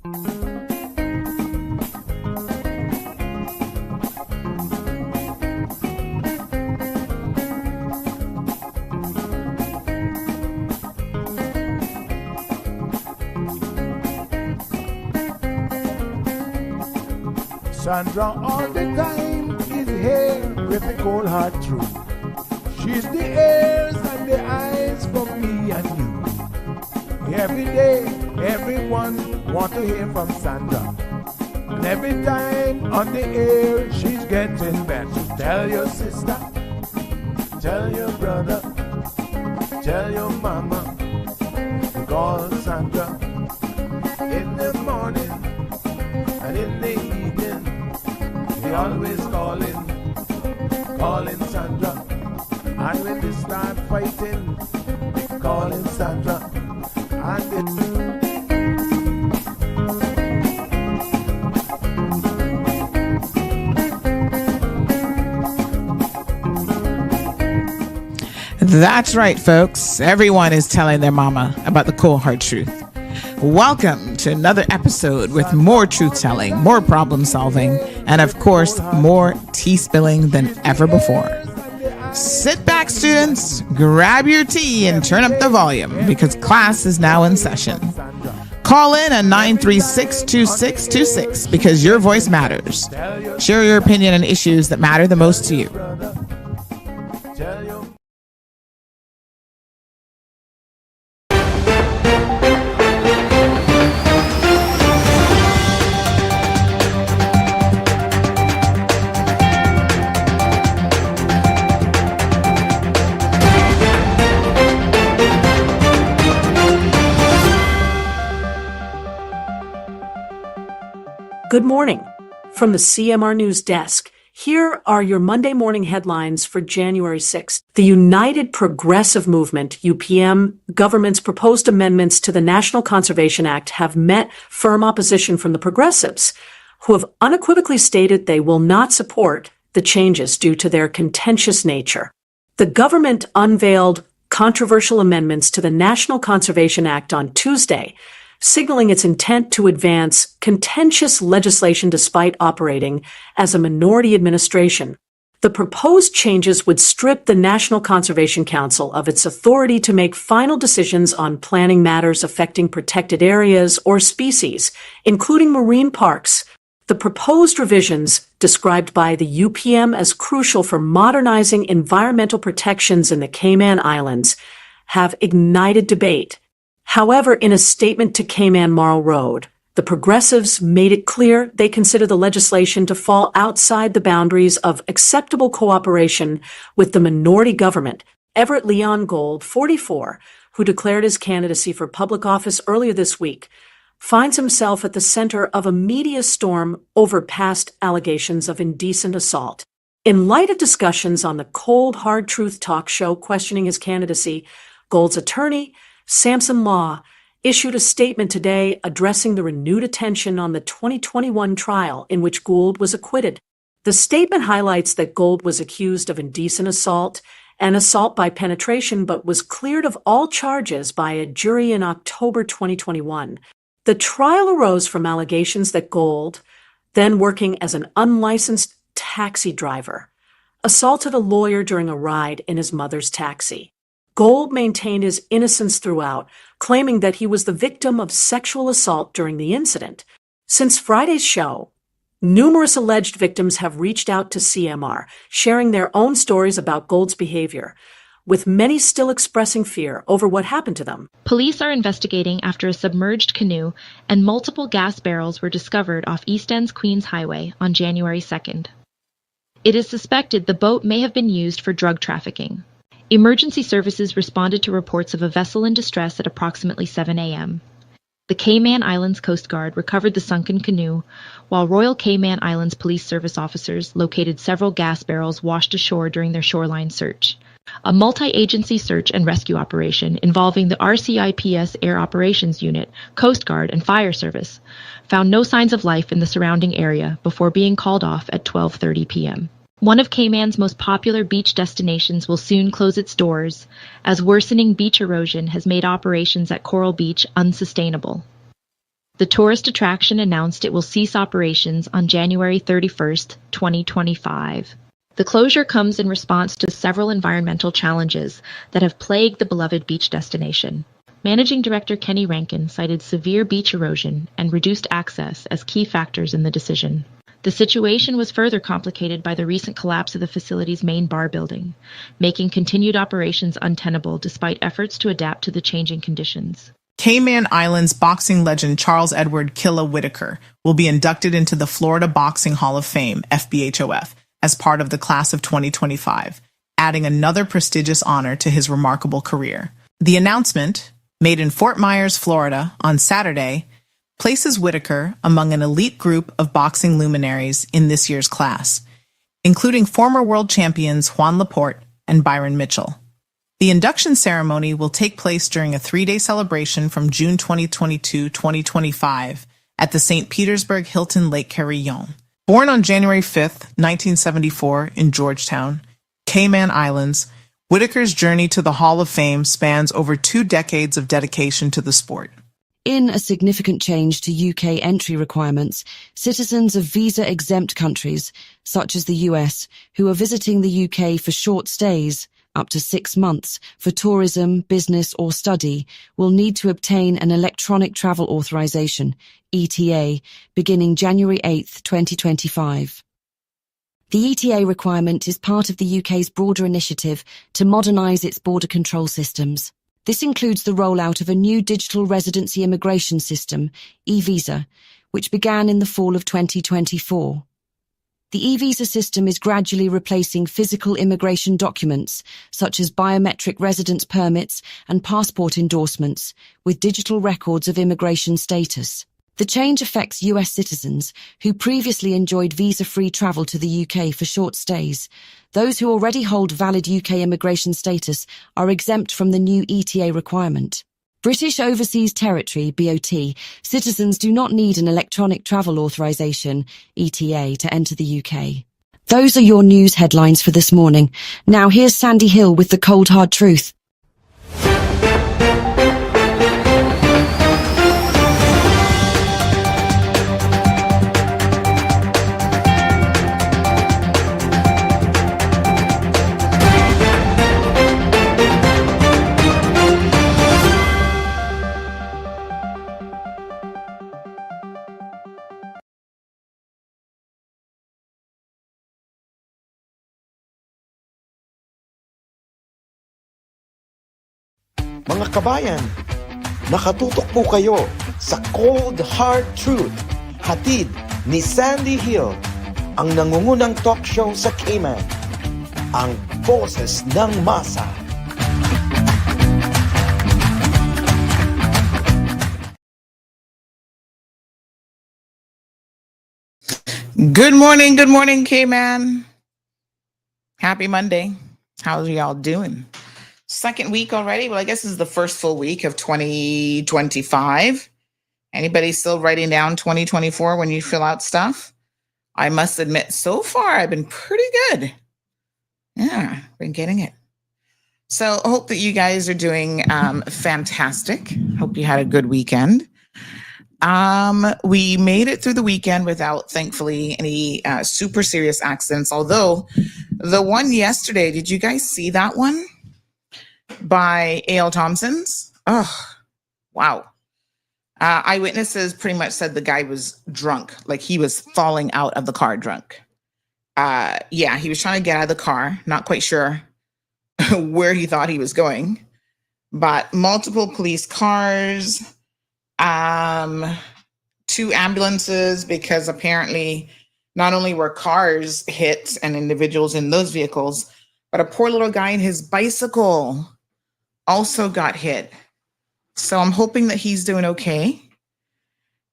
Sandra all the time is here with the cold hard truth. She's the ears and the eyes for me and you. Every day, everyone want to hear from Sandra. And every time on the air, she's getting better. Tell your sister, tell your brother, tell your mama. Call Sandra in the morning and in the evening. They always calling Sandra. And when they start fighting, they calling Sandra. That's right, folks. Everyone is telling their mama about the cold hard truth. Welcome to another episode with more truth-telling, more problem-solving, and of course, more tea spilling than ever before. Sit back, students, grab your tea and turn up the volume because class is now in session. Call in at 936-2626 because your voice matters. Share your opinion on issues that matter the most to you. Good morning. From the CMR News Desk, here are your Monday morning headlines for January 6th. The United Progressive Movement, UPM, government's proposed amendments to the National Conservation Act have met firm opposition from the progressives, who have unequivocally stated they will not support the changes due to their contentious nature. The government unveiled controversial amendments to the National Conservation Act on Tuesday, signaling its intent to advance contentious legislation despite operating as a minority administration. The proposed changes would strip the National Conservation Council of its authority to make final decisions on planning matters affecting protected areas or species, including marine parks. The proposed revisions, described by the UPM as crucial for modernizing environmental protections in the Cayman Islands, have ignited debate. However, in a statement to Cayman Marl Road, the progressives made it clear they consider the legislation to fall outside the boundaries of acceptable cooperation with the minority government. Everett Leon Gold, 44, who declared his candidacy for public office earlier this week, finds himself at the center of a media storm over past allegations of indecent assault. In light of discussions on the Cold Hard Truth talk show questioning his candidacy, Gold's attorney, Samson Law, issued a statement today addressing the renewed attention on the 2021 trial in which Gould was acquitted. The statement highlights that Gould was accused of indecent assault and assault by penetration but was cleared of all charges by a jury in October 2021. The trial arose from allegations that Gould, then working as an unlicensed taxi driver, assaulted a lawyer during a ride in his mother's taxi. Gold maintained his innocence throughout, claiming that he was the victim of sexual assault during the incident. Since Friday's show, numerous alleged victims have reached out to CMR, sharing their own stories about Gold's behavior, with many still expressing fear over what happened to them. Police are investigating after a submerged canoe and multiple gas barrels were discovered off East End's Queens Highway on January 2nd. It is suspected the boat may have been used for drug trafficking. Emergency services responded to reports of a vessel in distress at approximately 7 a.m. The Cayman Islands Coast Guard recovered the sunken canoe, while Royal Cayman Islands Police Service officers located several gas barrels washed ashore during their shoreline search. A multi-agency search and rescue operation involving the RCIPS Air Operations Unit, Coast Guard, and Fire Service found no signs of life in the surrounding area before being called off at 12:30 p.m. One of Cayman's most popular beach destinations will soon close its doors, as worsening beach erosion has made operations at Coral Beach unsustainable. The tourist attraction announced it will cease operations on January 31st, 2025. The closure comes in response to several environmental challenges that have plagued the beloved beach destination. Managing Director Kenny Rankin cited severe beach erosion and reduced access as key factors in the decision. The situation was further complicated by the recent collapse of the facility's main bar building, making continued operations untenable despite efforts to adapt to the changing conditions. Cayman Islands boxing legend Charles Edward Killa Whitaker will be inducted into the Florida Boxing Hall of Fame, FBHOF, as part of the class of 2025, adding another prestigious honor to his remarkable career. The announcement, made in Fort Myers, Florida, on Saturday, places Whitaker among an elite group of boxing luminaries in this year's class, including former world champions Juan Laporte and Byron Mitchell. The induction ceremony will take place during a 3-day celebration from June 2022-2025 at the St. Petersburg Hilton Lake Carillon. Born on January 5th, 1974 in Georgetown, Cayman Islands, Whitaker's journey to the Hall of Fame spans over 2 decades of dedication to the sport. In a significant change to UK entry requirements, citizens of visa-exempt countries, such as the US, who are visiting the UK for short stays, up to 6 months, for tourism, business or study, will need to obtain an electronic travel authorization, ETA, beginning January 8, 2025. The ETA requirement is part of the UK's broader initiative to modernise its border control systems. This includes the rollout of a new digital residency immigration system, e-visa, which began in the fall of 2024. The e-visa system is gradually replacing physical immigration documents, such as biometric residence permits and passport endorsements, with digital records of immigration status. The change affects US citizens who previously enjoyed visa-free travel to the UK for short stays. Those who already hold valid UK immigration status are exempt from the new ETA requirement. British Overseas Territory, BOT, citizens do not need an electronic travel authorization, ETA, to enter the UK. Those are your news headlines for this morning. Now here's Sandy Hill with the cold hard truth. Mga kabayan, nakatutok po kayo sa Cold Hard Truth, hatid ni Sandy Hill, ang nangungunang talk show sa Cayman, ang boses ng masa. Good morning, Cayman. Happy Monday. How's y'all doing? Second week already. Well, I guess this is the first full week of 2025. Anybody still writing down 2024 when you fill out stuff? I must admit, so far, I've been pretty good. Yeah, been getting it. So I hope that you guys are doing fantastic. Hope you had a good weekend. We made it through the weekend without, thankfully, any super serious accidents. Although the one yesterday, did you guys see that one? By A.L. Thompson's. Oh, wow. Eyewitnesses pretty much said the guy was drunk, like he was falling out of the car drunk. Yeah, he was trying to get out of the car, not quite sure where he thought he was going, but multiple police cars, 2 ambulances, because apparently not only were cars hit and individuals in those vehicles, but a poor little guy in his bicycle also got hit. So I'm hoping that he's doing okay.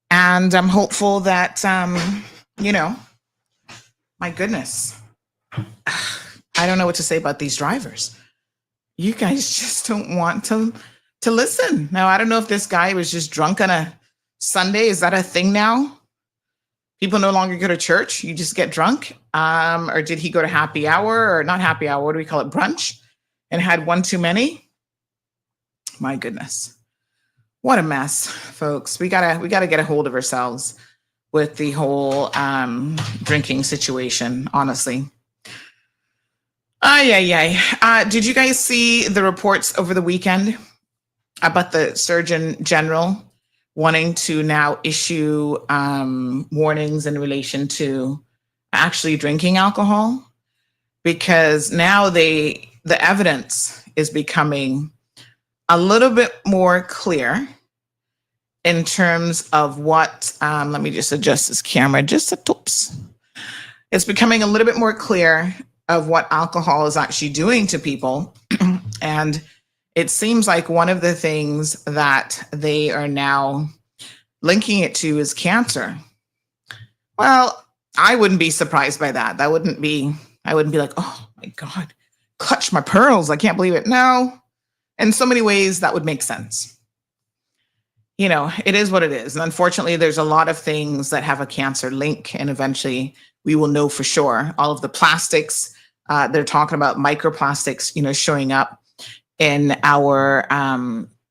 And I'm hopeful that, my goodness, I don't know what to say about these drivers. You guys just don't want to listen. Now, I don't know if this guy was just drunk on a Sunday. Is that a thing now? People no longer go to church. You just get drunk. Or did he go to happy hour, or not happy hour? What do we call it? Brunch, and had one too many? My goodness. What a mess, folks. We gotta get a hold of ourselves with the whole drinking situation, honestly. Did you guys see the reports over the weekend about the Surgeon General wanting to now issue warnings in relation to actually drinking alcohol? Because now the evidence is becoming a little bit more clear in terms of what, let me just adjust this camera just a toops. It's becoming a little bit more clear of what alcohol is actually doing to people. And it seems like one of the things that they are now linking it to is cancer. Well, I wouldn't be surprised by that. I wouldn't be like, oh my God, clutch my pearls. I can't believe it. No. In so many ways, that would make sense. You know, it is what it is. And unfortunately, there's a lot of things that have a cancer link. And eventually we will know for sure. All of the plastics, they're talking about microplastics, you know, showing up in our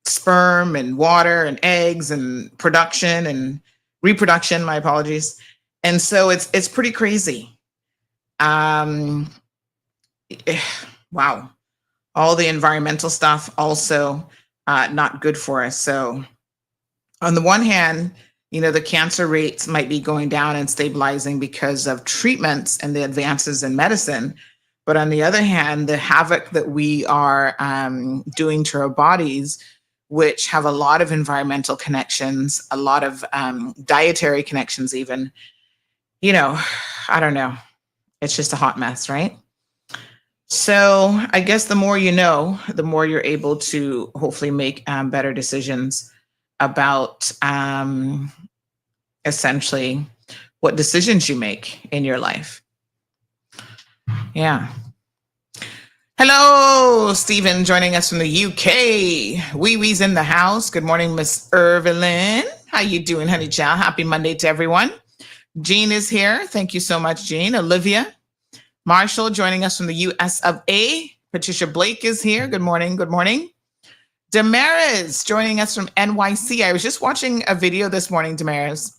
sperm and water and eggs and production and reproduction, my apologies. And so it's pretty crazy. Wow. All the environmental stuff also not good for us. So on the one hand, you know, the cancer rates might be going down and stabilizing because of treatments and the advances in medicine. But on the other hand, the havoc that we are doing to our bodies, which have a lot of environmental connections, a lot of dietary connections even, you know, I don't know. It's just a hot mess, right? So I guess the more you know, the more you're able to hopefully make better decisions about essentially what decisions you make in your life. Yeah. Hello, Stephen, joining us from the UK. Wee Wee's in the house. Good morning, Miss Evelyn. How you doing, honey child? Happy Monday to everyone. Jean is here. Thank you so much, Jean. Olivia. Marshall joining us from the US of A. Patricia Blake is here. Good morning. Good morning. Damaris joining us from NYC. I was just watching a video this morning, Damaris,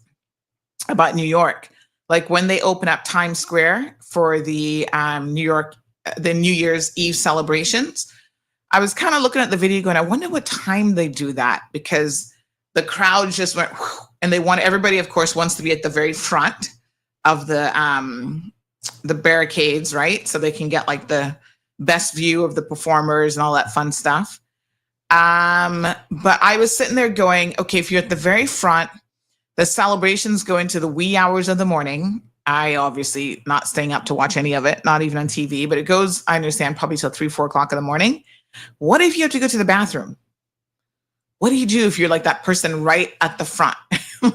about New York. Like when they open up Times Square for the New Year's Eve celebrations. I was kind of looking at the video going, I wonder what time they do that, because the crowd just went, whew, and they want, everybody, of course, wants to be at the very front of the barricades, right? So they can get like the best view of the performers and all that fun stuff. But I was sitting there going, okay, if you're at the very front, the celebrations go into the wee hours of the morning. I obviously not staying up to watch any of it, not even on TV, but it goes, I understand, probably till 3, 4 o'clock in the morning. What if you have to go to the bathroom? What do you do if you're like that person right at the front?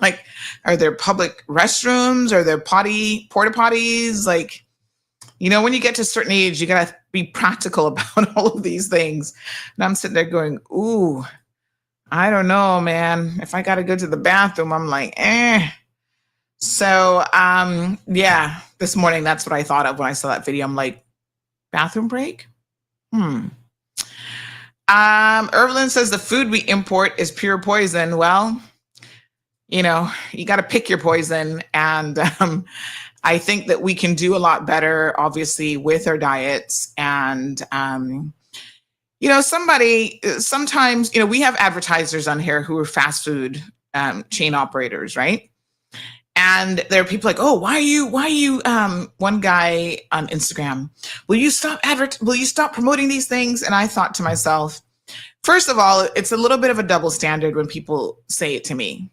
Like, are there public restrooms? Are there porta potties? Like, you know, when you get to a certain age, you got to be practical about all of these things. And I'm sitting there going, ooh, I don't know, man. If I got to go to the bathroom, I'm like, eh. So, yeah, this morning, that's what I thought of when I saw that video. I'm like, bathroom break? Evelyn says the food we import is pure poison. Well, you know, you got to pick your poison. And I think that we can do a lot better, obviously, with our diets. And, you know, sometimes, you know, we have advertisers on here who are fast food chain operators, right? And there are people like, oh, why are you, one guy on Instagram, will you stop promoting these things? And I thought to myself, first of all, it's a little bit of a double standard when people say it to me,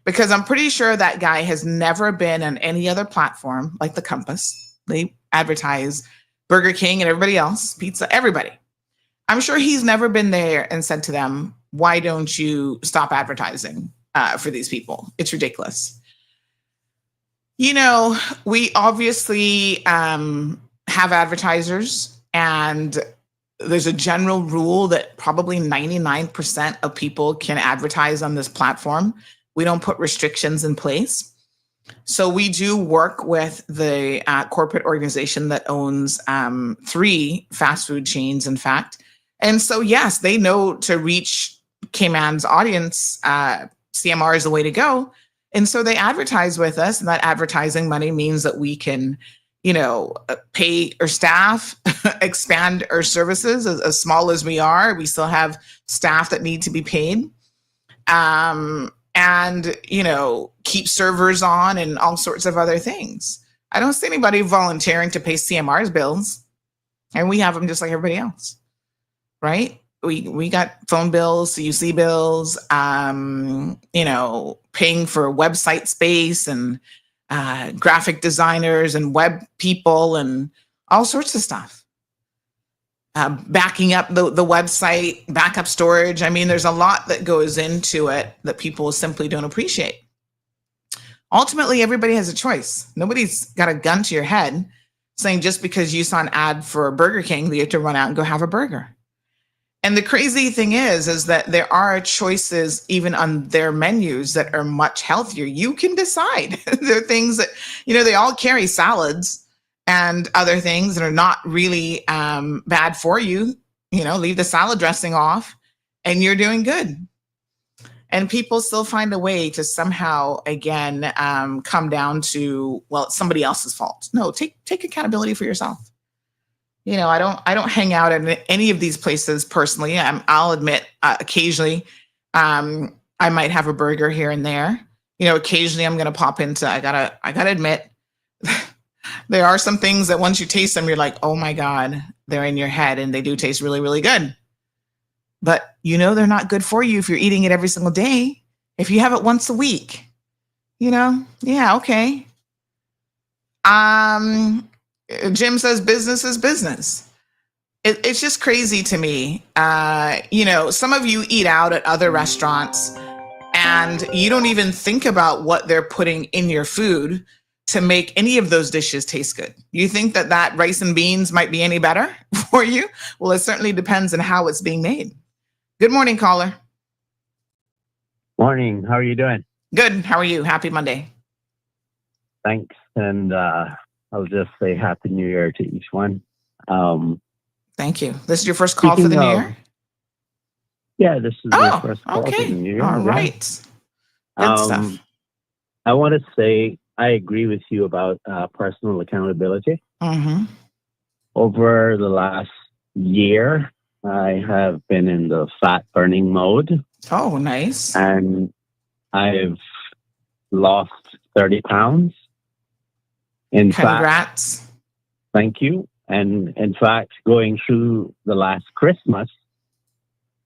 because I'm pretty sure that guy has never been on any other platform like the Compass. They advertise Burger King and everybody else, pizza, everybody. I'm sure he's never been there and said to them, why don't you stop advertising for these people? It's ridiculous. You know, we obviously have advertisers, and there's a general rule that probably 99% of people can advertise on this platform. We don't put restrictions in place. So we do work with the corporate organization that owns 3 fast food chains, in fact. And so, yes, they know to reach Cayman's audience, CMR is the way to go. And so they advertise with us, and that advertising money means that we can, pay our staff, expand our services. As small as we are, we still have staff that need to be paid. And, keep servers on and all sorts of other things. I don't see anybody volunteering to pay CMR's bills. And we have them just like everybody else, right? We got phone bills, CUC bills, paying for website space and graphic designers and web people and all sorts of stuff. Backing up the website, backup storage. I mean, there's a lot that goes into it that people simply don't appreciate. Ultimately, everybody has a choice. Nobody's got a gun to your head saying just because you saw an ad for Burger King that you have to run out and go have a burger. And the crazy thing is that there are choices even on their menus that are much healthier. You can decide. There are things that, they all carry salads and other things that are not really bad for you. Leave the salad dressing off and you're doing good. And people still find a way to somehow, again, come down to, well, it's somebody else's fault. No, take accountability for yourself. I don't hang out in any of these places personally. I'll admit, occasionally, I might have a burger here and there. Occasionally I'm going to pop into. I gotta admit, there are some things that once you taste them, you're like, oh my God, they're in your head, and they do taste really, really good. But they're not good for you if you're eating it every single day. If you have it once a week, yeah, okay. Jim says business is business. It's just crazy to me. Some of you eat out at other restaurants and you don't even think about what they're putting in your food to make any of those dishes taste good. You think that rice and beans might be any better for you? Well, it certainly depends on how it's being made. Good morning, caller. Morning. How are you doing? Good. How are you? Happy Monday. Thanks. And I'll just say Happy New Year to each one. Thank you. This is your first call for the new year? Yeah, this is my first call for the new year. All right. Good stuff. I want to say I agree with you about personal accountability. Mm-hmm. Over the last year, I have been in the fat burning mode. Oh, nice. And I've lost 30 pounds. Congrats. Thank you. And in fact, going through the last Christmas,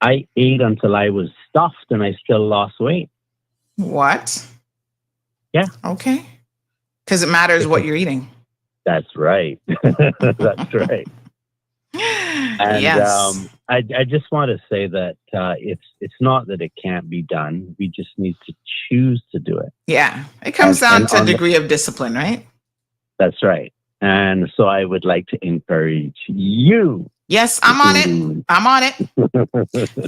I ate until I was stuffed and I still lost weight. What? Yeah. Okay. Because it matters what you're eating. That's right. That's right. And yes. I just want to say that it's not that it can't be done. We just need to choose to do it. Yeah. It comes down to a degree of discipline, right? That's right. And so I would like to encourage you. Yes, I'm on it. I'm on it.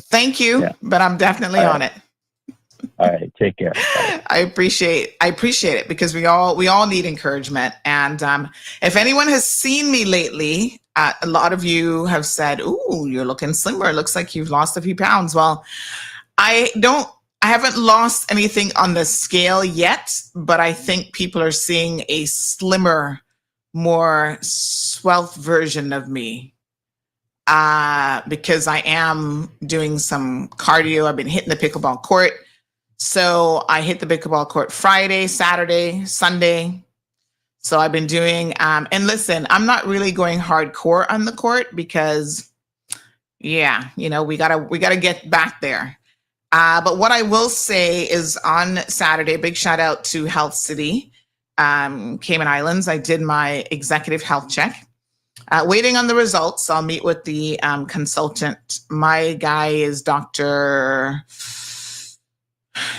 Thank you, but I'm definitely on it. All right, take care. Bye. I appreciate it because we all need encouragement. And if anyone has seen me lately, a lot of you have said, "Ooh, you're looking slimmer. It looks like you've lost a few pounds." Well, I haven't lost anything on the scale yet, but I think people are seeing a slimmer, more svelte version of me. Because I am doing some cardio. I've been hitting the pickleball court. So I hit the pickleball court Friday, Saturday, Sunday. So I've been doing, and listen, I'm not really going hardcore on the court because, we gotta get back there. But what I will say is on Saturday, big shout out to Health City, Cayman Islands. I did my executive health check. Waiting on the results. I'll meet with the consultant. My guy is Dr.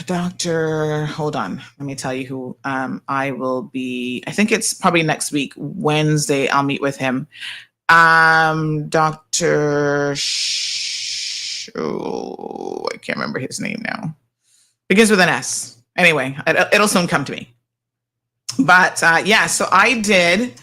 Hold on. Let me tell you who I will be. I think it's probably next week, Wednesday. I'll meet with him. Dr. I can't remember his name now. Begins with an S. Anyway, it'll soon come to me. But so I did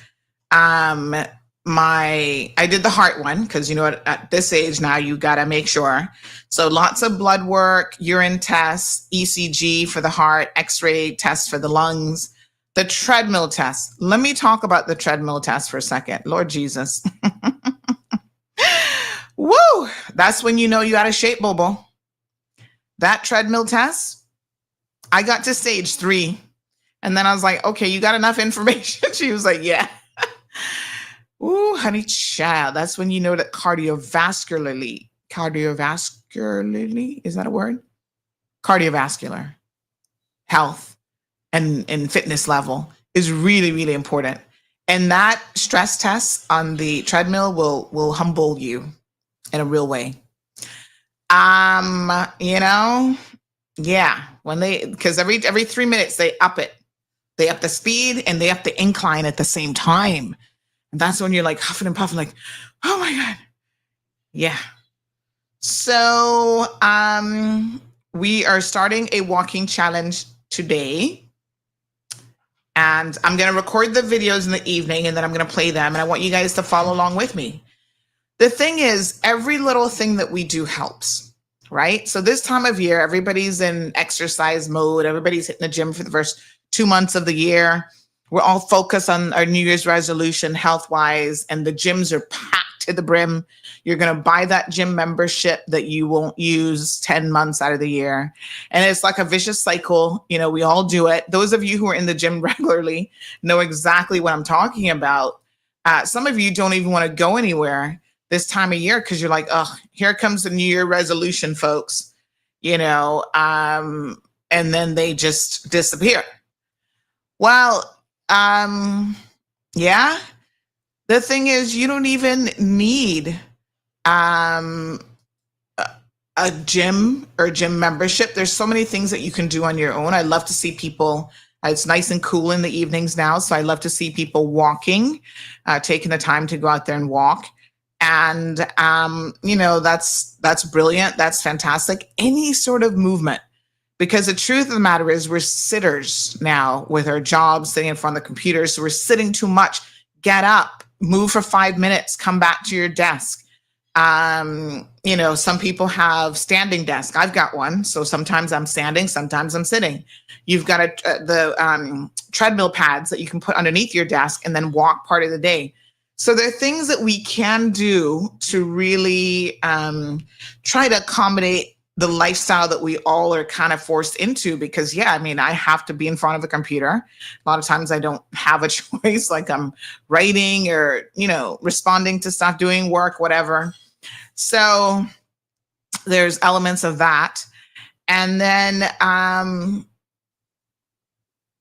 I did the heart one because, at this age now, you got to make sure. So lots of blood work, urine tests, ECG for the heart, X-ray tests for the lungs, the treadmill test. Let me talk about the treadmill test for a second. Lord Jesus. Woo! That's when you know you got a shape, Bobo. That treadmill test, I got to stage 3. And then I was like, okay, you got enough information? She was like, yeah. Ooh, honey child. That's when you know that cardiovascularly, is that a word? Cardiovascular health and fitness level is really, really important. And that stress test on the treadmill will humble you in a real way. Yeah, because every 3 minutes they up it. They up the speed and they up the incline at the same time. And that's when you're like huffing and puffing, like, oh my God. Yeah. So we are starting a walking challenge today. And I'm going to record the videos in the evening and then I'm going to play them. And I want you guys to follow along with me. The thing is, every little thing that we do helps, right? So this time of year, everybody's in exercise mode. Everybody's hitting the gym for the first 2 months of the year. We're all focused on our New Year's resolution health-wise, and the gyms are packed to the brim. You're going to buy that gym membership that you won't use 10 months out of the year. And it's like a vicious cycle. We all do it. Those of you who are in the gym regularly know exactly what I'm talking about. Some of you don't even want to go anywhere this time of year because you're like, oh, here comes the New Year resolution, folks. And then they just disappear. Well, yeah. The thing is, you don't even need a gym or gym membership. There's so many things that you can do on your own. I love to see people. It's nice and cool in the evenings now, so I love to see people walking, taking the time to go out there and walk. And that's brilliant. That's fantastic. Any sort of movement. Because the truth of the matter is we're sitters now with our jobs, sitting in front of the computer. So we're sitting too much. Get up, move for 5 minutes, come back to your desk. Some people have standing desk. I've got one. So sometimes I'm standing, sometimes I'm sitting. You've got the treadmill pads that you can put underneath your desk and then walk part of the day. So there are things that we can do to really try to accommodate the lifestyle that we all are kind of forced into because, I have to be in front of a computer. A lot of times I don't have a choice, like I'm writing or, responding to stuff, doing work, whatever. So there's elements of that. And then,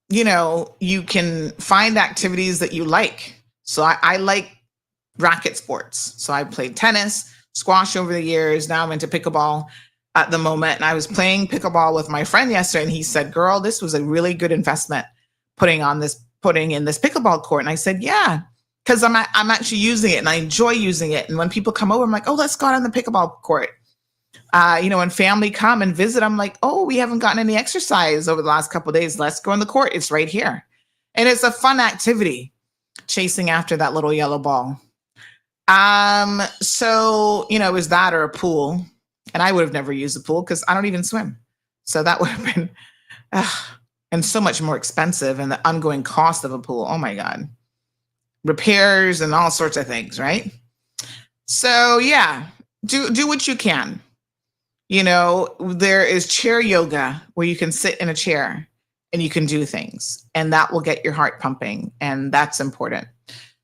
you can find activities that you like. So I like racket sports. So I played tennis, squash over the years. Now I'm into pickleball at the moment. And I was playing pickleball with my friend yesterday and he said, girl, this was a really good investment putting in this pickleball court. And I said, yeah, because I'm actually using it and I enjoy using it. And when people come over, I'm like, oh, let's go out on the pickleball court. When family come and visit, I'm like, oh, we haven't gotten any exercise over the last couple of days. Let's go on the court. It's right here. And it's a fun activity, chasing after that little yellow ball. So, it was that or a pool. And I would have never used a pool because I don't even swim. So that would have been, and so much more expensive and the ongoing cost of a pool. Oh my God. Repairs and all sorts of things, right? So yeah, do what you can. There is chair yoga where you can sit in a chair and you can do things and that will get your heart pumping. And that's important.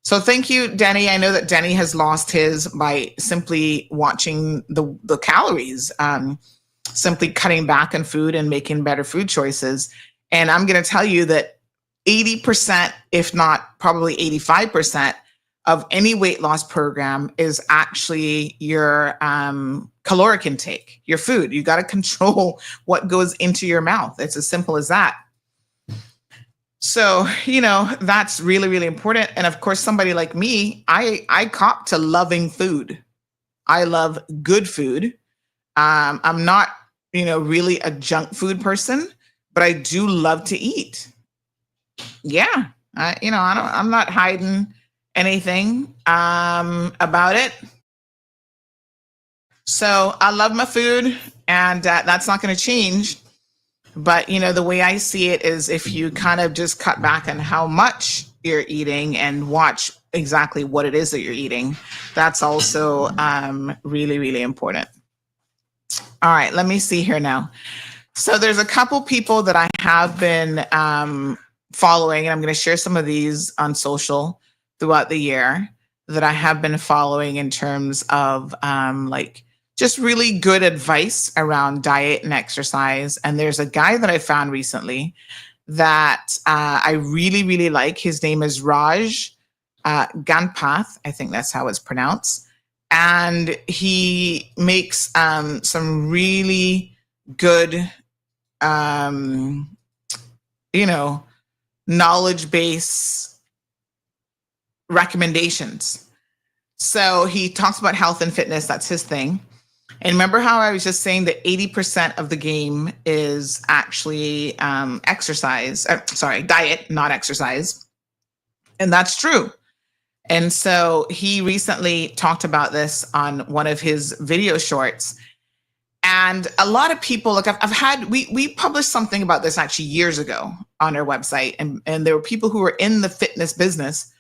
So thank you, Denny. I know that Denny has lost his by simply watching the calories, simply cutting back on food and making better food choices. And I'm going to tell you that 80%, if not probably 85% of any weight loss program is actually your caloric intake, your food. You got to control what goes into your mouth. It's as simple as that. So, that's really, really important. And of course, somebody like me, I cop to loving food. I love good food. I'm not, really a junk food person, but I do love to eat. Yeah. I'm not hiding Anything about it? So I love my food, and that's not going to change. But, the way I see it is if you kind of just cut back on how much you're eating and watch exactly what it is that you're eating, that's also really, really important. All right, let me see here now. So there's a couple people that I have been following, and I'm going to share some of these on social throughout the year that I have been following in terms of just really good advice around diet and exercise. And there's a guy that I found recently that I really, really like. His name is Raj Ganpath. I think that's how it's pronounced. And he makes some really good, knowledge-based recommendations. So he talks about health and fitness. That's his thing. And remember how I was just saying that 80% of the game is actually diet, not exercise. And that's true. And so he recently talked about this on one of his video shorts. And a lot of people, we published something about this actually years ago on our website. And there were people who were in the fitness business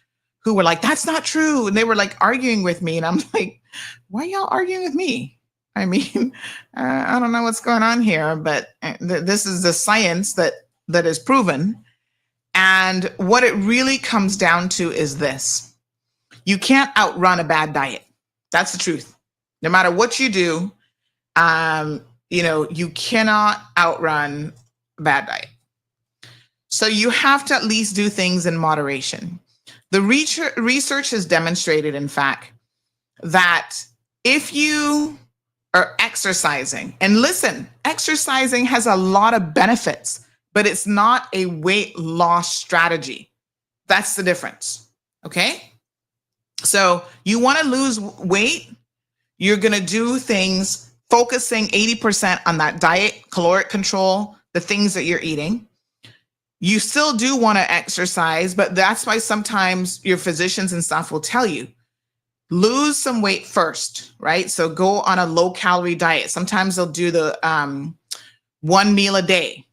who were like, that's not true. And they were like arguing with me. And I'm like, why are y'all arguing with me? I mean, I don't know what's going on here, but this is the science that is proven. And what it really comes down to is this. You can't outrun a bad diet. That's the truth. No matter what you do, you cannot outrun a bad diet. So you have to at least do things in moderation. The research has demonstrated, in fact, that if you are exercising, and listen, exercising has a lot of benefits, but it's not a weight loss strategy. That's the difference. Okay. So you want to lose weight, you're going to do things focusing 80% on that diet, caloric control, the things that you're eating. You still do want to exercise, but that's why sometimes your physicians and stuff will tell you, lose some weight first, right? So go on a low calorie diet. Sometimes they'll do the 1 meal a day,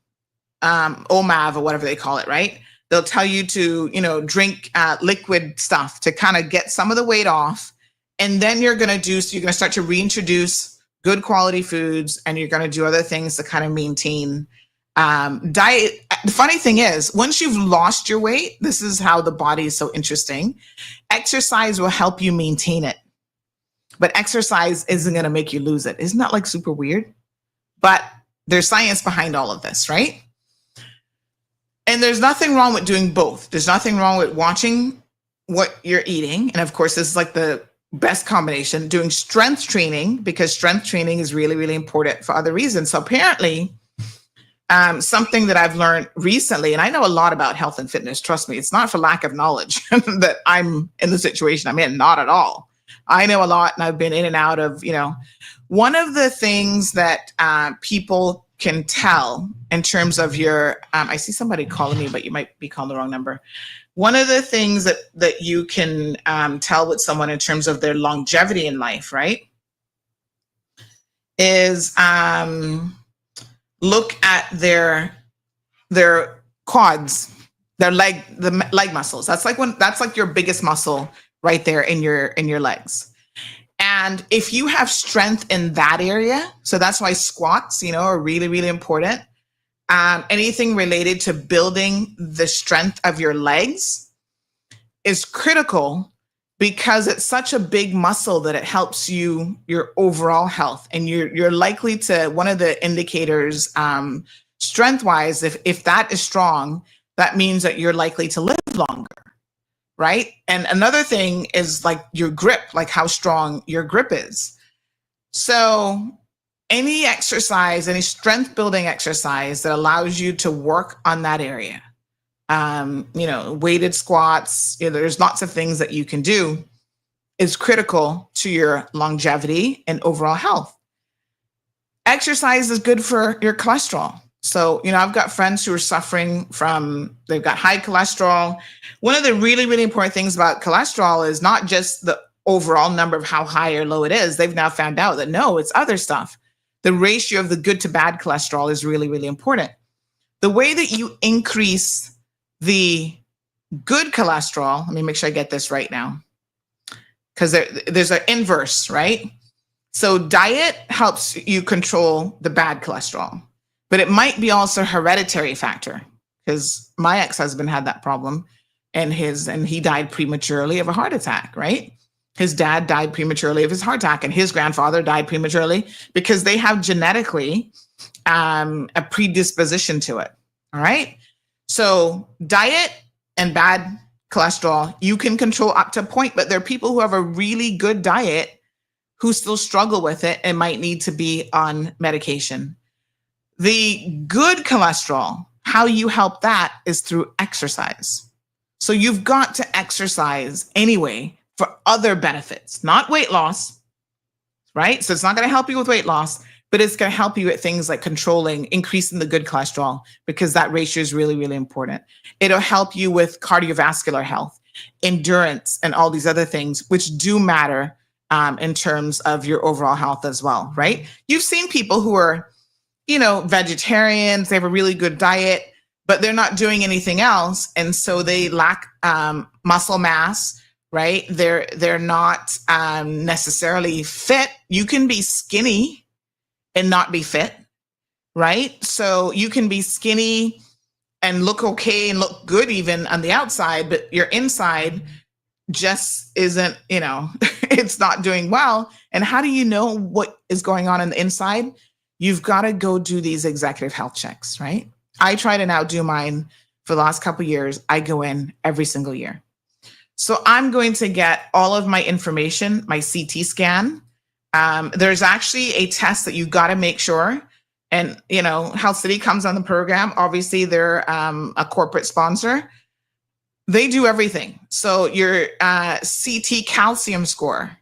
OMAV or whatever they call it, right? They'll tell you to, drink liquid stuff to kind of get some of the weight off. And then you're going to start to reintroduce good quality foods, and you're going to do other things to kind of maintain diet. The funny thing is, once you've lost your weight, this is how the body is so interesting. Exercise will help you maintain it, but exercise isn't going to make you lose it. Isn't that super weird? But there's science behind all of this, right? And there's nothing wrong with doing both. There's nothing wrong with watching what you're eating. And of course, this is the best combination, doing strength training, because strength training is really, really important for other reasons. So apparently, something that I've learned recently, and I know a lot about health and fitness, trust me, it's not for lack of knowledge that I'm in the situation I'm in, not at all. I know a lot, and I've been in and out of, one of the things that people can tell in terms of your, I see somebody calling me, but you might be calling the wrong number. One of the things that you can tell with someone in terms of their longevity in life, right, is look at their quads, the leg muscles. That's that's your biggest muscle right there in your legs. And if you have strength in that area, so that's why squats, are really, really important. Anything related to building the strength of your legs is critical, because it's such a big muscle that it helps your overall health. And you're likely to, one of the indicators, strength-wise, if that is strong, that means that you're likely to live longer, right? And another thing is your grip, how strong your grip is. So any exercise, any strength building exercise that allows you to work on that area, weighted squats, there's lots of things that you can do, is critical to your longevity and overall health. Exercise is good for your cholesterol. So, I've got friends who are suffering they've got high cholesterol. One of the really, really important things about cholesterol is not just the overall number of how high or low it is. They've now found out that no, it's other stuff. The ratio of the good to bad cholesterol is really, really important. The way that you increase the good cholesterol, let me make sure I get this right now, because there's an inverse, right? So diet helps you control the bad cholesterol, but it might be also a hereditary factor, because my ex-husband had that problem and he died prematurely of a heart attack, right? His dad died prematurely of his heart attack, and his grandfather died prematurely because they have genetically a predisposition to it. All right. So diet and bad cholesterol, you can control up to a point, but there are people who have a really good diet who still struggle with it and might need to be on medication. The good cholesterol, how you help that is through exercise. So you've got to exercise anyway for other benefits, not weight loss, right? So it's not going to help you with weight loss, but it's going to help you at things like increasing the good cholesterol, because that ratio is really, really important. It'll help you with cardiovascular health, endurance, and all these other things, which do matter in terms of your overall health as well, right? You've seen people who are, vegetarians, they have a really good diet, but they're not doing anything else. And so they lack muscle mass, right? They're not necessarily fit. You can be skinny and not be fit, right? So you can be skinny and look okay and look good even on the outside, but your inside just isn't, it's not doing well. And how do you know what is going on the inside? You've got to go do these executive health checks, right? I try to now do mine for the last couple of years. I go in every single year. So I'm going to get all of my information, my CT scan. There's actually a test that you got to make sure. And, Health City comes on the program. Obviously, they're a corporate sponsor. They do everything. So your CT calcium score,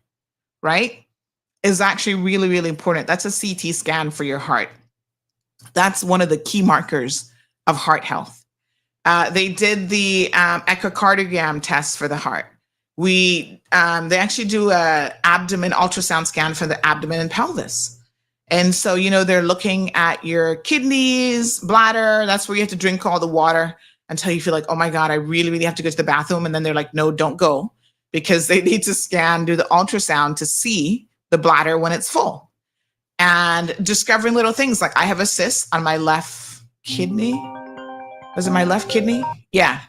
right, is actually really, really important. That's a CT scan for your heart. That's one of the key markers of heart health. They did the echocardiogram test for the heart. They actually do a abdomen ultrasound scan for the abdomen and pelvis. And so, they're looking at your kidneys, bladder. That's where you have to drink all the water until you feel like, oh my God, I really, really have to go to the bathroom. And then they're like, no, don't go, because they need to do the ultrasound to see the bladder when it's full. And discovering little things like I have a cyst on my left kidney. Was it my left kidney? Yeah.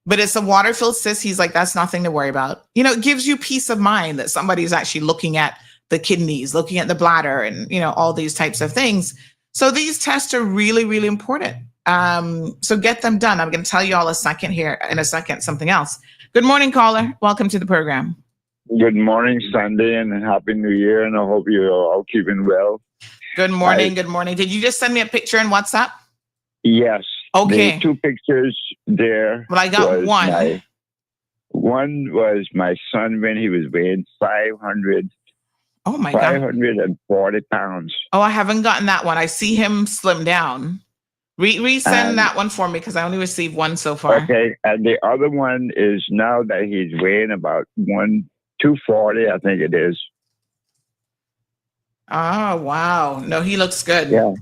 But it's a water-filled cyst. He's like, that's nothing to worry about. It gives you peace of mind that somebody's actually looking at the kidneys, looking at the bladder, and, all these types of things. So these tests are really, really important. So get them done. I'm going to tell you all in a second, something else. Good morning, caller. Welcome to the program. Good morning, Sandy, and Happy New Year. And I hope you're all keeping well. Good morning. Good morning. Did you just send me a picture in WhatsApp? Yes. Okay. The two pictures there. Well, I got one. One was my son when he was weighing 500. Oh my God. 540 pounds. Oh, I haven't gotten that one. I see him slim down. Resend that one for me, because I only received one so far. Okay. And the other one is now that he's weighing about 240, I think it is. Oh, wow. No, he looks good. Yeah.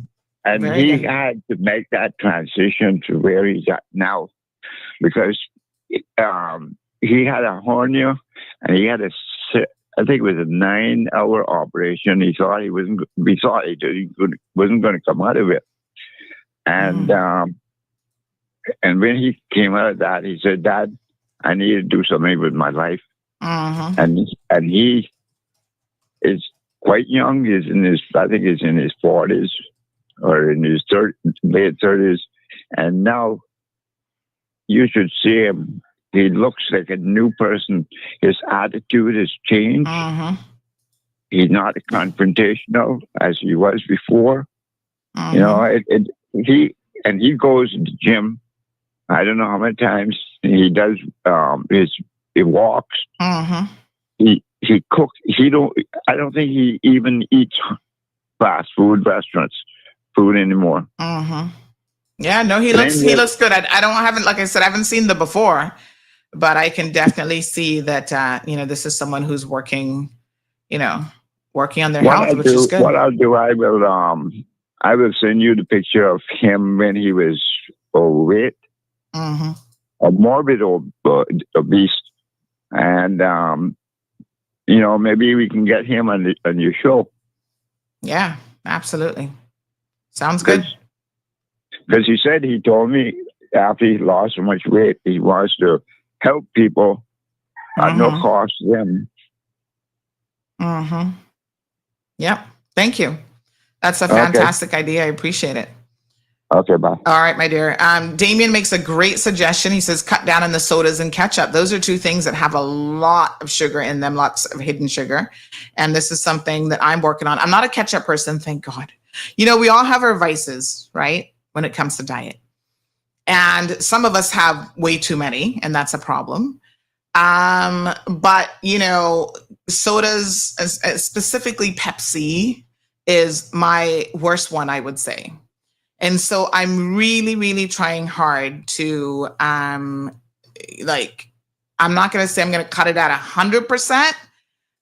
And Very he good. had to make that transition to where he's at now, because he had a hernia, and he had I think it was a 9-hour operation. He thought he wasn't going to come out of it. And and when he came out of that, he said, Dad, I need to do something with my life. And he is quite young. I think he's in his 40s or in his late 30s. And now you should see him. He looks like a new person. His attitude has changed. He's not confrontational as he was before. He goes to the gym. I don't know how many times he does. He walks. He cooks. I don't think he even eats fast food restaurants food anymore. Yeah, no, he But looks good. I haven't, like I said, I haven't seen the before, but I can definitely see that, this is someone who's working, working on their health, which is good. What I'll do, I will send you the picture of him when he was overweight, Mm-hmm. a morbid obese, and maybe we can get him on your show. Yeah, absolutely. Sounds good. Because he told me after he lost so much weight, he wants to help people at no cost to them. Mm-hmm. Yep. Thank you. That's a fantastic idea. I appreciate it. Okay, bye. All right, my dear. Damien makes a great suggestion. He says, cut down on the sodas and ketchup. Those are two things that have a lot of sugar in them, lots of hidden sugar. And this is something that I'm working on. I'm not a ketchup person, thank God. We all have our vices, right? When it comes to diet. And some of us have way too many, and that's a problem. But sodas, specifically Pepsi, is my worst one, I would say. And so I'm really, really trying hard to, I'm not going to say I'm going to cut it at 100%,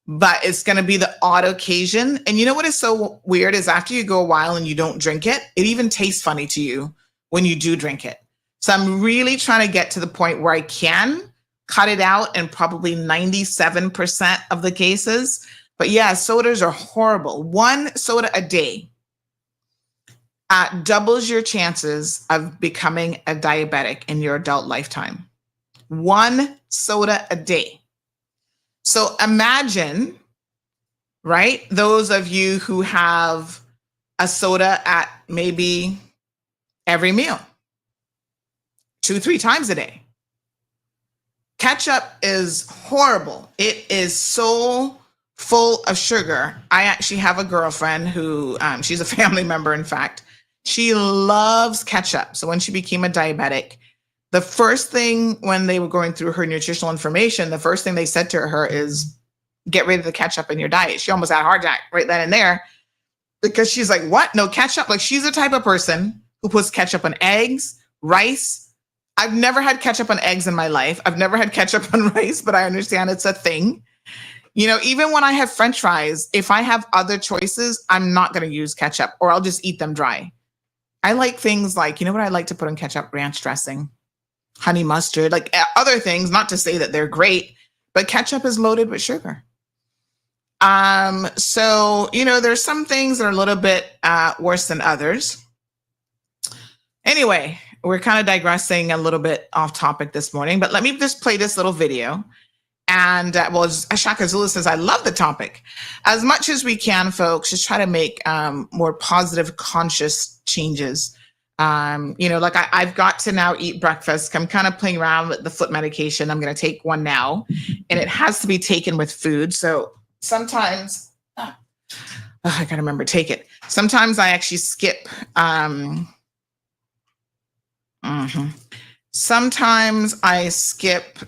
but it's going to be the odd occasion. And you know what is so weird is after you go a while and you don't drink it, it even tastes funny to you when you do drink it. So I'm really trying to get to the point where I can cut it out in probably 97% of the cases. But yeah, sodas are horrible. One soda a day doubles your chances of becoming a diabetic in your adult lifetime. One soda a day. So imagine, right, those of you who have a soda at maybe every meal, 2-3 times a day. Ketchup is horrible. It is so full of sugar. I actually have a girlfriend who, she's a family member, in fact. She loves ketchup. So when she became a diabetic, the first thing when they were going through her nutritional information, the first thing they said to her is, get rid of the ketchup in your diet. She almost had a heart attack right then and there because she's like, what? No ketchup? Like, she's the type of person who puts ketchup on eggs, rice. I've never had ketchup on eggs in my life. I've never had ketchup on rice, but I understand it's a thing. Even when I have French fries, if I have other choices, I'm not going to use ketchup or I'll just eat them dry. I like things like, what I like to put on ketchup? Ranch dressing, honey mustard, like other things, not to say that they're great, but ketchup is loaded with sugar. So, there's some things that are a little bit worse than others. Anyway, we're kind of digressing a little bit off topic this morning, but let me just play this little video. And as Shaka Zulu says, I love the topic. As much as we can, folks, just try to make more positive, conscious changes. I've got to now eat breakfast. I'm kind of playing around with the foot medication. I'm going to take one now, and it has to be taken with food. So sometimes, I got to remember, take it. Sometimes I actually skip. Sometimes I skip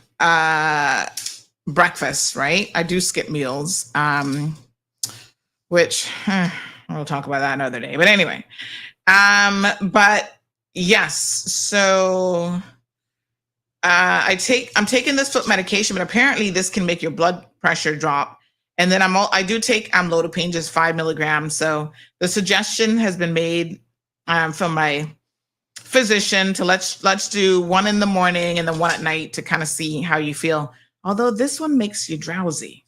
breakfast, right? I do skip meals, which we'll talk about that another day. But anyway, but yes, so I'm taking this foot medication, but apparently this can make your blood pressure drop. And then I do take amlodipine, just 5 milligrams. So the suggestion has been made from my physician to let's do one in the morning and then one at night to kind of see how you feel. Although this one makes you drowsy.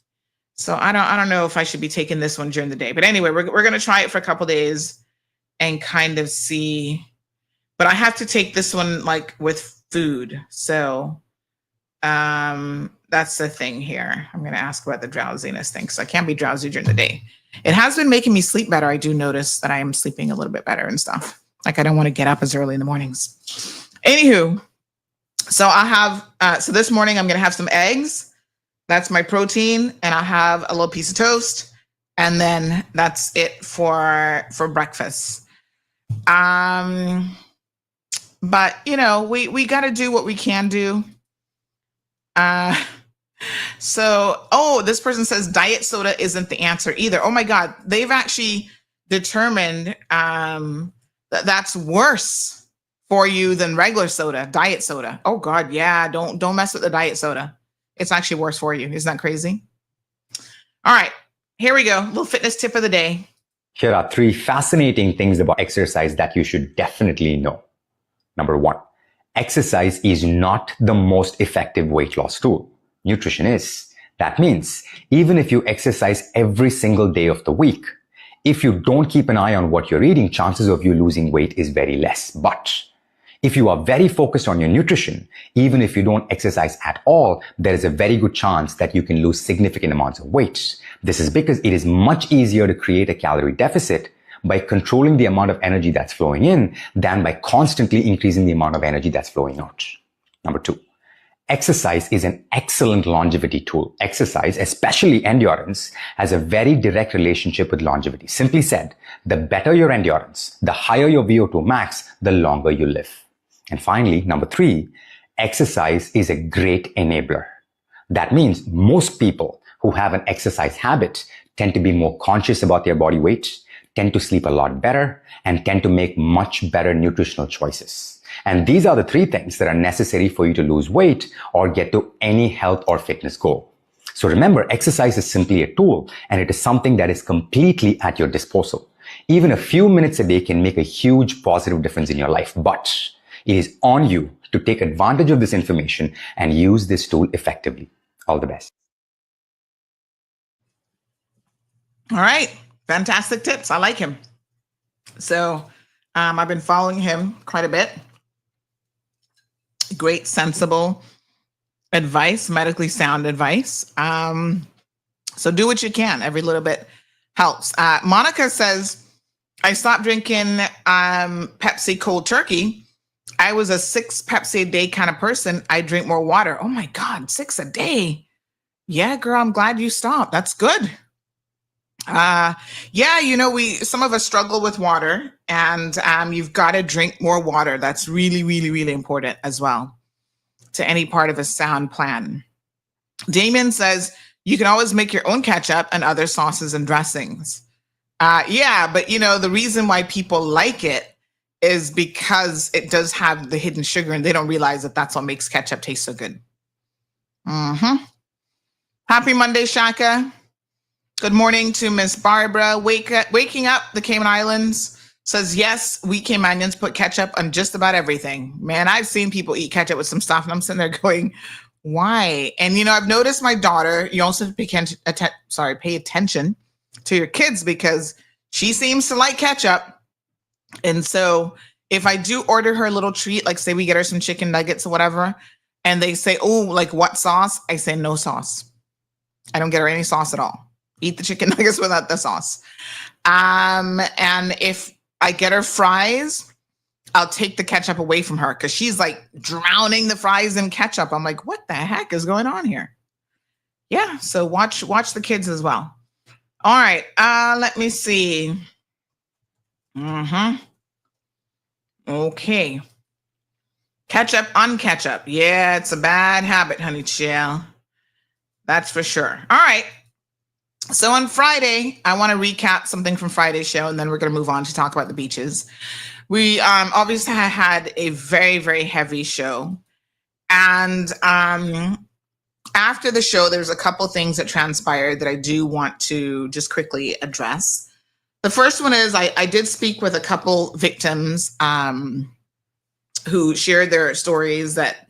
So I don't know if I should be taking this one during the day. But anyway, we're going to try it for a couple days and kind of see. But I have to take this one like with food. So that's the thing here. I'm going to ask about the drowsiness thing because I can't be drowsy during the day. It has been making me sleep better. I do notice that I am sleeping a little bit better and stuff. Like I don't want to get up as early in the mornings. Anywho, so I have, so this morning I'm going to have some eggs. That's my protein. And I'll have a little piece of toast. And then that's it for breakfast. But we got to do what we can do. So, this person says diet soda isn't the answer either. Oh my God. They've actually determined, that's worse for you than regular soda, diet soda. Oh God, yeah, don't mess with the diet soda. It's actually worse for you. Isn't that crazy? All right, here we go. Little fitness tip of the day. Here are 3 fascinating things about exercise that you should definitely know. Number 1, exercise is not the most effective weight loss tool. Nutrition is. That means even if you exercise every single day of the week, if you don't keep an eye on what you're eating, chances of you losing weight is very less. But if you are very focused on your nutrition, even if you don't exercise at all, there is a very good chance that you can lose significant amounts of weight. This is because it is much easier to create a calorie deficit by controlling the amount of energy that's flowing in than by constantly increasing the amount of energy that's flowing out. Number 2, exercise is an excellent longevity tool. Exercise, especially endurance, has a very direct relationship with longevity. Simply said, the better your endurance, the higher your VO2 max, the longer you live. And finally, number 3, exercise is a great enabler. That means most people who have an exercise habit tend to be more conscious about their body weight, tend to sleep a lot better, and tend to make much better nutritional choices. And these are the 3 things that are necessary for you to lose weight or get to any health or fitness goal. So remember, exercise is simply a tool, and it is something that is completely at your disposal. Even a few minutes a day can make a huge positive difference in your life, but it is on you to take advantage of this information and use this tool effectively. All the best. All right. Fantastic tips. I like him. So I've been following him quite a bit. Great, sensible advice, medically sound advice. So do what you can. Every little bit helps. Monica says, I stopped drinking Pepsi cold turkey. I was a 6 Pepsi a day kind of person. I drink more water. Oh my God, 6 a day. Yeah, girl, I'm glad you stopped. That's good. Yeah, some of us struggle with water, and you've got to drink more water. That's really, really, really important as well to any part of a sound plan. Damien says you can always make your own ketchup and other sauces and dressings. Yeah, but the reason why people like it is because it does have the hidden sugar, and they don't realize that that's what makes ketchup taste so good. Happy Monday, Shaka. Good morning to Miss Barbara. Waking up the Cayman Islands says, yes, we Caymanians put ketchup on just about everything. Man, I've seen people eat ketchup with some stuff, and I'm sitting there going, why? And, I've noticed my daughter, you also have to pay attention to your kids, because she seems to like ketchup. And so if I do order her a little treat, like say we get her some chicken nuggets or whatever, and they say, oh, like what sauce? I say no sauce. I don't get her any sauce at all. Eat the chicken nuggets without the sauce. And if I get her fries, I'll take the ketchup away from her, because she's like drowning the fries in ketchup. I'm like, what the heck is going on here? Yeah, so watch the kids as well. All right, let me see. Okay. Ketchup on ketchup. Yeah, it's a bad habit, honey chill. That's for sure. All right. So on Friday, I want to recap something from Friday's show, and then we're going to move on to talk about the beaches. We obviously had a very, very heavy show. And after the show, there's a couple things that transpired that I do want to just quickly address. The first one is I did speak with a couple victims who shared their stories that,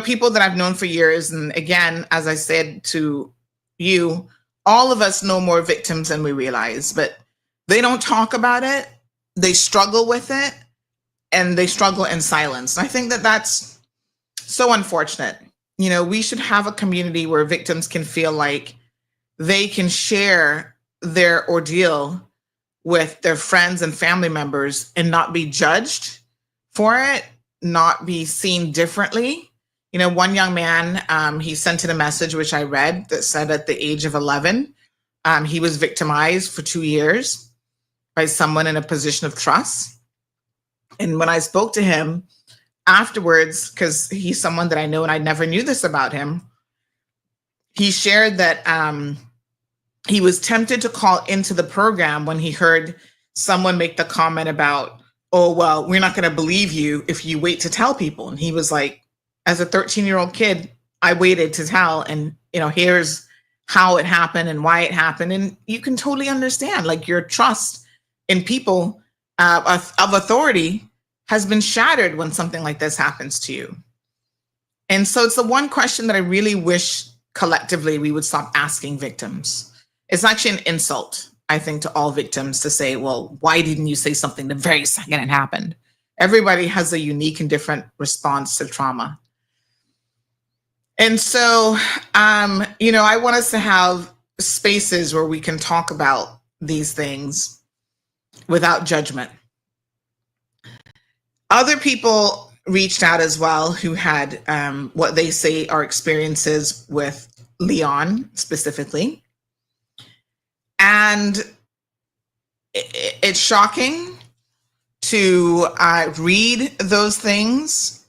people that I've known for years. And again, as I said to you, all of us know more victims than we realize, but they don't talk about it. They struggle with it, and they struggle in silence. And I think that that's so unfortunate. We should have a community where victims can feel like they can share their ordeal with their friends and family members and not be judged for it, not be seen differently. One young man, he sent in a message, which I read, that said at the age of 11, he was victimized for 2 years by someone in a position of trust. And when I spoke to him afterwards, because he's someone that I know and I never knew this about him, he shared that he was tempted to call into the program when he heard someone make the comment about oh, well, we're not going to believe you if you wait to tell people. And he was like, as a 13-year-old kid, I waited to tell. And, here's how it happened and why it happened. And you can totally understand, like, your trust in people of authority has been shattered when something like this happens to you. And so it's the one question that I really wish collectively we would stop asking victims. It's actually an insult, I think, to all victims to say, well, why didn't you say something the very second it happened? Everybody has a unique and different response to trauma. And so, I want us to have spaces where we can talk about these things without judgment. Other people reached out as well who had what they say are experiences with Leon specifically. And it's shocking to read those things.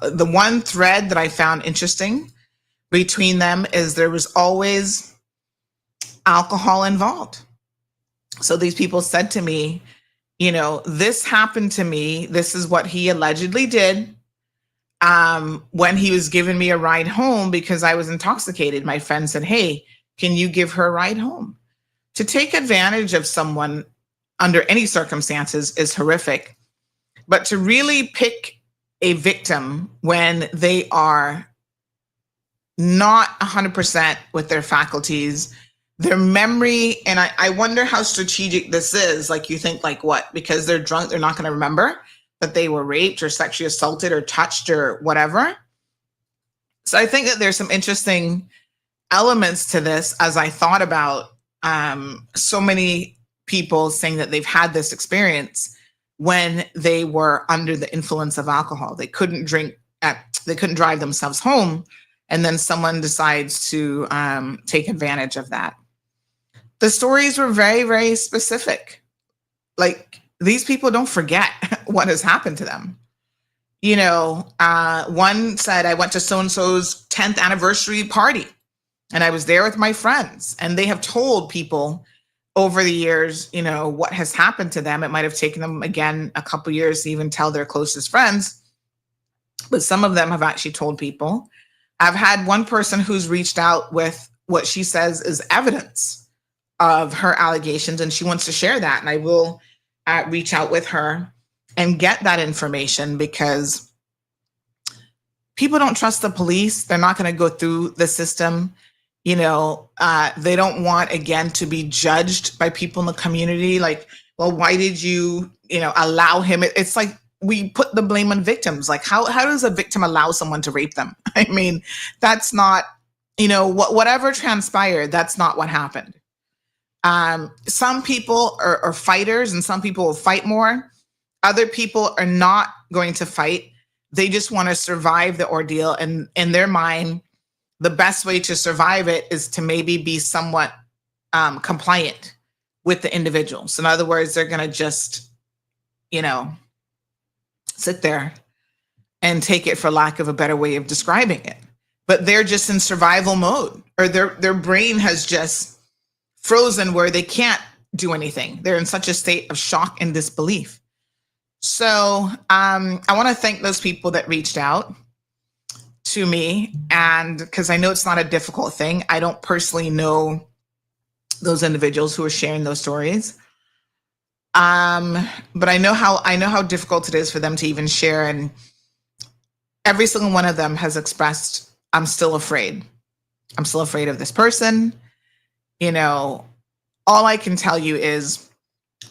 The one thread that I found interesting between them is there was always alcohol involved. So these people said to me, this happened to me. This is what he allegedly did when he was giving me a ride home because I was intoxicated. My friend said, hey, can you give her a ride home? To take advantage of someone under any circumstances is horrific. But to really pick a victim when they are not 100% with their faculties, their memory, and I wonder how strategic this is. Like, you think, like, what? Because they're drunk, they're not going to remember that they were raped or sexually assaulted or touched or whatever. So I think that there's some interesting elements to this as I thought about so many people saying that they've had this experience when they were under the influence of alcohol. They couldn't they couldn't drive themselves home. And then someone decides to take advantage of that. The stories were very, very specific. Like, these people don't forget what has happened to them. One said, I went to so-and-so's 10th anniversary party and I was there with my friends, and they have told people over the years, what has happened to them. It might have taken them, again, a couple years to even tell their closest friends, but some of them have actually told people. I've had one person who's reached out with what she says is evidence of her allegations, and she wants to share that. And I will reach out with her and get that information, because people don't trust the police. They're not going to go through the system. They don't want, again, to be judged by people in the community. Like, well, why did you, allow him? It's like we put the blame on victims. Like, how does a victim allow someone to rape them? I mean, that's not, whatever transpired, that's not what happened. Some people are fighters, and some people will fight more. Other people are not going to fight. They just want to survive the ordeal. And in their mind, the best way to survive it is to maybe be somewhat compliant with the individual. So in other words, they're going to just, sit there and take it, for lack of a better way of describing it. But they're just in survival mode, or their brain has just frozen where they can't do anything. They're in such a state of shock and disbelief. So I want to thank those people that reached out to me, and because I know it's not a difficult thing. I don't personally know those individuals who are sharing those stories. But I know how difficult it is for them to even share. And every single one of them has expressed, I'm still afraid. I'm still afraid of this person. All I can tell you is,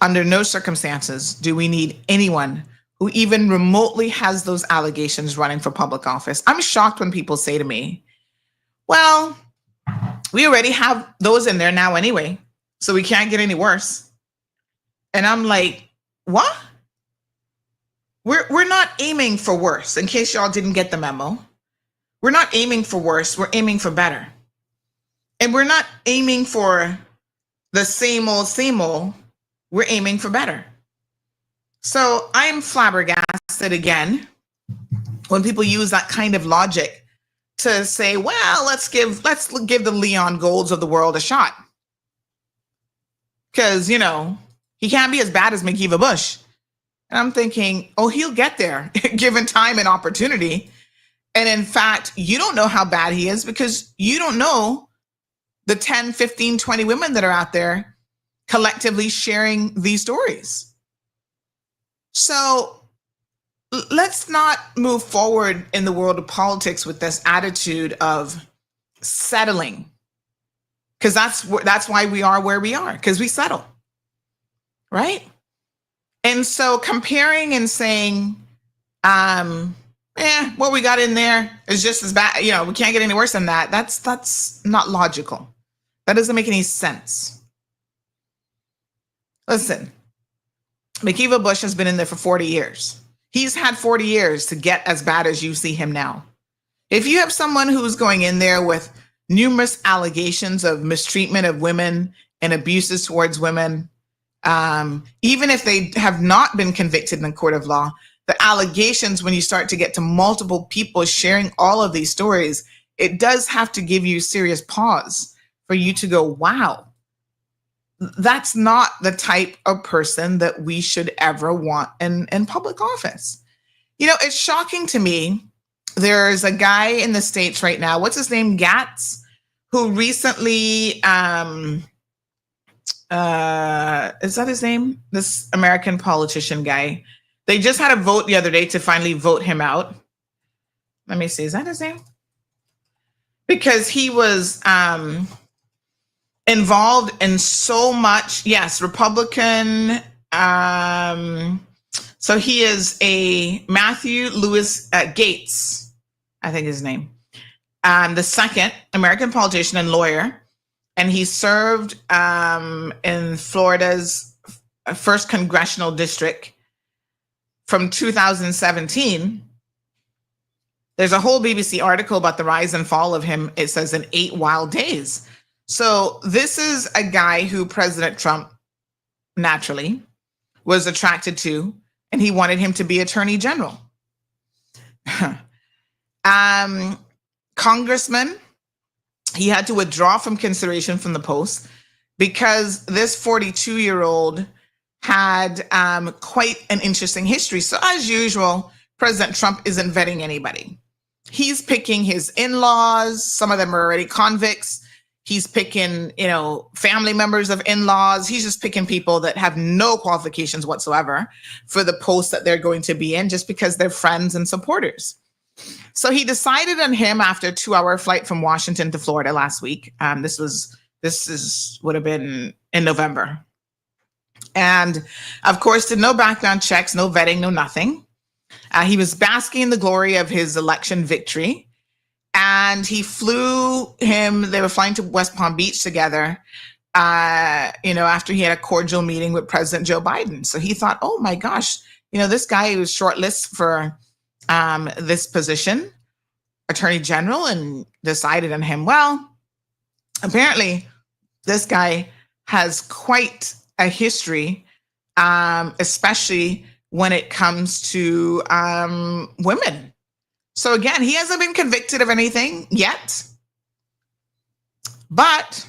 under no circumstances do we need anyone who even remotely has those allegations running for public office. I'm shocked when people say to me, well, we already have those in there now anyway, so we can't get any worse. And I'm like, what? We're not aiming for worse, in case y'all didn't get the memo. We're not aiming for worse, we're aiming for better. And we're not aiming for the same old, we're aiming for better. So I am flabbergasted again when people use that kind of logic to say, well, let's give the Leon Golds of the world a shot. Because, He can't be as bad as McKeeva Bush. And I'm thinking, oh, he'll get there given time and opportunity. And in fact, you don't know how bad he is because you don't know the 10, 15, 20 women that are out there collectively sharing these stories. So let's not move forward in the world of politics with this attitude of settling, because that's why we are where we are, because we settle, right? And so comparing and saying, what we got in there is just as bad, we can't get any worse than that. That's not logical. That doesn't make any sense. Listen, McKeeva Bush has been in there for 40 years. He's had 40 years to get as bad as you see him now. If you have someone who's going in there with numerous allegations of mistreatment of women and abuses towards women, even if they have not been convicted in a court of law, the allegations, when you start to get to multiple people sharing all of these stories, it does have to give you serious pause for you to go, wow, that's not the type of person that we should ever want in public office. It's shocking to me. There's a guy in the States right now, what's his name, Gatz, who recently, is that his name? This American politician guy. They just had a vote the other day to finally vote him out. Let me see, is that his name? Because he was involved in so much, yes, Republican. So he is a Matthew Lewis Gates, I think his name. The second American politician and lawyer. And he served in Florida's first congressional district from 2017. There's a whole BBC article about the rise and fall of him. It says in 8 wild days. So this is a guy who President Trump naturally was attracted to, and he wanted him to be attorney general. Congressman, he had to withdraw from consideration from the post because this 42-year-old had quite an interesting history. So as usual, President Trump isn't vetting anybody. He's picking his in-laws. Some of them are already convicts. He's picking, family members of in-laws. He's just picking people that have no qualifications whatsoever for the post that they're going to be in just because they're friends and supporters. So he decided on him after a 2-hour flight from Washington to Florida last week. This would have been in November. And of course, did no background checks, no vetting, no nothing. He was basking in the glory of his election victory. And he flew him, they were flying to West Palm Beach together, after he had a cordial meeting with President Joe Biden. So he thought, oh my gosh, this guy was shortlisted for this position, attorney general, and decided on him. Well, apparently this guy has quite a history, especially when it comes to women. So again, he hasn't been convicted of anything yet, but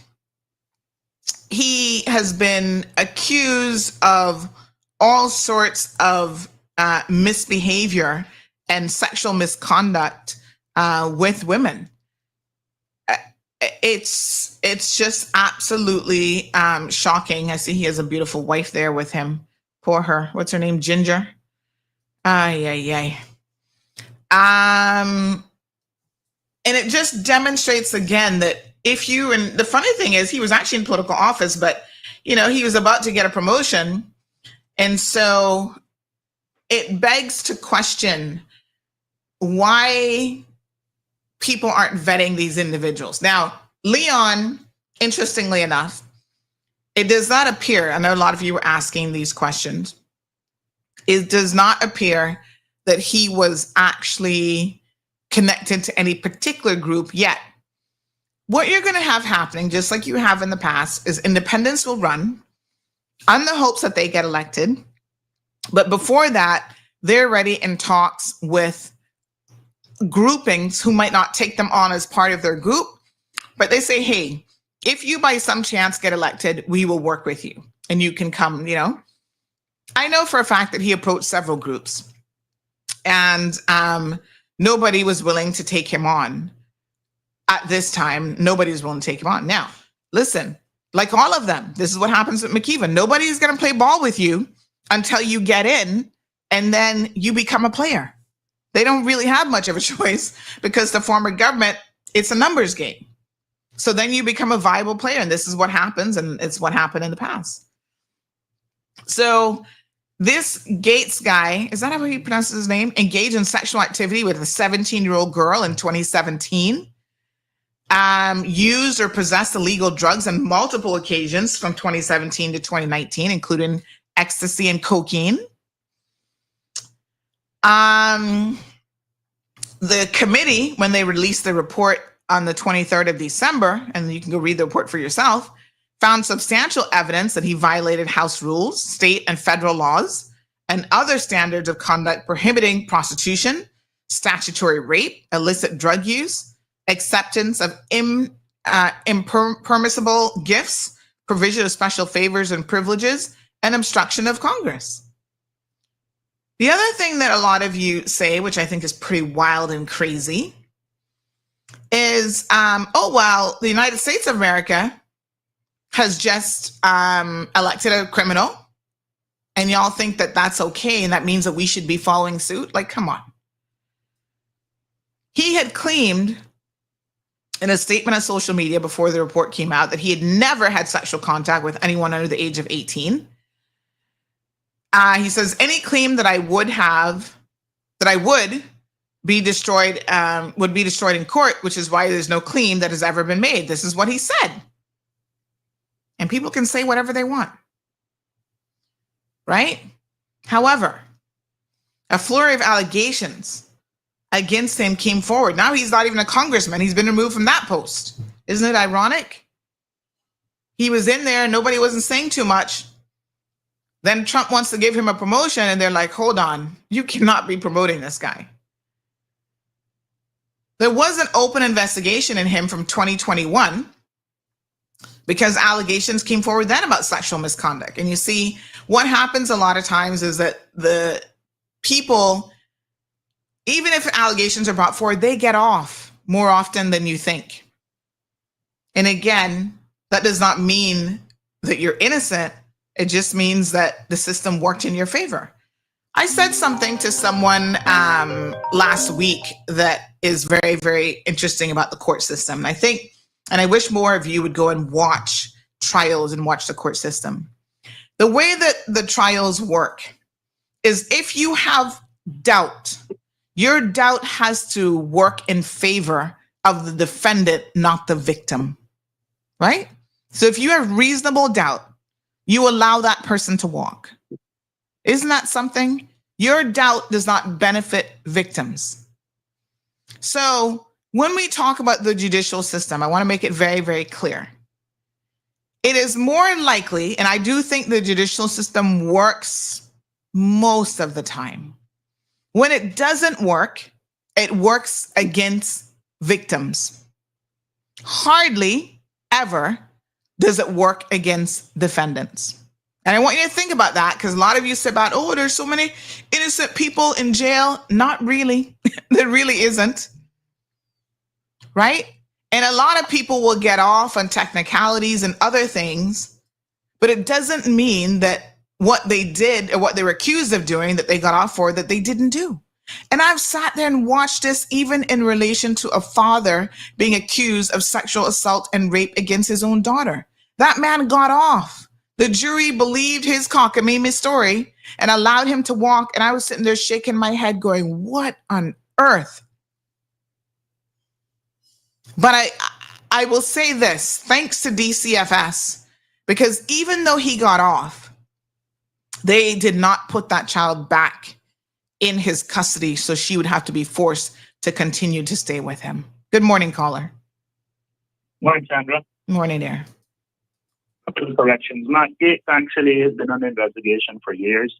he has been accused of all sorts of misbehavior and sexual misconduct with women. It's just absolutely shocking. I see he has a beautiful wife there with him. Poor her. What's her name? Ginger. Ay. And it just demonstrates again that and the funny thing is he was actually in political office, but he was about to get a promotion. And so it begs to question why people aren't vetting these individuals. Now, Leon, interestingly enough, it does not appear, I know a lot of you were asking these questions, it does not appear that he was actually connected to any particular group yet. What you're going to have happening, just like you have in the past, is independents will run on the hopes that they get elected. But before that, they're already in talks with groupings who might not take them on as part of their group, but they say, hey, if you by some chance get elected, we will work with you. and you can come, I know for a fact that he approached several groups, and nobody was willing to take him on at this time. Nobody was willing to take him on. Now, listen, like all of them, this is what happens with McKeevan. Nobody's going to play ball with you until you get in, and then you become a player. They don't really have much of a choice because the former government, it's a numbers game. So then you become a viable player, and this is what happens, and it's what happened in the past. So this Gates guy, is that how he pronounces his name? Engaged in sexual activity with a 17-year-old girl in 2017. Used or possessed illegal drugs on multiple occasions from 2017 to 2019, including ecstasy and cocaine. The committee, when they released the report on the 23rd of December, and you can go read the report for yourself, found substantial evidence that he violated House rules, state and federal laws, and other standards of conduct prohibiting prostitution, statutory rape, illicit drug use, acceptance of impermissible gifts, provision of special favors and privileges, and obstruction of Congress. The other thing that a lot of you say, which I think is pretty wild and crazy, is, the United States of America has just elected a criminal, and y'all think that that's okay, and that means that we should be following suit? Like, come on. He had claimed in a statement on social media before the report came out that he had never had sexual contact with anyone under the age of 18. He says, any claim that I would be destroyed, would be destroyed in court, which is why there's no claim that has ever been made. This is what he said. And people can say whatever they want, right? However, a flurry of allegations against him came forward. Now he's not even a congressman. He's been removed from that post. Isn't it ironic? He was in there, nobody wasn't saying too much. Then Trump wants to give him a promotion, and they're like, hold on, you cannot be promoting this guy. There was an open investigation in him from 2021 because allegations came forward then about sexual misconduct. And you see, what happens a lot of times is that the people, even if allegations are brought forward, they get off more often than you think. And again, that does not mean that you're innocent. It just means that the system worked in your favor. I said something to someone last week that is very, very interesting about the court system. I think, and I wish more of you would go and watch trials and watch the court system. The way that the trials work is if you have doubt, your doubt has to work in favor of the defendant, not the victim, right? So if you have reasonable doubt, you allow that person to walk. Isn't that something? Your doubt does not benefit victims. So when we talk about the judicial system, I want to make it very, very clear. It is more likely, and I do think the judicial system works most of the time. When it doesn't work, it works against victims. Hardly ever does it work against defendants. And I want you to think about that, because a lot of you say about, oh, there's so many innocent people in jail. Not really. There really isn't. Right? And a lot of people will get off on technicalities and other things, but it doesn't mean that what they did or what they were accused of doing that they got off for, that they didn't do. And I've sat there and watched this even in relation to a father being accused of sexual assault and rape against his own daughter. That man got off. The jury believed his cockamamie story and allowed him to walk. And I was sitting there shaking my head going, what on earth? But I will say this, thanks to DCFS, because even though he got off, they did not put that child back in his custody, so she would have to be forced to continue to stay with him. Good morning, caller. Morning, Sandra. Morning, there. Two corrections. My case actually has been under investigation for years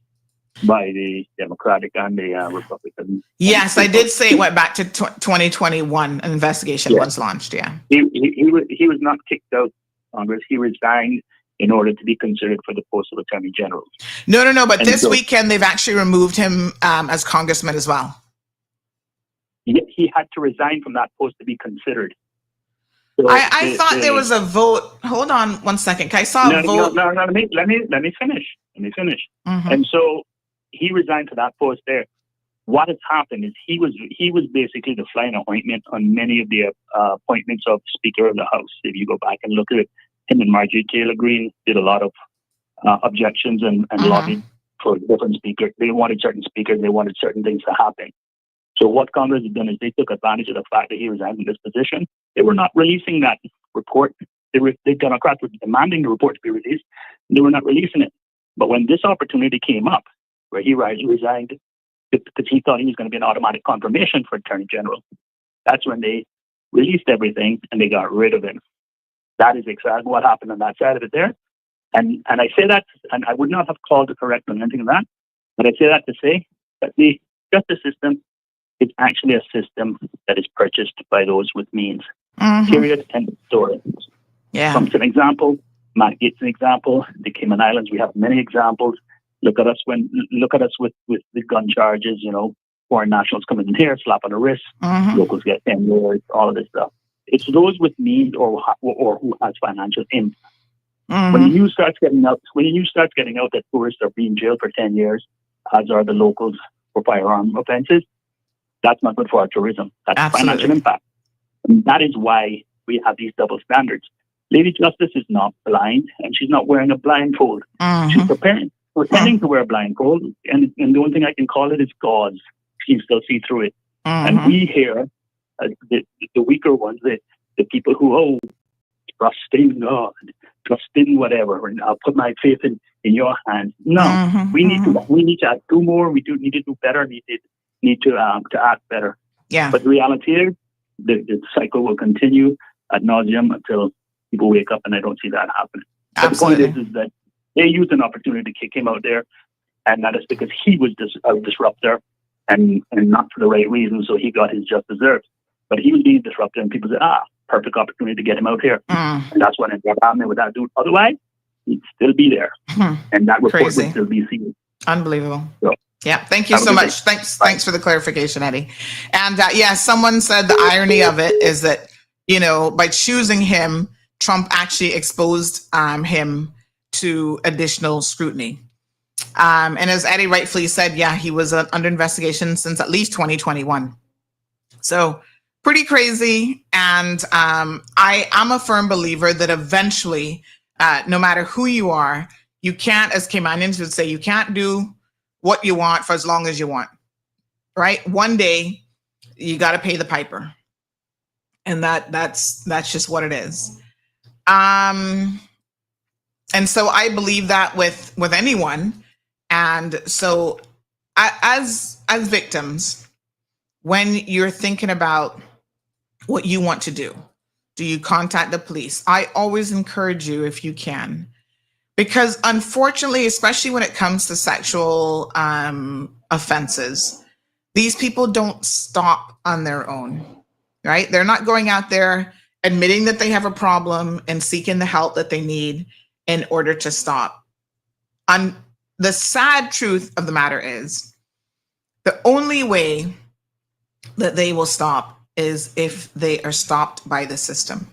by the Democratic and the Republican. Yes, I did say it went back to 2021. An investigation was launched. Yeah. He was not kicked out of Congress. He resigned in order to be considered for the post of Attorney General. No. But And this so weekend, they've actually removed him as congressman as well. he had to resign from that post to be considered. So I thought there was a vote. Hold on 1 second. I saw a vote. No. Let me finish. Mhm. And so he resigned to that post there. What has happened is he was basically the fly in the ointment on many of the appointments of Speaker of the House. If you go back and look at it, him and Marjorie Taylor Greene did a lot of objections and lobbied for different speakers. They wanted certain speakers. They wanted certain things to happen. So what Congress has done is they took advantage of the fact that he resigned from this position. They were not releasing that report. The Democrats were demanding the report to be released. They were not releasing it. But when this opportunity came up, where he resigned because he thought he was going to be an automatic confirmation for Attorney General, that's when they released everything and they got rid of him. That is exactly what happened on that side of it there. And I say that, and I would not have called to correct on anything of that, but I say that to say that the justice system is actually a system that is purchased by those with means. Period. End of story. Yeah. Trump's an example. Matt Gaetz an example. The Cayman Islands, we have many examples. Look at us with the gun charges. You know, foreign nationals coming in here, slap on the wrist. Locals get 10 years. All of this stuff. It's those with means or who has financial impact. When the news starts getting out, that tourists are being jailed for 10 years, as are the locals for firearm offenses, that's not good for our tourism. That's financial impact. And that is why we have these double standards. Lady Justice is not blind, and she's not wearing a blindfold. She's pretending to wear a blindfold, and the only thing I can call it is gauze. She can still see through it. And we here, the weaker ones, the people who, trust in God, trust in whatever, and I'll put my faith in your hands. No, we need to do more. We need to do better. Need to act better. Yeah. But the reality is, the cycle will continue ad nauseum until people wake up, and I don't see that happening. Absolutely. But the point is that they used an opportunity to kick him out there, and that is because he was a disruptor, and not for the right reason. So he got his just deserves. But he was being disrupted, and people said, perfect opportunity to get him out here. And that's what ended up happening with that dude. Otherwise, he'd still be there. And that report would still be seen. Unbelievable. So, yeah, thank you so much. Thanks for the clarification, Eddie. And someone said the irony of it is that, by choosing him, Trump actually exposed him to additional scrutiny. And as Eddie rightfully said, he was under investigation since at least 2021. So pretty crazy. And I'm a firm believer that eventually, no matter who you are, you can't, as Caymanians would say, you can't do what you want for as long as you want, right? One day you got to pay the piper. And that's just what it is. And so I believe that with anyone. And so as victims, when you're thinking about what you want to do you contact the police? I always encourage you, if you can, because unfortunately, especially when it comes to sexual offenses, these people don't stop on their own, right? They're not going out there admitting that they have a problem and seeking the help that they need in order to stop. The sad truth of the matter is the only way that they will stop is if they are stopped by the system.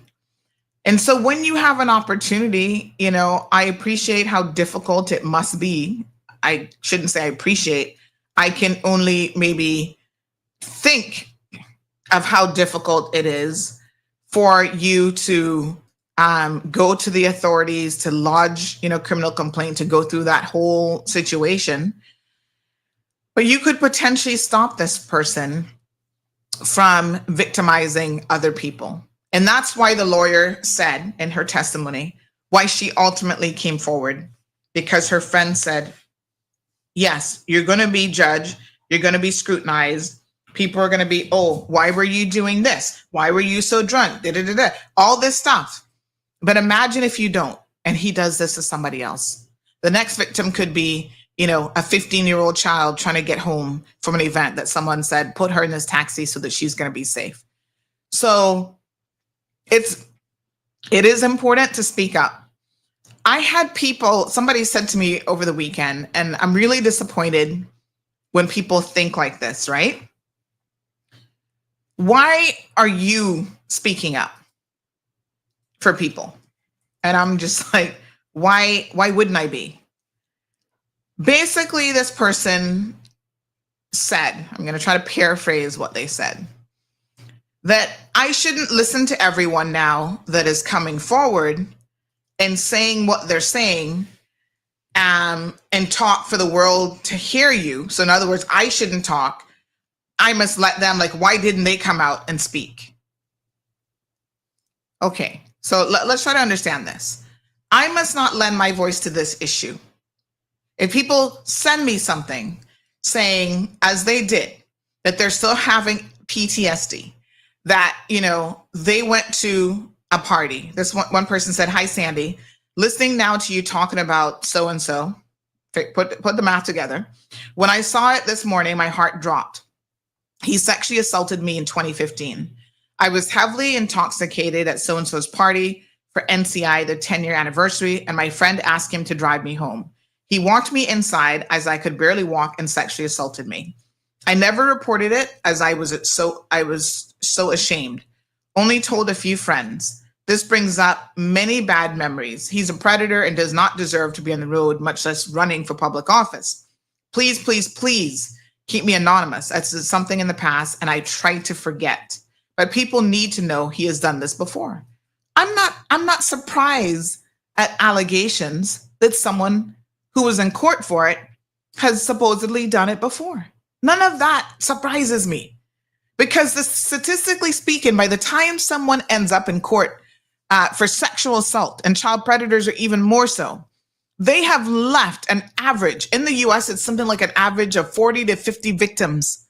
And so when you have an opportunity, I appreciate how difficult it must be. I shouldn't say I appreciate. I can only maybe think of how difficult it is for you to go to the authorities, to lodge, criminal complaint, to go through that whole situation. But you could potentially stop this person from victimizing other people. And that's why the lawyer said in her testimony why she ultimately came forward, because her friend said, yes, you're going to be judged. You're going to be scrutinized. People are going to be, why were you doing this? Why were you so drunk? All this stuff. But imagine if you don't, and he does this to somebody else. The next victim could be, a 15-year-old child trying to get home from an event that someone said, put her in this taxi so that she's going to be safe. So it is important to speak up. I had somebody said to me over the weekend, and I'm really disappointed when people think like this, right? Why are you speaking up for people? And I'm just like, why wouldn't I be? Basically, this person said, I'm going to try to paraphrase what they said, that I shouldn't listen to everyone now that is coming forward and saying what they're saying, and talk for the world to hear you. So in other words, I shouldn't talk. I must let them, like, why didn't they come out and speak? Okay, so let's try to understand this. I must not lend my voice to this issue. If people send me something saying, as they did, that they're still having PTSD, that, they went to a party. This one person said, "Hi, Sandy, listening now to you talking about so-and-so, put the math together. When I saw it this morning, my heart dropped. He sexually assaulted me in 2015. I was heavily intoxicated at so-and-so's party for NCI, the 10-year anniversary, and my friend asked him to drive me home. He walked me inside as I could barely walk and sexually assaulted me. I never reported it as I was so ashamed. Only told a few friends. This brings up many bad memories. He's a predator and does not deserve to be on the road, much less running for public office. Please, please, please keep me anonymous. That's something in the past, and I tried to forget. But people need to know he has done this before." I'm not surprised at allegations that someone who was in court for it has supposedly done it before. None of that surprises me, because statistically speaking, by the time someone ends up in court for sexual assault, and child predators are even more so, they have left an average. In the US, it's something like an average of 40 to 50 victims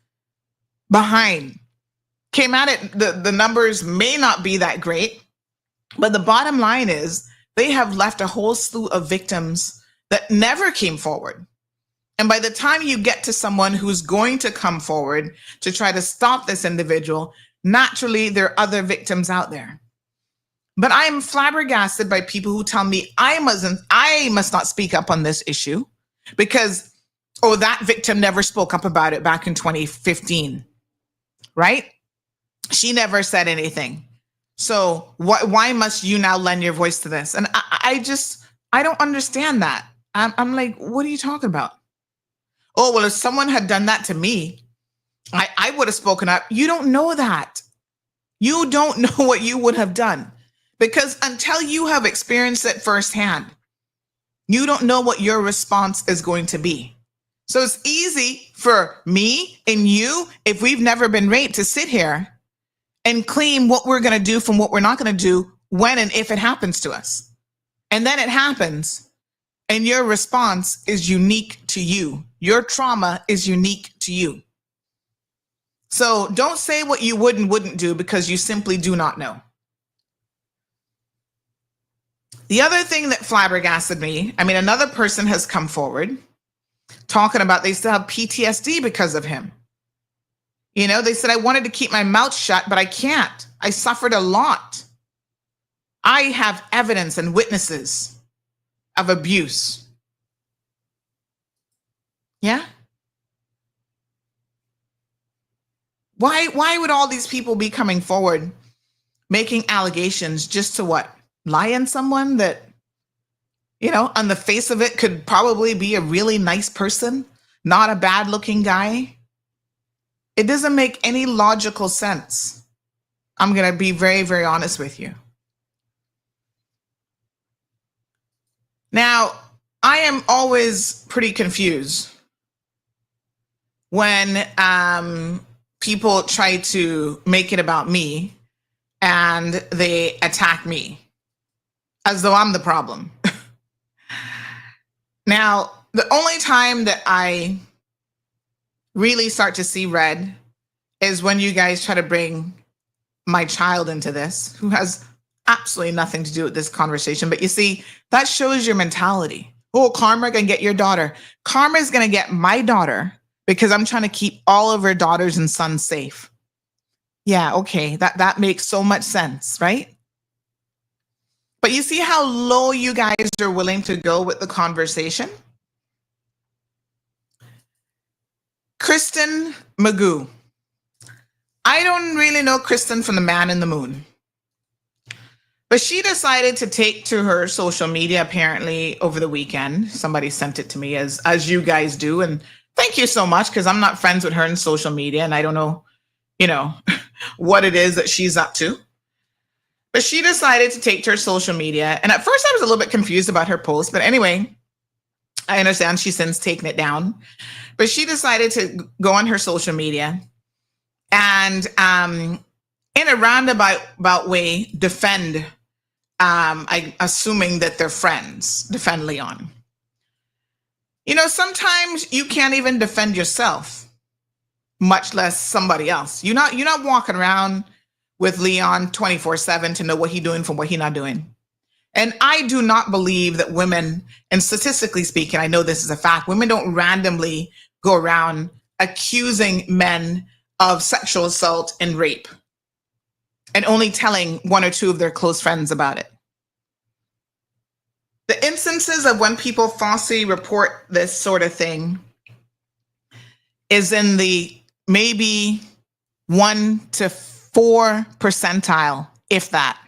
behind. Cayman, the numbers may not be that great, but the bottom line is they have left a whole slew of victims that never came forward. And by the time you get to someone who's going to come forward to try to stop this individual, naturally there are other victims out there. But I am flabbergasted by people who tell me I must not speak up on this issue because, that victim never spoke up about it back in 2015, right? She never said anything. So why must you now lend your voice to this? And I don't understand that. I'm like, what are you talking about? Oh, well, if someone had done that to me, I would have spoken up. You don't know that. You don't know what you would have done, because until you have experienced it firsthand, you don't know what your response is going to be. So it's easy for me and you, if we've never been raped, to sit here and claim what we're going to do from what we're not going to do when and if it happens to us. And then it happens, and your response is unique to you. Your trauma is unique to you. So don't say what you would and wouldn't do, because you simply do not know. The other thing that flabbergasted me, another person has come forward talking about they still have PTSD because of him. They said, I wanted to keep my mouth shut, but I can't. I suffered a lot. I have evidence and witnesses of abuse. Yeah? Why would all these people be coming forward making allegations just to what? Lie on someone that, on the face of it could probably be a really nice person, not a bad looking guy? It doesn't make any logical sense. I'm going to be very, very honest with you. Now, I am always pretty confused when people try to make it about me and they attack me as though I'm the problem. Now, the only time that I really start to see red is when you guys try to bring my child into this, who has absolutely nothing to do with this conversation. But you see, that shows your mentality. Oh, karma can get your daughter. Karma is going to get my daughter because I'm trying to keep all of her daughters and sons safe. Yeah, okay, that makes so much sense, right? But you see how low you guys are willing to go with the conversation? Kristen Magoo. I don't really know Kristen from the Man in the Moon. But she decided to take to her social media apparently over the weekend. Somebody sent it to me as you guys do. And thank you so much, because I'm not friends with her in social media and I don't know, what it is that she's up to. But she decided to take to her social media. And at first I was a little bit confused about her post. But anyway, I understand she's since taken it down. But she decided to go on her social media and in a roundabout way defend, assuming that they're friends, defend Leon. Sometimes you can't even defend yourself, much less somebody else. You're not walking around with Leon 24/7 to know what he's doing from what he's not doing. And I do not believe that women, and statistically speaking, I know this is a fact, women don't randomly go around accusing men of sexual assault and rape and only telling one or two of their close friends about it. The instances of when people falsely report this sort of thing is in the maybe 1 to 4 percentile, if that.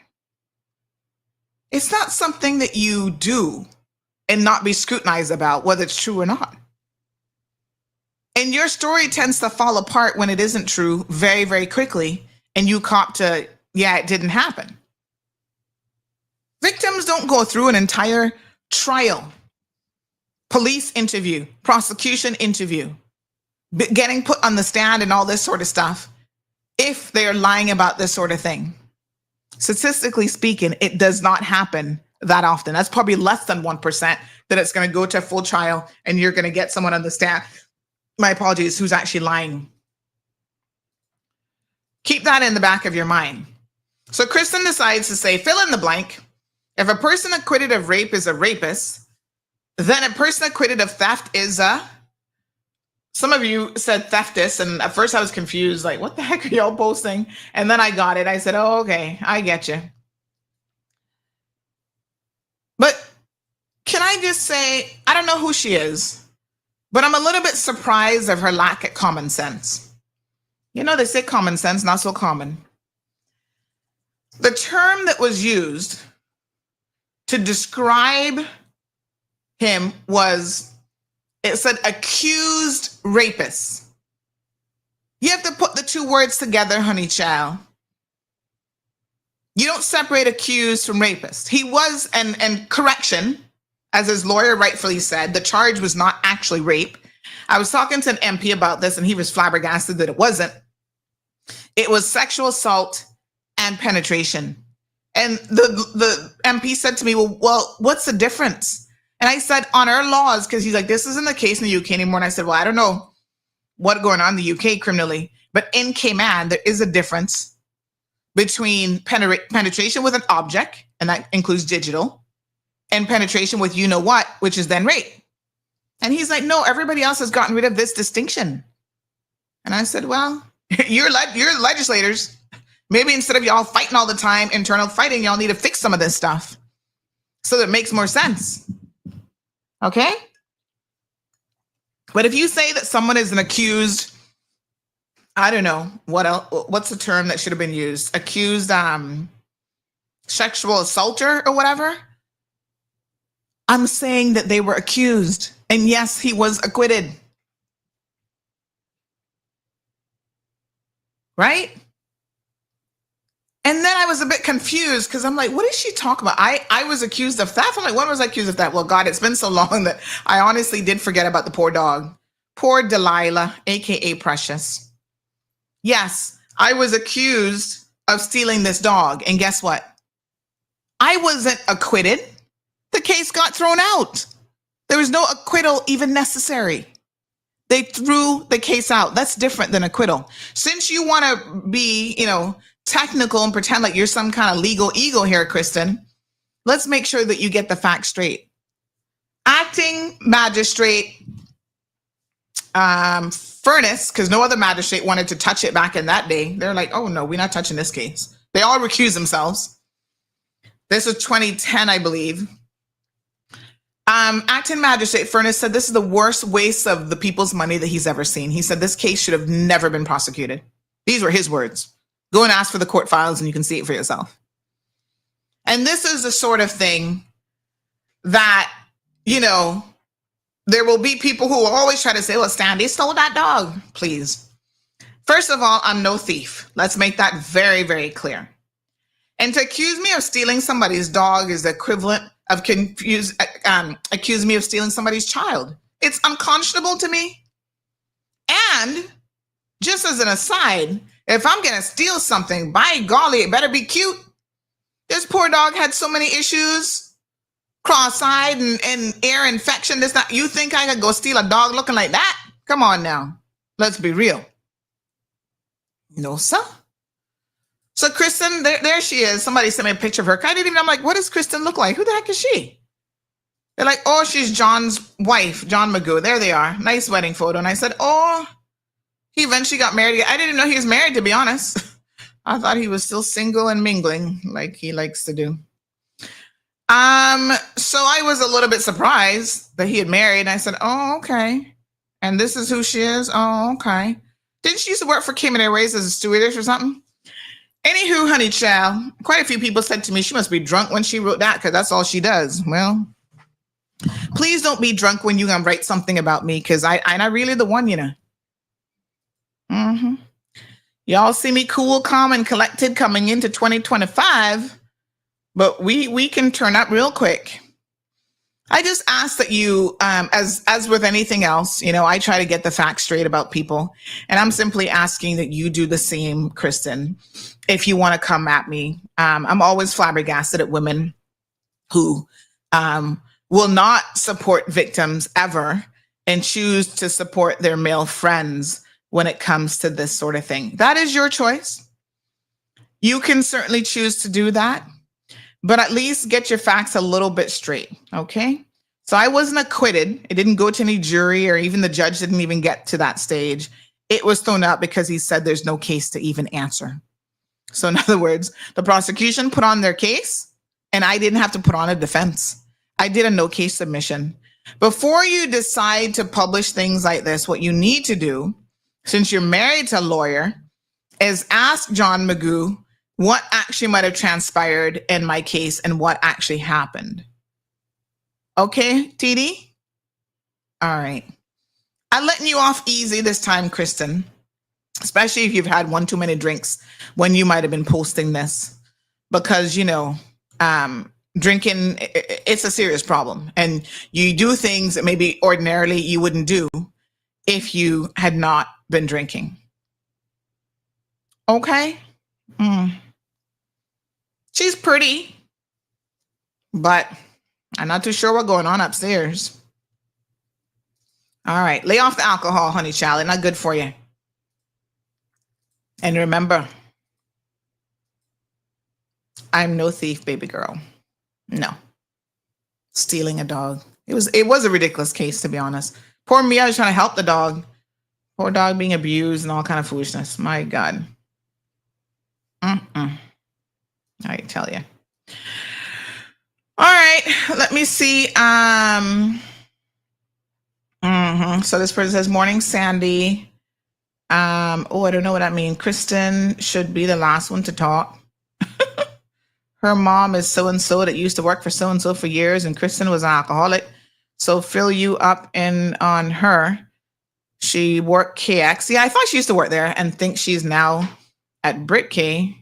It's not something that you do and not be scrutinized about whether it's true or not. And your story tends to fall apart when it isn't true very, very quickly, and you cop to, yeah, it didn't happen. Victims don't go through an entire trial, police interview, prosecution interview, getting put on the stand and all this sort of stuff if they're lying about this sort of thing. Statistically speaking, it does not happen that often. That's probably less than 1% that it's going to go to a full trial and you're going to get someone on the stand, my apologies, who's actually lying. Keep that in the back of your mind. So Kristen decides to say, fill in the blank. If a person acquitted of rape is a rapist, then a person acquitted of theft is a... Some of you said theftist, and at first I was confused, like, what the heck are y'all posting? And then I got it. I said, oh, okay, I get you. But can I just say, I don't know who she is, but I'm a little bit surprised of her lack of common sense. They say common sense, not so common. The term that was used to describe him was, it said accused rapist. You have to put the two words together, honey child. You don't separate accused from rapist. He was, and correction, as his lawyer rightfully said, the charge was not actually rape. I was talking to an MP about this and he was flabbergasted that it wasn't. It was sexual assault and penetration. And the MP said to me, well, what's the difference? And I said, on our laws, because he's like, this isn't the case in the UK anymore. And I said, well, I don't know what's going on in the UK criminally, but in Cayman, there is a difference between penetration with an object, and that includes digital, and penetration with you know what, which is then rape. And he's like, no, everybody else has gotten rid of this distinction. And I said, well, you're legislators. Maybe instead of y'all fighting all the time, internal fighting, y'all need to fix some of this stuff so that it makes more sense. Okay? But if you say that someone is an accused, I don't know, what else, what's the term that should have been used? Accused sexual assaulter or whatever. I'm saying that they were accused. And yes, he was acquitted. Right? And then I was a bit confused because I'm like, what is she talking about? I was accused of theft. I'm like, when was I accused of that? Well, God, it's been so long that I honestly did forget about the poor dog. Poor Delilah, AKA Precious. Yes, I was accused of stealing this dog. And guess what? I wasn't acquitted. The case got thrown out. There was no acquittal even necessary. They threw the case out. That's different than acquittal. Since you want to be, technical and pretend like you're some kind of legal ego here, Kristen, let's make sure that you get the facts straight. Acting magistrate Furness, because no other magistrate wanted to touch it back in that day. They're like, oh no, we're not touching this case. They all recused themselves. This was 2010, I believe. Acting Magistrate Furness said this is the worst waste of the people's money that he's ever seen. He said this case should have never been prosecuted. These were his words. Go and ask for the court files and you can see it for yourself. And this is the sort of thing that, you know, there will be people who will always try to say, well, Sandy stole that dog. Please. First of all, I'm no thief. Let's make that very, very clear. And to accuse me of stealing somebody's dog is the equivalent of accuse me of stealing somebody's child. It's unconscionable to me. And just as an aside, if I'm going to steal something, by golly, it better be cute. This poor dog had so many issues, cross-eyed and ear infection. This, not, you think I could go steal a dog looking like that? Come on now. Let's be real. No, sir. So Kristen, there she is. Somebody sent me a picture of her. I didn't even know. I'm like, what does Kristen look like? Who the heck is she? They're like, oh, she's John's wife, John Magoo. There they are. Nice wedding photo. And I said, oh, he eventually got married. I didn't know he was married, to be honest. I thought he was still single and mingling like he likes to do. So I was a little bit surprised that he had married. I said, oh, okay. And this is who she is? Oh, okay. Didn't she used to work for Cayman Airways as a stewardess or something? Anywho, honey child, quite a few people said to me, she must be drunk when she wrote that because that's all she does. Well, please don't be drunk when you're going to write something about me because I'm not really the one, you know. Mm-hmm. Y'all see me cool, calm, and collected coming into 2025, but we can turn up real quick. I just ask that you, as with anything else, you know, I try to get the facts straight about people. And I'm simply asking that you do the same, Kristen, if you want to come at me. I'm always flabbergasted at women who will not support victims ever and choose to support their male friends when it comes to this sort of thing. That is your choice. You can certainly choose to do that. But at least get your facts a little bit straight, okay? So I wasn't acquitted. It didn't go to any jury or even the judge didn't even get to that stage. It was thrown out because he said there's no case to even answer. So in other words, the prosecution put on their case and I didn't have to put on a defense. I did a no case submission. Before you decide to publish things like this, what you need to do, since you're married to a lawyer, is ask John Magoo what actually might have transpired in my case and what actually happened. Okay, TD? All right. I'm letting you off easy this time, Kristen, especially if you've had one too many drinks when you might have been posting this because, you know, drinking, it's a serious problem and you do things that maybe ordinarily you wouldn't do if you had not been drinking. Okay? She's pretty, but I'm not too sure what's going on upstairs. All right, lay off the alcohol, honey child. It's not good for you. And remember, I'm no thief, baby girl. No. Stealing a dog. It was a ridiculous case, to be honest. Poor me, I was trying to help the dog. Poor dog being abused and all kind of foolishness. My God. I tell you. All right, let me see. So this person says, morning, Sandy. I don't know what that means. Kristen should be the last one to talk. Her mom is so-and-so that used to work for so-and-so for years, and Kristen was an alcoholic. So fill you up in on her. She worked KX. Yeah, I thought she used to work there and think she's now at Brit K.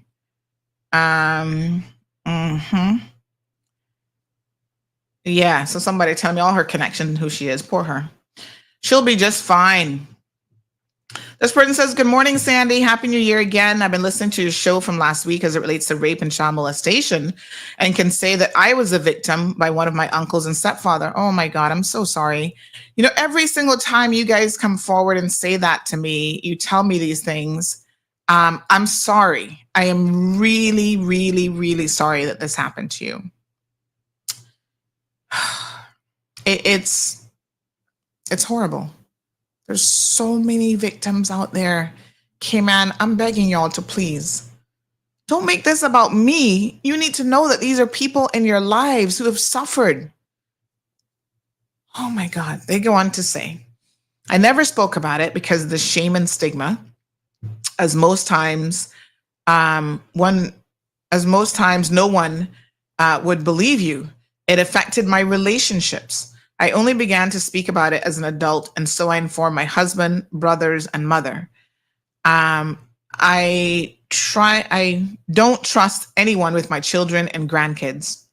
Yeah, so somebody tell me all her connection, who she is. Poor her. She'll be just fine. This person says, good morning, Sandy. Happy New Year again. I've been listening to your show from last week as it relates to rape and child molestation and can say that I was a victim by one of my uncles and stepfather. Oh my God, I'm so sorry. You know, every single time you guys come forward and say that to me, you tell me these things. I'm sorry. I am really, really, really sorry that this happened to you. It's horrible. There's so many victims out there. Cayman, I'm begging y'all to please Don't make this about me. You need to know that these are people in your lives who have suffered. Oh my God. They go on to say, I never spoke about it because of the shame and stigma, as most times no one would believe you. It affected my relationships. I only began to speak about it as an adult, and so I informed my husband, brothers, and mother. I don't trust anyone with my children and grandkids.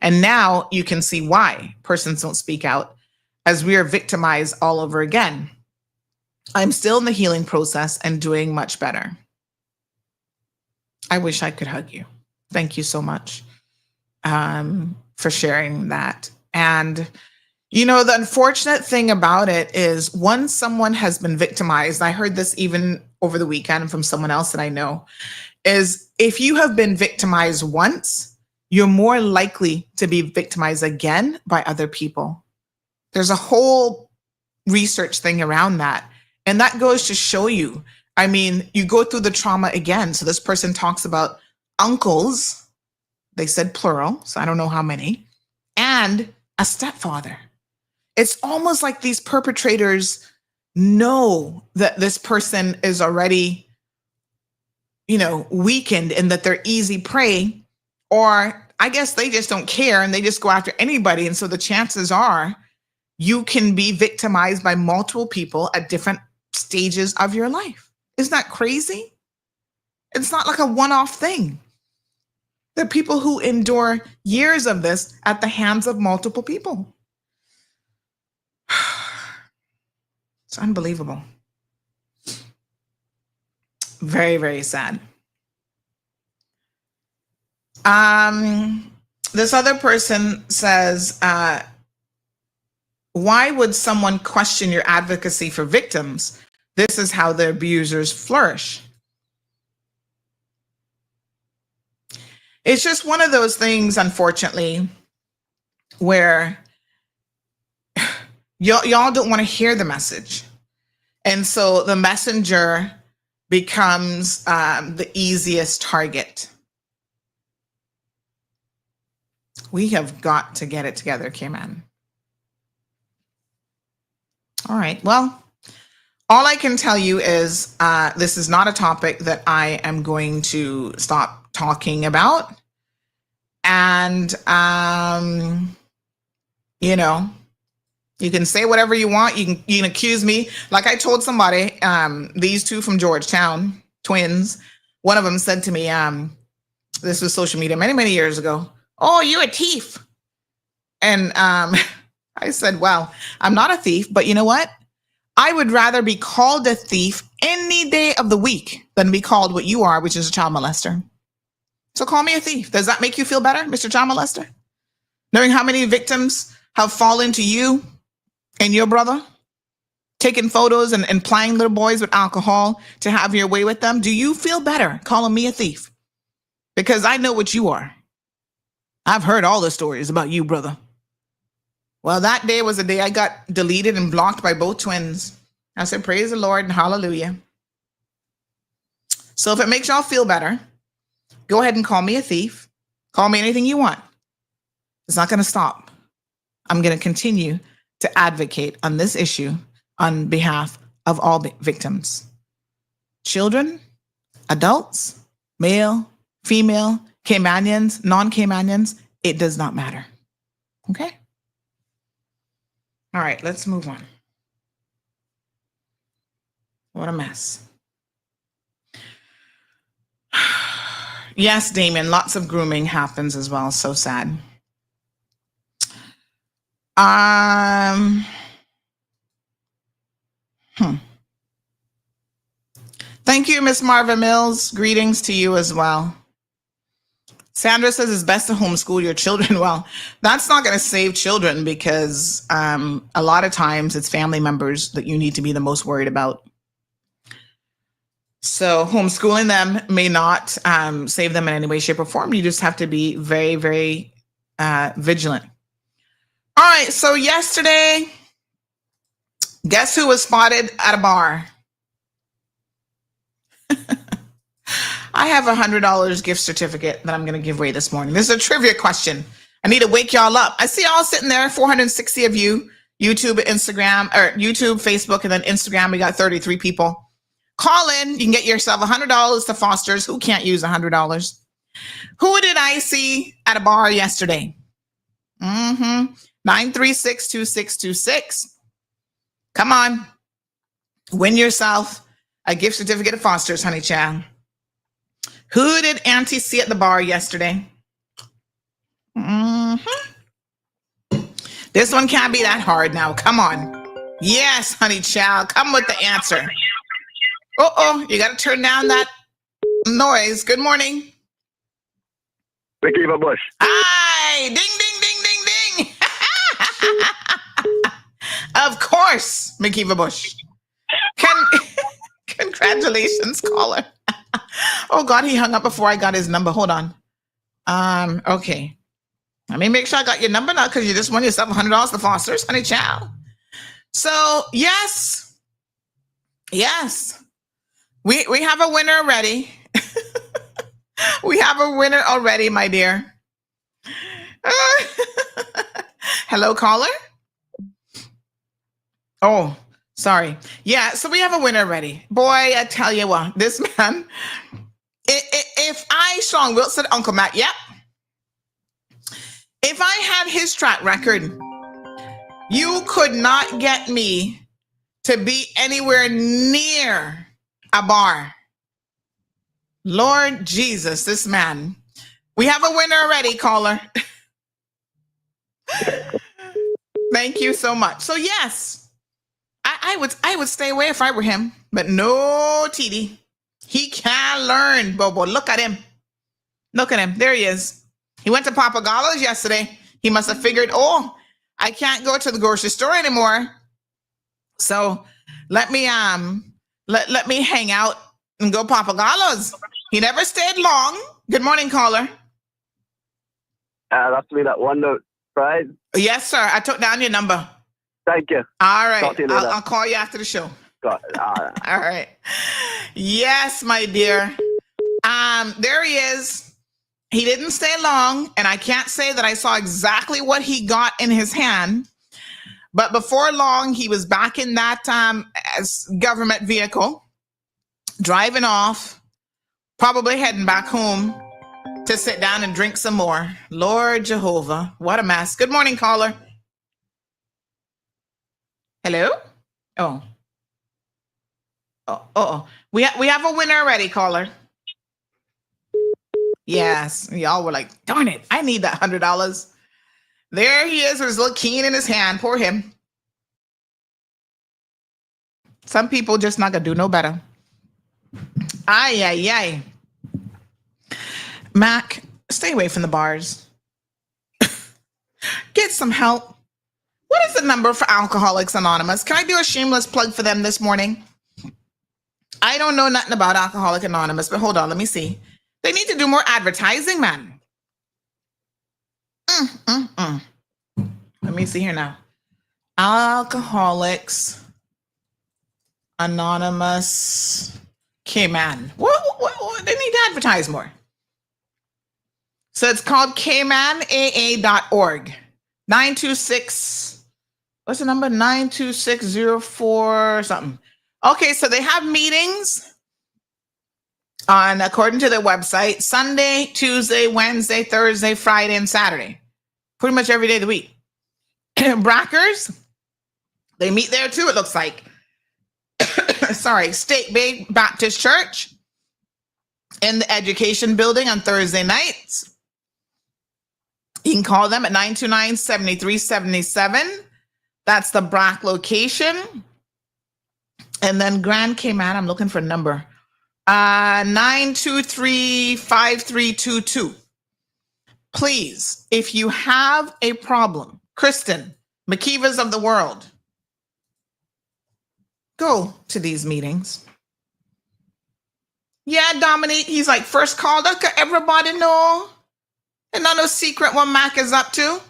And now you can see why persons don't speak out, as we are victimized all over again. I'm still in the healing process and doing much better. I wish I could hug you. Thank you so much for sharing that. And the unfortunate thing about it is once someone has been victimized, I heard this even over the weekend from someone else that I know, is if you have been victimized once, you're more likely to be victimized again by other people. There's a whole research thing around that. And that goes to show you, you go through the trauma again. So this person talks about uncles, they said plural, so I don't know how many, and a stepfather. It's almost like these perpetrators know that this person is already, weakened and that they're easy prey, or I guess they just don't care and they just go after anybody. And so the chances are you can be victimized by multiple people at different stages of your life. Isn't that crazy? It's not like a one-off thing. There are people who endure years of this at the hands of multiple people. It's unbelievable. Very, very sad. This other person says, why would someone question your advocacy for victims? This is how the abusers flourish. It's just one of those things, unfortunately, where y'all don't want to hear the message. And so the messenger becomes the easiest target. We have got to get it together, Cayman. All right. Well, all I can tell you is this is not a topic that I am going to stop talking about. And, you can say whatever you want. You can accuse me. Like I told somebody, these two from Georgetown, twins, one of them said to me, this was social media many, many years ago, "Oh, you're a thief." And I said, well, I'm not a thief, but you know what? I would rather be called a thief any day of the week than be called what you are, which is a child molester. So call me a thief. Does that make you feel better, Mr. Child Molester? Knowing how many victims have fallen to you and your brother, taking photos and plying little boys with alcohol to have your way with them? Do you feel better calling me a thief? Because I know what you are. I've heard all the stories about you, brother. Well, that day was the day I got deleted and blocked by both twins. I said, praise the Lord and hallelujah. So if it makes y'all feel better, go ahead and call me a thief. Call me anything you want. It's not going to stop. I'm going to continue to advocate on this issue on behalf of all victims. Children, adults, male, female, Caymanians, non-Caymanians, it does not matter. Okay? All right, let's move on. What a mess. Yes, Damien, lots of grooming happens as well. So sad. Thank you, Miss Marva Mills. Greetings to you as well. Sandra says it's best to homeschool your children. Well, that's not going to save children because a lot of times it's family members that you need to be the most worried about. So homeschooling them may not save them in any way, shape, or form. You just have to be very, very vigilant. All right. So yesterday, guess who was spotted at a bar? I have $100 gift certificate that I'm going to give away this morning. This is a trivia question. I need to wake y'all up. I see y'all sitting there, 460 of you, YouTube, Instagram, or YouTube, Facebook, and then Instagram. We got 33 people. Call in. You can get yourself $100 to Foster's. Who can't use $100? Who did I see at a bar yesterday? 936-2626. Come on. Win yourself a gift certificate to Foster's, honey child. Who did Auntie see at the bar yesterday? This one can't be that hard now. Come on. Yes, honey child. Come with the answer. You got to turn down that noise. Good morning. McKeever Bush. Hi. Ding, ding, ding, ding, ding. Of course, McKeever Bush. Congratulations, caller. Oh, God, he hung up before I got his number. Hold on. Okay. Let me make sure I got your number now because you just won yourself $100 to Foster's, honey child. So, yes. We have a winner already. We have a winner already, my dear. Hello, caller? Oh, sorry. Yeah, so we have a winner already. Boy, I tell you what, this man, if I, Sean Wilson, Uncle Matt, yep. If I had his track record, you could not get me to be anywhere near a bar. Lord Jesus, this man. We have a winner already, caller. Thank you so much. So yes, I would stay away if I were him, but no, TD. He can learn, Bobo. Look at him. Look at him. There he is. He went to Papa Gallo's yesterday. He must have figured, I can't go to the grocery store anymore. So let me let me hang out and go Papa Gallo's. He never stayed long. Good morning, caller. That's me that won the prize. Yes, sir. I took down your number. Thank you. All right. Talk to you later. I'll call you after the show. Got it. All right. All right. Yes, my dear. There he is. He didn't stay long, and I can't say that I saw exactly what he got in his hand, but before long, he was back in that government vehicle, driving off, probably heading back home to sit down and drink some more. Lord Jehovah, what a mess. Good morning, caller. Hello? We have a winner already, caller. Yes, y'all were like, darn it, I need that $100. There he is with his little keen in his hand. Poor him. Some people just not gonna do no better. Ay. Mac, stay away from the bars. Get some help. What is the number for Alcoholics Anonymous? Can I do a shameless plug for them this morning? I don't know nothing about Alcoholics Anonymous, but hold on, let me see. They need to do more advertising, man. Let me see here now. Alcoholics Anonymous Cayman. What? They need to advertise more. So it's called CaymanAA.org. 926. What's the number? 92604 something. Okay, so they have meetings on, according to their website, Sunday, Tuesday, Wednesday, Thursday, Friday, and Saturday. Pretty much every day of the week. Brackers, they meet there too, it looks like. State Bay Baptist Church in the Education Building on Thursday nights. You can call them at 929-7377. That's the Brack location. And then Grand Cayman, I'm looking for a number. 923-5322. Please, if you have a problem, Kristen, McKeever's of the world, go to these meetings. Yeah, Dominique, he's like, first call, look, everybody know. And not no secret what Mac is up to.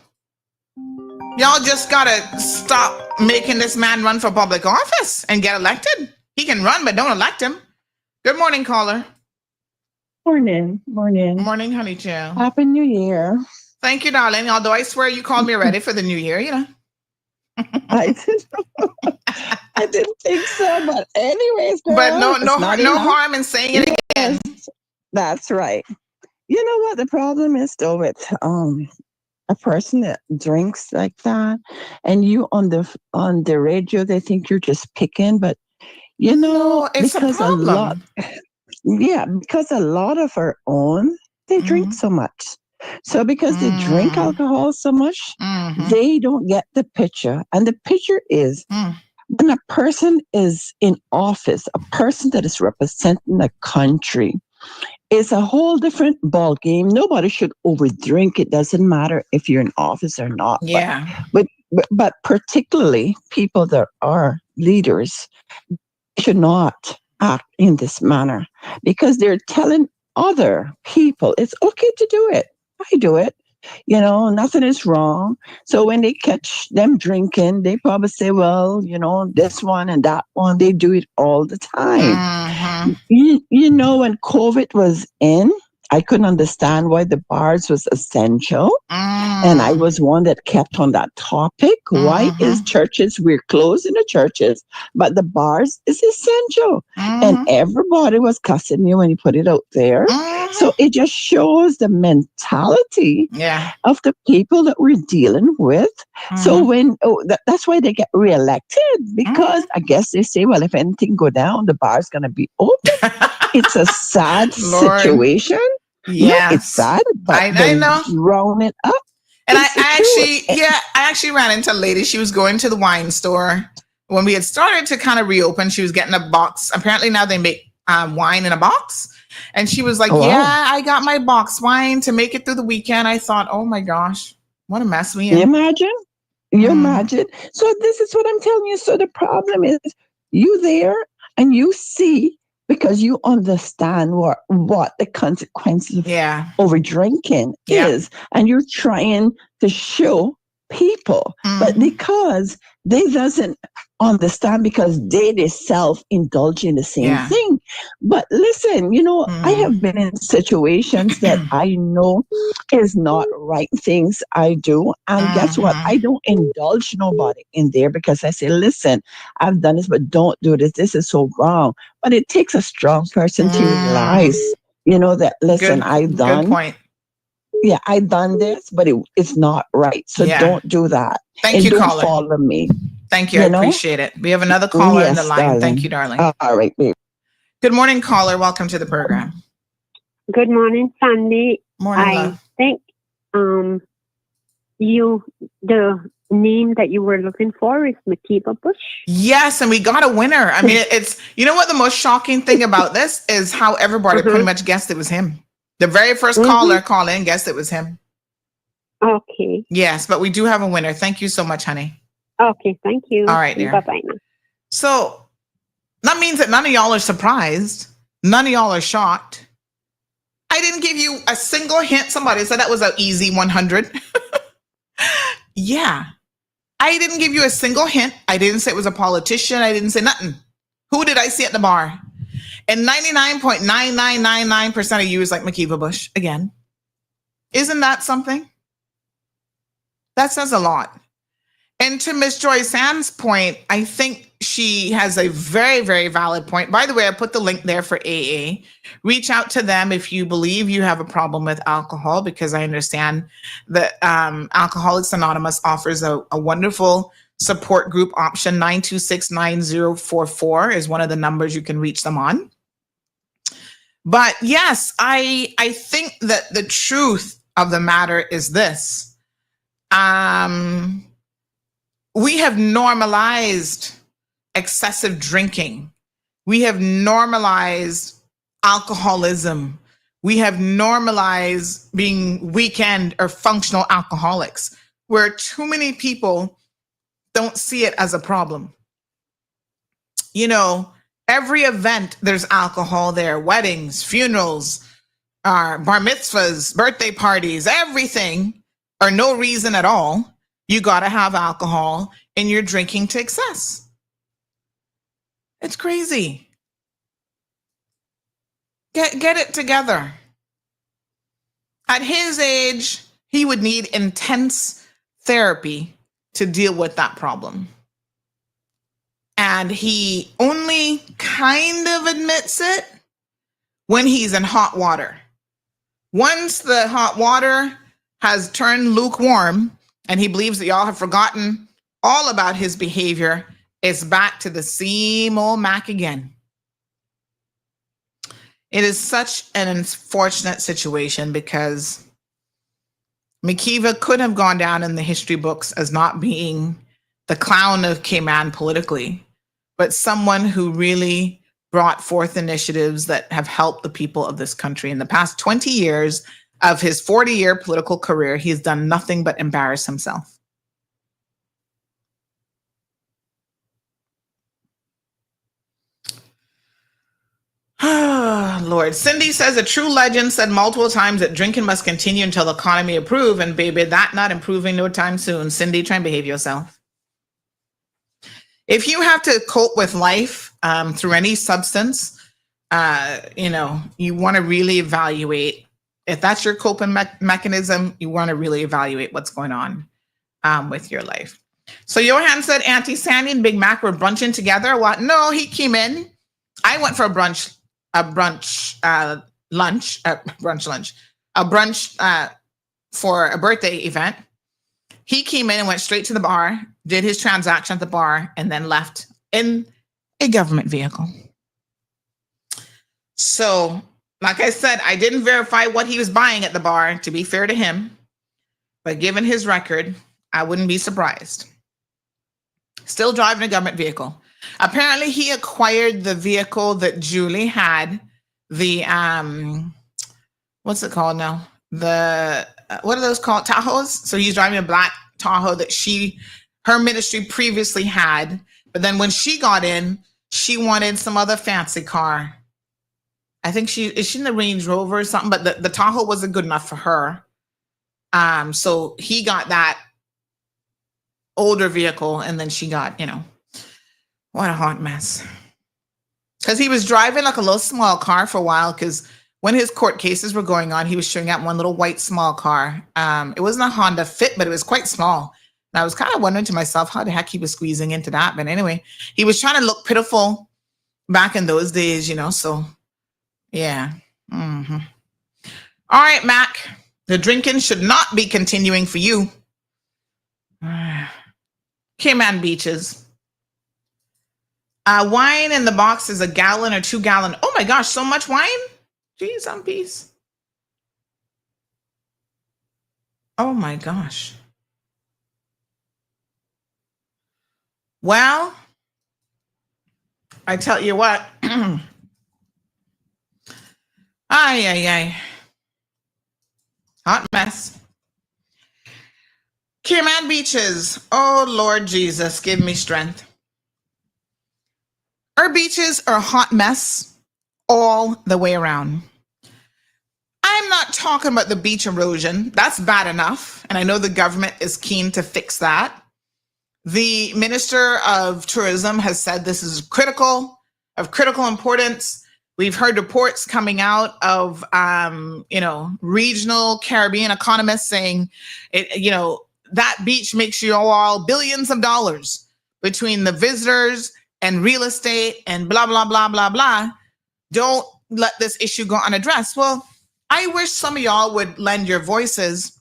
Y'all just gotta stop making this man run for public office and get elected. He can run, but don't elect him. Good morning, caller. Morning, morning. Morning, honey chill. Happy New Year. Thank you, darling. Although I swear you called me ready for the new year, you know. I didn't think so, but anyways, girl, But no enough. harm in saying it again. That's right. You know what the problem is though with a person that drinks like that, and you on the radio, they think you're just picking, but you know, it's because a lot, because a lot of our own they drink so much. So because they drink alcohol so much, they don't get the picture. And the picture is when a person is in office, a person that is representing a country, is a whole different ball game. Nobody should overdrink. It doesn't matter if you're in office or not. Yeah. But particularly people that are leaders should not act in this manner because they're telling other people it's okay to do it. I do it. You know, nothing is wrong. So when they catch them drinking, they probably say, well, you know, this one and that one, they do it all the time. You know, when COVID was in, I couldn't understand why the bars was essential. And I was one that kept on that topic. Why is churches, we're closing the churches, but the bars is essential. And everybody was cussing me when you put it out there. So it just shows the mentality of the people that we're dealing with. So when that's why they get reelected, because I guess they say, well, if anything go down, the bar's going to be open. It's a sad situation. Yes. No, it's sad, but I know. Round it up. And I actually ran into a lady. She was going to the wine store when we had started to kind of reopen. She was getting a box. Apparently now they make wine in a box. And she was like, I got my box wine to make it through the weekend. I thought, oh my gosh, what a mess we in. You imagine. So this is what I'm telling you. So the problem is you there and you see, because you understand what the consequences of over drinking is, and you're trying to show people, but because they doesn't understand, because they self-indulge in the same thing. But listen, you know, I have been in situations that I know is not right things I do. And guess what? I don't indulge nobody in there because I say, listen, I've done this, but don't do this. This is so wrong. But it takes a strong person to realize, you know, that, listen, I've done. Good point. Yeah, I've done this, but it's not right. So don't do that. Thank you, don't caller. follow me. Thank you. I appreciate it. We have another caller in the line. Darling. Thank you, darling. All right, babe. Good morning, caller. Welcome to the program. Good morning, Sandy. Morning, I love. think the name that you were looking for is Makiba Bush. Yes, and we got a winner. I mean, it's, you know what the most shocking thing about this is how everybody pretty much guessed it was him. The very first caller called in guessed it was him. Okay. Yes, but we do have a winner. Thank you so much, honey. Okay, thank you. All right, dear. Bye-bye now. So that means that none of y'all are surprised. None of y'all are shocked. I didn't give you a single hint. Somebody said that was an easy 100. Yeah. I didn't give you a single hint. I didn't say it was a politician. I didn't say nothing. Who did I see at the bar? And 99.9999% of you is like Makiba Bush again. Isn't that something? That says a lot. And to Miss Joy Sam's point, I think she has a very, very valid point. By the way, I put the link there for AA. Reach out to them if you believe you have a problem with alcohol, because I understand that Alcoholics Anonymous offers a wonderful support group option. 926-9044 is one of the numbers you can reach them on. But yes, I think that the truth of the matter is this. We have normalized excessive drinking. We have normalized alcoholism. We have normalized being weekend or functional alcoholics, where too many people don't see it as a problem. You know, every event, there's alcohol there. Weddings, funerals, bar mitzvahs, birthday parties, everything, or no reason at all. You got to have alcohol and you're drinking to excess. It's crazy. Get it together. At his age, he would need intense therapy to deal with that problem. And he only kind of admits it when he's in hot water. Once the hot water has turned lukewarm and he believes that y'all have forgotten all about his behavior, it's back to the same old Mac again. It is such an unfortunate situation because McKeever could have gone down in the history books as not being the clown of Cayman politically, but someone who really brought forth initiatives that have helped the people of this country. In the past 20 years of his 40-year political career, he's done nothing but embarrass himself. Lord. Cindy says a true legend said multiple times that drinking must continue until the economy improve, and baby, that not improving no time soon. Cindy, try and behave yourself. If you have to cope with life through any substance, you want to really evaluate. If that's your coping mechanism, you want to really evaluate what's going on with your life. So Johan said Auntie Sandy and Big Mac were brunching together. What? No, he came in. I went for a brunch for a birthday event. He came in and went straight to the bar, did his transaction at the bar, and then left in a government vehicle. So, like I said, I didn't verify what he was buying at the bar, to be fair to him. But given his record, I wouldn't be surprised. Still driving a government vehicle. Apparently, he acquired the vehicle that Julie had, the, what's it called now? What are those called? Tahoes? So he's driving a black Tahoe that her ministry previously had. But then when she got in, she wanted some other fancy car. I think is she in the Range Rover or something? But the Tahoe wasn't good enough for her. So he got that older vehicle, and then she got, what a hot mess. Because he was driving like a little small car for a while, because when his court cases were going on, he was showing up one little white small car. It wasn't a Honda Fit, but it was quite small. And I was kind of wondering to myself how the heck he was squeezing into that. But anyway, he was trying to look pitiful back in those days, so yeah. Mm-hmm. All right, Mac, the drinking should not be continuing for you. Cayman beaches. Wine in the box is 1 gallon or 2 gallon. Oh my gosh, so much wine? Jeez, on peace. Oh my gosh. Well, I tell you what. Ay. Hot mess. Cayman beaches. Oh Lord Jesus, give me strength. Our beaches are a hot mess all the way around. I'm not talking about the beach erosion. That's bad enough. And I know the government is keen to fix that. The Minister of Tourism has said this is critical importance. We've heard reports coming out of, regional Caribbean economists saying, that beach makes you all billions of dollars between the visitors and real estate and blah, blah, blah, blah, blah. Don't let this issue go unaddressed. Well, I wish some of y'all would lend your voices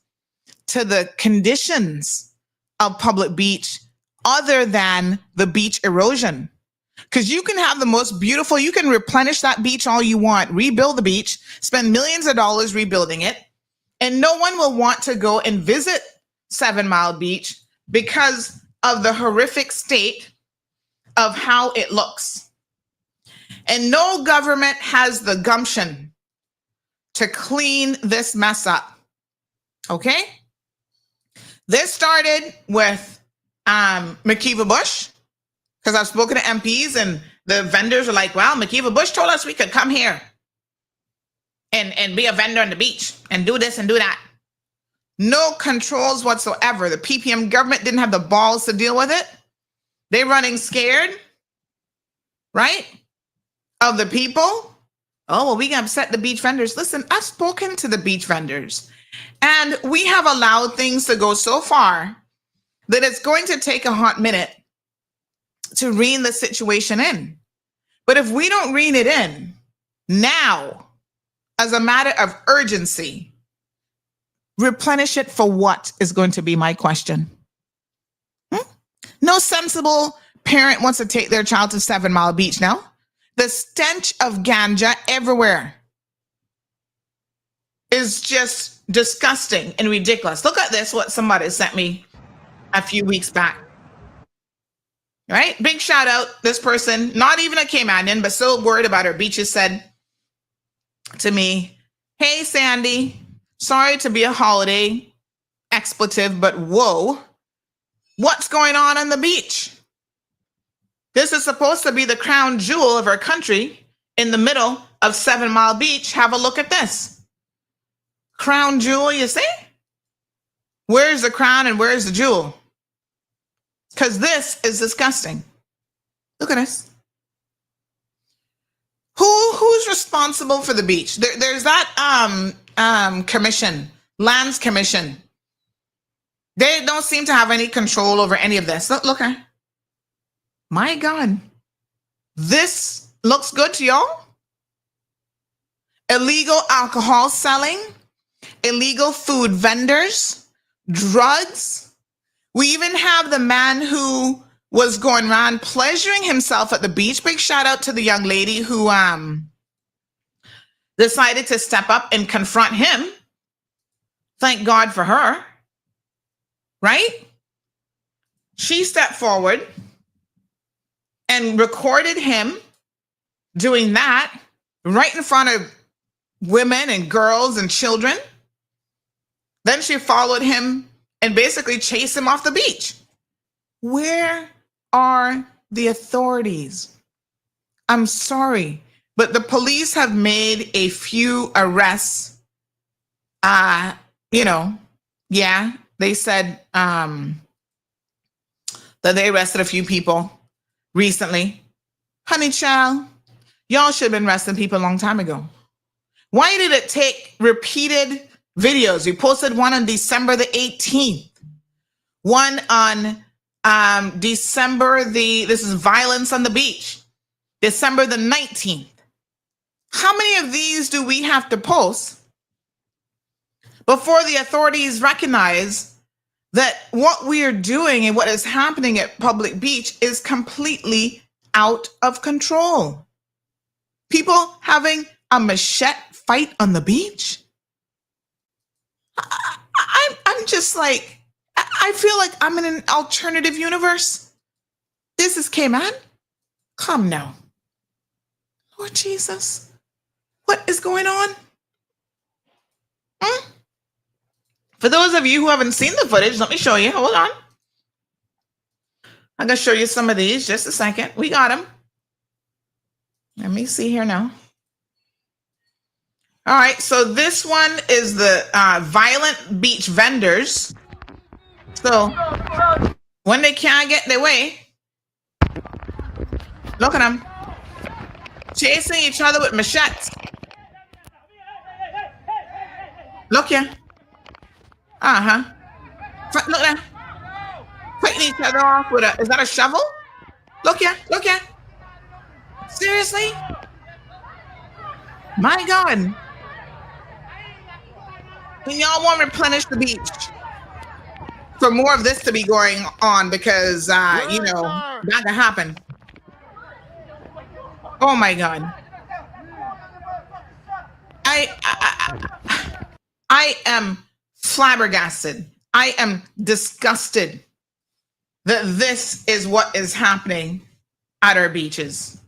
to the conditions of public beach other than the beach erosion. Because you can have the most beautiful, you can replenish that beach all you want, rebuild the beach, spend millions of dollars rebuilding it, and no one will want to go and visit 7 Mile Beach because of the horrific state of how it looks. And no government has the gumption to clean this mess up. Okay? This started with McKeever Bush, because I've spoken to MPs and the vendors are like, well, McKeever Bush told us we could come here and be a vendor on the beach and do this and do that. No controls whatsoever. The PPM government didn't have the balls to deal with it. They're running scared, right, of the people Oh, well, we can upset the beach vendors. Listen, I've spoken to the beach vendors, and we have allowed things to go so far that it's going to take a hot minute to rein the situation in. But if we don't rein it in now, as a matter of urgency, replenish it for what is going to be my question. No sensible parent wants to take their child to 7 Mile Beach now. The stench of ganja everywhere is just disgusting and ridiculous. Look at this, what somebody sent me a few weeks back. Right? Big shout out. This person, not even a Caymanian, but so worried about her beaches, said to me, "Hey, Sandy, sorry to be a holiday expletive, but whoa, what's going on the beach? This is supposed to be the crown jewel of our country in the middle of 7 Mile Beach. Have a look at this. Crown jewel, you see? Where's the crown and where's the jewel? Because this is disgusting. Look at this. Who's responsible for the beach? There's that commission, lands commission. They don't seem to have any control over any of this. Look at. My God, this looks good to y'all? Illegal alcohol selling, illegal food vendors, drugs. We even have the man who was going around pleasuring himself at the beach. Big shout out to the young lady who decided to step up and confront him. Thank God for her, right? She stepped forward and recorded him doing that right in front of women and girls and children. Then she followed him and basically chased him off the beach. Where are the authorities? I'm sorry, but the police have made a few arrests. They said that they arrested a few people recently. Honey child, y'all should have been arresting people a long time ago. Why did it take repeated videos? We posted one on December the 18th. One on this is violence on the beach, December the 19th. How many of these do we have to post before the authorities recognize that what we are doing and what is happening at Public Beach is completely out of control? People having a machete fight on the beach? I'm just like, I feel like I'm in an alternative universe. This is Cayman. Come now. Lord Jesus, what is going on? For those of you who haven't seen the footage, let me show you. Hold on. I'm going to show you some of these. Just a second. We got them. Let me see here now. All right. So this one is the violent beach vendors. So when they can't get their way, look at them chasing each other with machetes. Look here. Look at that. Fighting each other off with is that a shovel? Look here. Look here. Seriously? My God. And y'all want to replenish the beach for more of this to be going on because, that can happen. Oh, my God. I am flabbergasted. I am disgusted that this is what is happening at our beaches.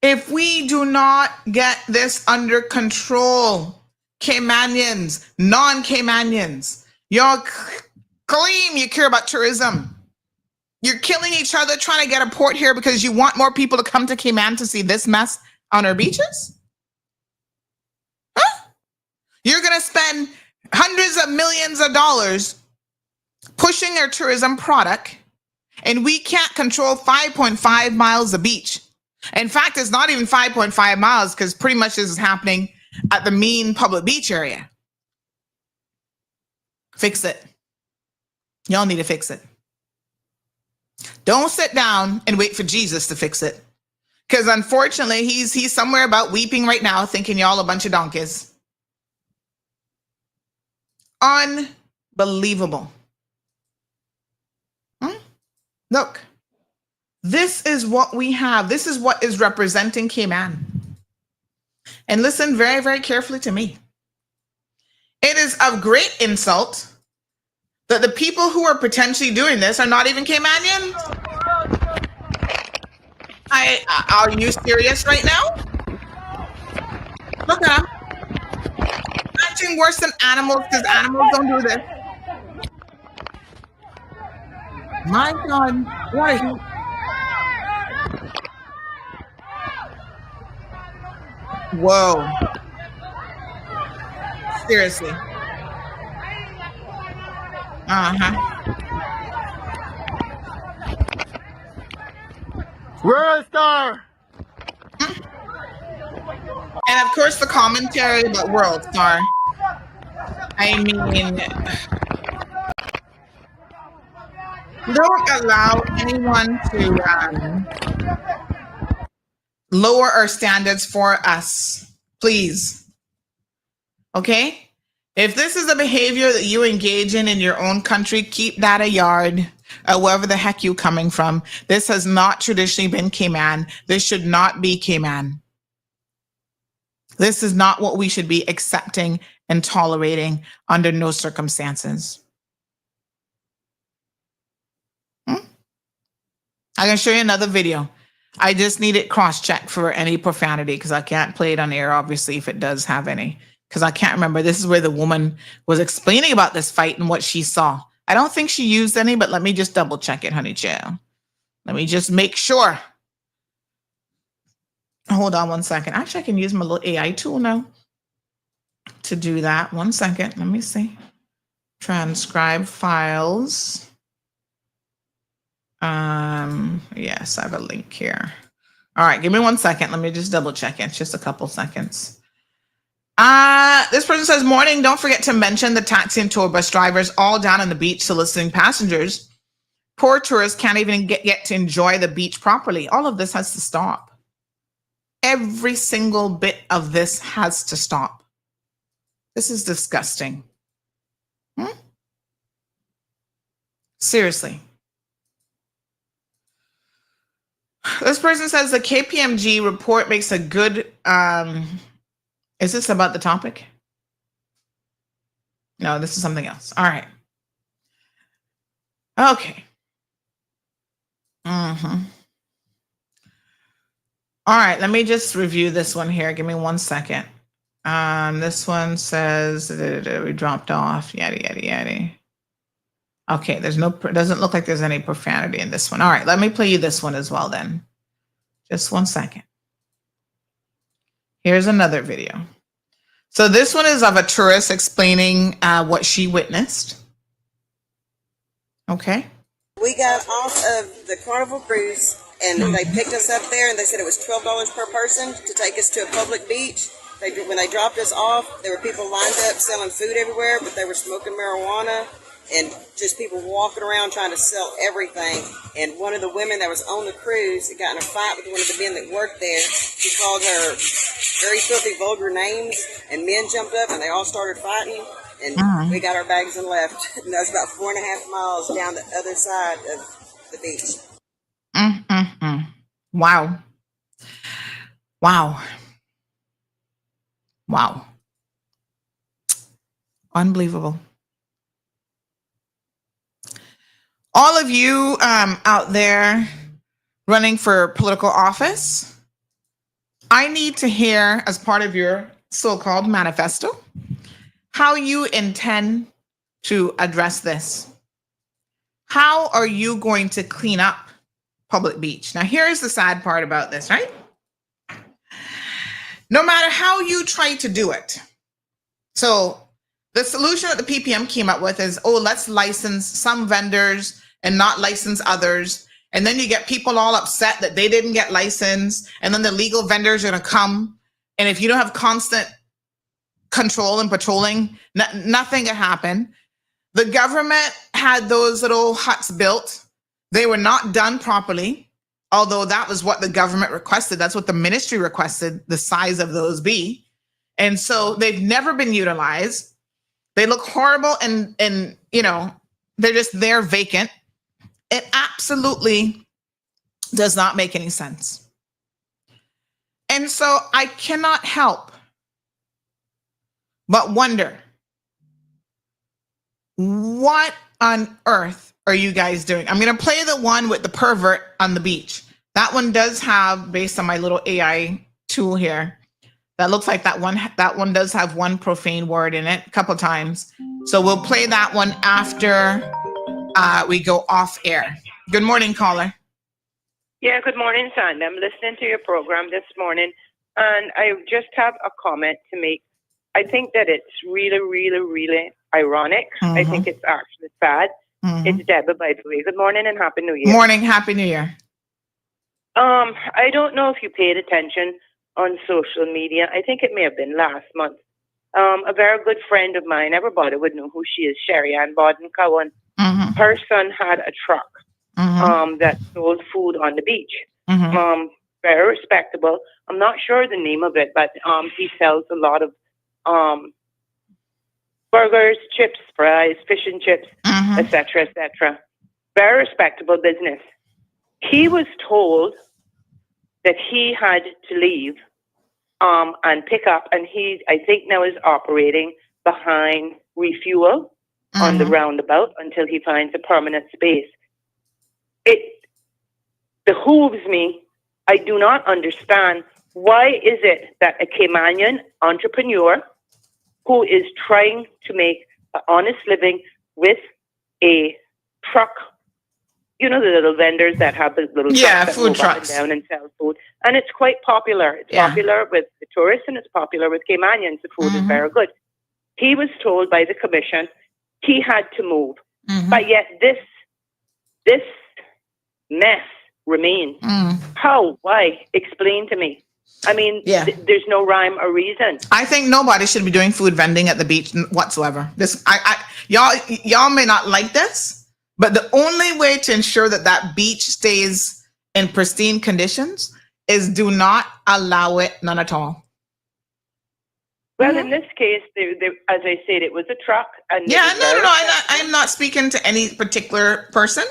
If we do not get this under control, Caymanians, non-Caymanians, y'all claim you care about tourism. You're killing each other trying to get a port here because you want more people to come to Cayman to see this mess on our beaches? Huh? You're going to spend hundreds of millions of dollars pushing our tourism product, and we can't control 5.5 miles of beach. In fact, it's not even 5.5 miles because pretty much this is happening at the main public beach area. Fix it. Y'all need to fix it. Don't sit down and wait for Jesus to fix it. Because unfortunately, he's somewhere about weeping right now, thinking y'all a bunch of donkeys. Unbelievable. Look, this is what we have. This is what is representing Cayman. And listen very, very carefully to me. It is of great insult that the people who are potentially doing this are not even Caymanians. Are you serious right now? Look at them. Acting worse than animals because animals don't do this. My God, what is it? Whoa. Seriously. World Star! And of course, the commentary about World Star. I mean, don't allow anyone to lower our standards for us, please. Okay? If this is a behavior that you engage in your own country, keep that a yard, wherever the heck you're coming from. This has not traditionally been Cayman. This should not be Cayman. This is not what we should be accepting and tolerating under no circumstances. I can show you another video. I just need it cross-checked for any profanity because I can't play it on air, obviously, if it does have any. Because I can't remember. This is where the woman was explaining about this fight and what she saw. I don't think she used any, but let me just double check it, honey child. Let me just make sure. Hold on 1 second. Actually, I can use my little AI tool now to do that. 1 second. Let me see. Transcribe files. Yes, I have a link here. All right, give me 1 second. Let me just double check it. Just a couple seconds. This person says, morning, don't forget to mention the taxi and tour bus drivers all down on the beach soliciting passengers. Poor tourists can't even get to enjoy the beach properly. All of this has to stop. Every single bit of this has to stop. This is disgusting. Seriously. This person says the KPMG report makes a good, is this about the topic? No, this is something else. All right. Okay. All right, let me just review this one here. Give me 1 second. This one says we dropped off, yada, yada, yada. Okay, doesn't look like there's any profanity in this one. All right, let me play you this one as well then. Just 1 second. Here's another video. So this one is of a tourist explaining what she witnessed. Okay. We got off of the Carnival cruise and they picked us up there and they said it was $12 per person to take us to a public beach. When they dropped us off, there were people lined up selling food everywhere, but they were smoking marijuana and just people walking around trying to sell everything. And one of the women that was on the cruise got in a fight with one of the men that worked there. She called her very filthy, vulgar names, and men jumped up and they all started fighting. And we got our bags and left. And that was about 4.5 miles down the other side of the beach. Wow. Wow. Wow. Unbelievable. All of you out there running for political office, I need to hear, as part of your so-called manifesto, how you intend to address this. How are you going to clean up public beach? Now, here's the sad part about this, right? No matter how you try to do it. So the solution that the PPM came up with is, let's license some vendors and not license others. And then you get people all upset that they didn't get licensed. And then the legal vendors are going to come. And if you don't have constant control and patrolling, nothing can happen. The government had those little huts built. They were not done properly, although that was what the government requested. That's what the ministry requested, the size of those be. And so they've never been utilized. They look horrible and they're just there vacant. It absolutely does not make any sense. And so I cannot help but wonder, what on earth are you guys doing? I'm going to play the one with the pervert on the beach. That one does have, based on my little AI tool here, that looks like that one does have one profane word in it a couple times. So we'll play that one after we go off air. Good morning, caller. Yeah, good morning, Sandy. I'm listening to your program this morning, and I just have a comment to make. I think that it's really, really, really ironic. I think it's actually sad. It's Deborah, by the way. Good morning and Happy New Year. Morning, Happy New Year. I don't know if you paid attention on social media. I think it may have been last month. A very good friend of mine, everybody would know who she is, Sherry Ann Borden-Cowan. Her son had a truck that sold food on the beach. Very respectable. I'm not sure the name of it, but he sells a lot of burgers, chips, fries, fish and chips, etc., etc. Very respectable business. He was told that he had to leave and pick up, and he, I think, now is operating behind refuel on the roundabout until he finds a permanent space. It behooves me. I do not understand, why is it that a Caymanian entrepreneur who is trying to make an honest living with a truck, the little vendors that have the little trucks that food move trucks up and down and sell food, and it's quite popular. It's popular with the tourists and it's popular with Caymanians. The food is very good. He was told by the commission he had to move, but yet this mess remains. How? Why? Explain to me. I mean, there's no rhyme or reason. I think nobody should be doing food vending at the beach whatsoever. Y'all may not like this, but the only way to ensure that beach stays in pristine conditions is do not allow it, none at all. Well, in this case, as I said, it was a truck. And I'm not speaking to any particular person.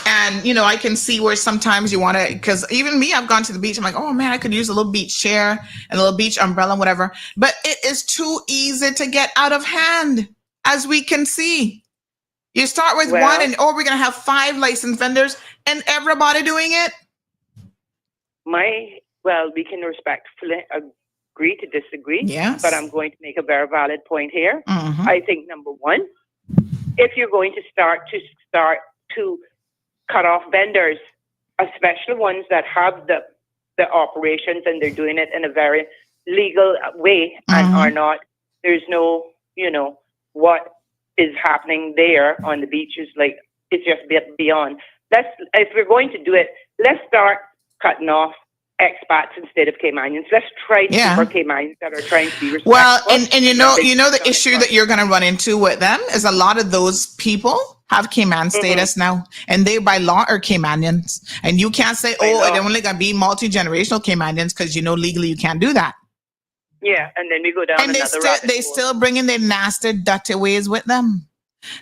And, I can see where sometimes you want to, because even me, I've gone to the beach. I'm like, oh man, I could use a little beach chair and a little beach umbrella and whatever. But it is too easy to get out of hand, as we can see. You start with one and, we're going to have 5 licensed vendors and everybody doing it. We can respectfully agree to disagree. Yes. But I'm going to make a very valid point here. I think, number one, if you're going to start to cut off vendors, especially ones that have the operations and they're doing it in a very legal way and are not, there's no, what is happening there on the beaches, like it's just beyond. If we're going to do it, let's start cutting off expats instead of Caymanians. Let's try to keep our Caymanians that are trying to be respectful. Well, and the issue that you're going to run into with them is a lot of those people have Cayman status now, and they by law are Caymanians. And you can't say, they're only going to be multi-generational Caymanians because legally you can't do that. Yeah, and then we go down and they still bring in their nasty, dirty ways with them.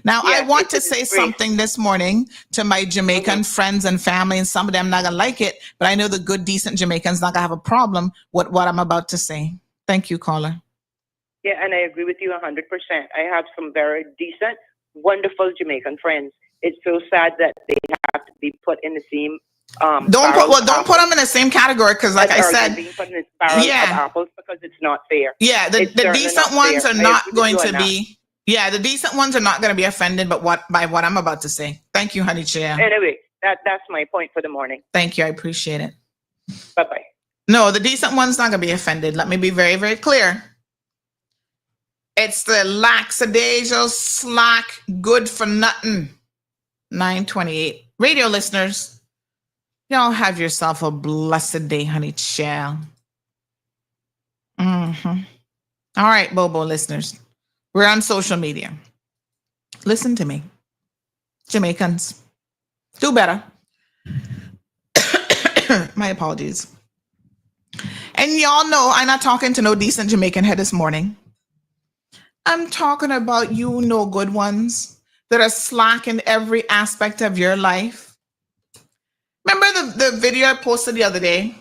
Now, I want to say something this morning to my Jamaican friends and family, and some of them not going to like it, but I know the good, decent Jamaicans not going to have a problem with what I'm about to say. Thank you, caller. Yeah, and I agree with you 100%. I have some very decent, wonderful Jamaican friends. It's so sad that they have to be put in the same don't put them in the same category, because like I said, being put in this barrel of apples, because it's not fair. Yeah, the decent ones are not going to be. Yeah, the decent ones are not going to be offended by what I'm about to say. Thank you, honey chair. Anyway, that's my point for the morning. Thank you, I appreciate it. Bye-bye. No, the decent one's not going to be offended. Let me be very, very clear. It's the lackadaisical, slack, good for nothing. 928. Radio listeners, Y'all have yourself a blessed day, honey child. All right, Bobo listeners. We're on social media. Listen to me. Jamaicans, do better. My apologies. And y'all know I'm not talking to no decent Jamaican head this morning. I'm talking about you no good ones that are slack in every aspect of your life. Remember the video I posted the other day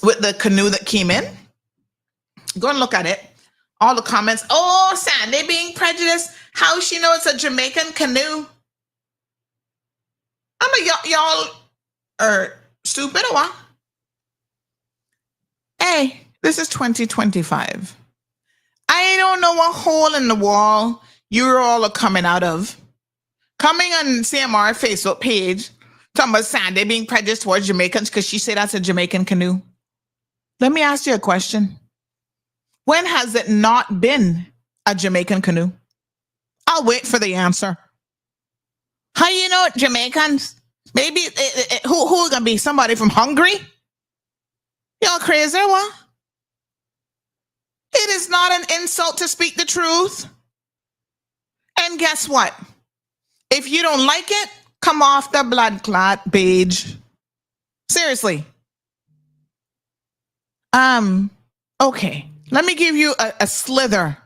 with the canoe that came in? Go and look at it. All the comments, oh, Sandy being prejudiced. How she know it's a Jamaican canoe? Y'all are stupid or what? Hey, this is 2025. I don't know what hole in the wall you all are coming out of. Coming on CMR Facebook page, talking about Sandy being prejudiced towards Jamaicans because she said that's a Jamaican canoe. Let me ask you a question. When has it not been a Jamaican canoe? I'll wait for the answer. How you know it, Jamaicans? Maybe who gonna be somebody from Hungary? Y'all crazy, what? It is not an insult to speak the truth. And guess what? If you don't like it, come off the blood clot page. Seriously. Okay. Let me give you a slither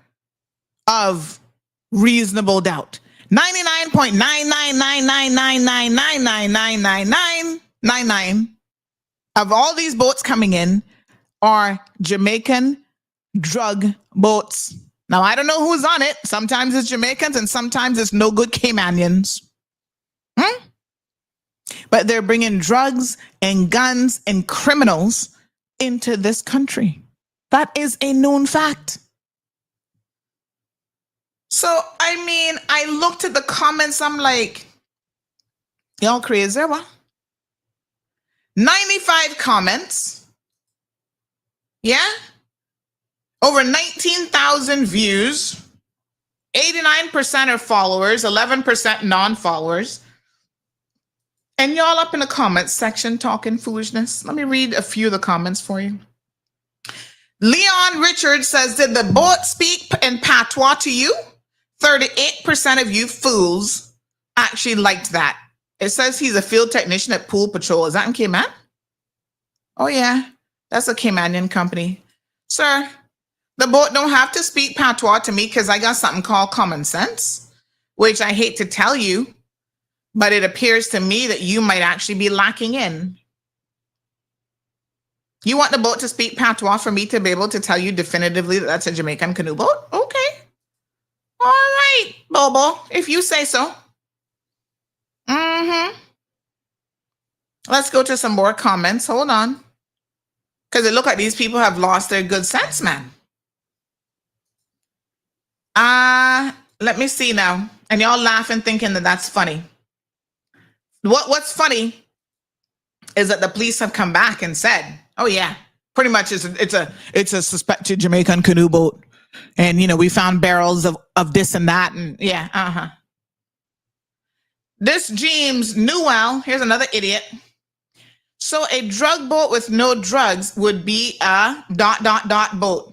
of reasonable doubt. 99.9999999999999 of all these boats coming in are Jamaican drug boats. Now, I don't know who's on it. Sometimes it's Jamaicans and sometimes it's no good Caymanians. But they're bringing drugs and guns and criminals into this country. That is a known fact. So, I mean, I looked at the comments. I'm like, y'all crazy, what? 95 comments. Yeah? Over 19,000 views. 89% are followers, 11% non-followers. And y'all up in the comments section talking foolishness. Let me read a few of the comments for you. Leon Richards says, did the boat speak in patois to you? 38% of you fools actually liked that. It says he's a field technician at Pool Patrol. Is that in Cayman? Oh, yeah. That's a Caymanian company. Sir, the boat don't have to speak patois to me because I got something called common sense, which I hate to tell you, but it appears to me that you might actually be lacking in. You want the boat to speak patois for me to be able to tell you definitively that that's a Jamaican canoe boat? Okay. All right, Bobo, if you say so. Let's go to some more comments. Hold on. Because it looks like these people have lost their good sense, man. Let me see now. And y'all laughing thinking that that's funny. What's funny is that the police have come back and said, oh yeah, pretty much it's a suspected Jamaican canoe boat. And, you know, we found barrels of this and that. And yeah, This James Newell, here's another idiot. So a drug boat with no drugs would be a ... boat.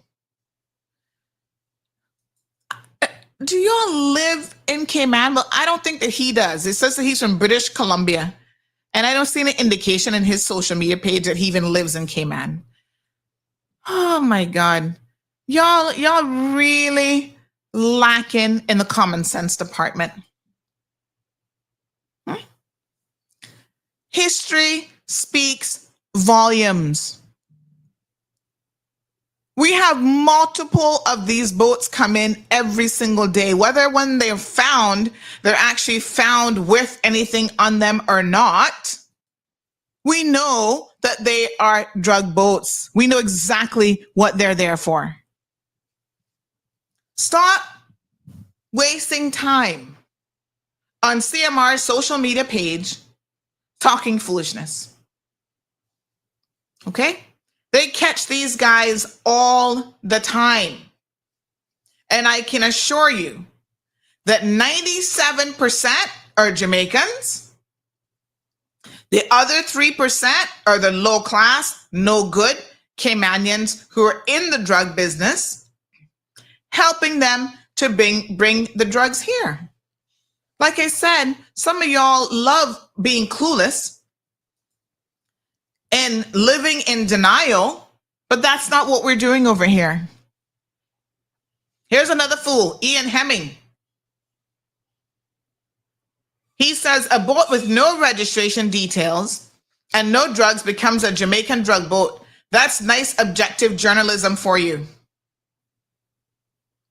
Do y'all live in Cayman? Well, I don't think that he does. It says that he's from British Columbia. And I don't see any indication in his social media page that he even lives in Cayman. Oh my God. Y'all really lacking in the common sense department. History speaks volumes. We have multiple of these boats come in every single day, whether when they're found, they're actually found with anything on them or not. We know that they are drug boats. We know exactly what they're there for. Stop wasting time on CMR's social media page talking foolishness. Okay? They catch these guys all the time. And I can assure you that 97% are Jamaicans, The other 3% are the low class, no good Caymanians who are in the drug business, helping them to bring the drugs here. Like I said, some of y'all love being clueless and living in denial, but that's not what we're doing over here. Here's another fool, Ian Hemming. He says a boat with no registration details and no drugs becomes a Jamaican drug boat. That's nice objective journalism for you.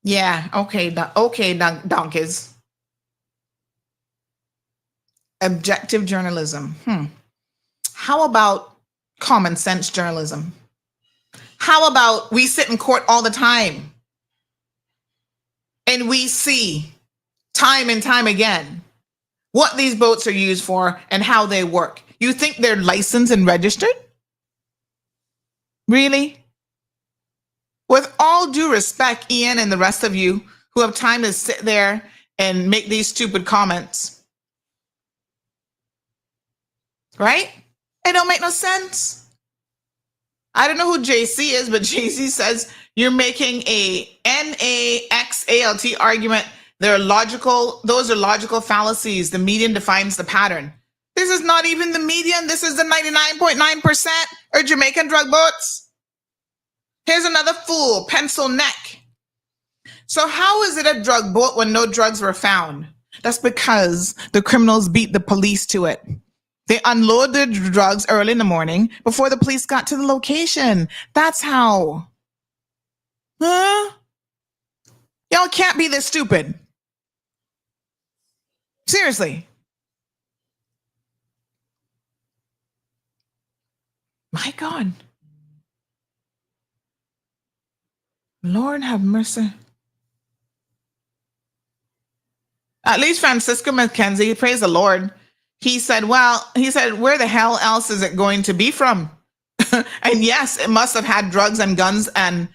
Yeah, okay, donkeys. Objective journalism. How about common sense journalism? How about we sit in court all the time and we see time and time again what these boats are used for and how they work? You think they're licensed and registered? Really? With all due respect, Ian and the rest of you who have time to sit there and make these stupid comments, right? It don't make no sense. I don't know who JC is, but JC says you're making a NAXALT argument. Those are logical fallacies. The median defines the pattern. This is not even the median. This is the 99.9% are Jamaican drug boats. Here's another fool, pencil neck. So how is it a drug boat when no drugs were found? That's because the criminals beat the police to it. They unload their drugs early in the morning before the police got to the location. That's how. Huh? Y'all can't be this stupid. Seriously. My God. Lord have mercy. At least Francisco McKenzie, praise the Lord. He said, where the hell else is it going to be from? And yes, it must have had drugs and guns and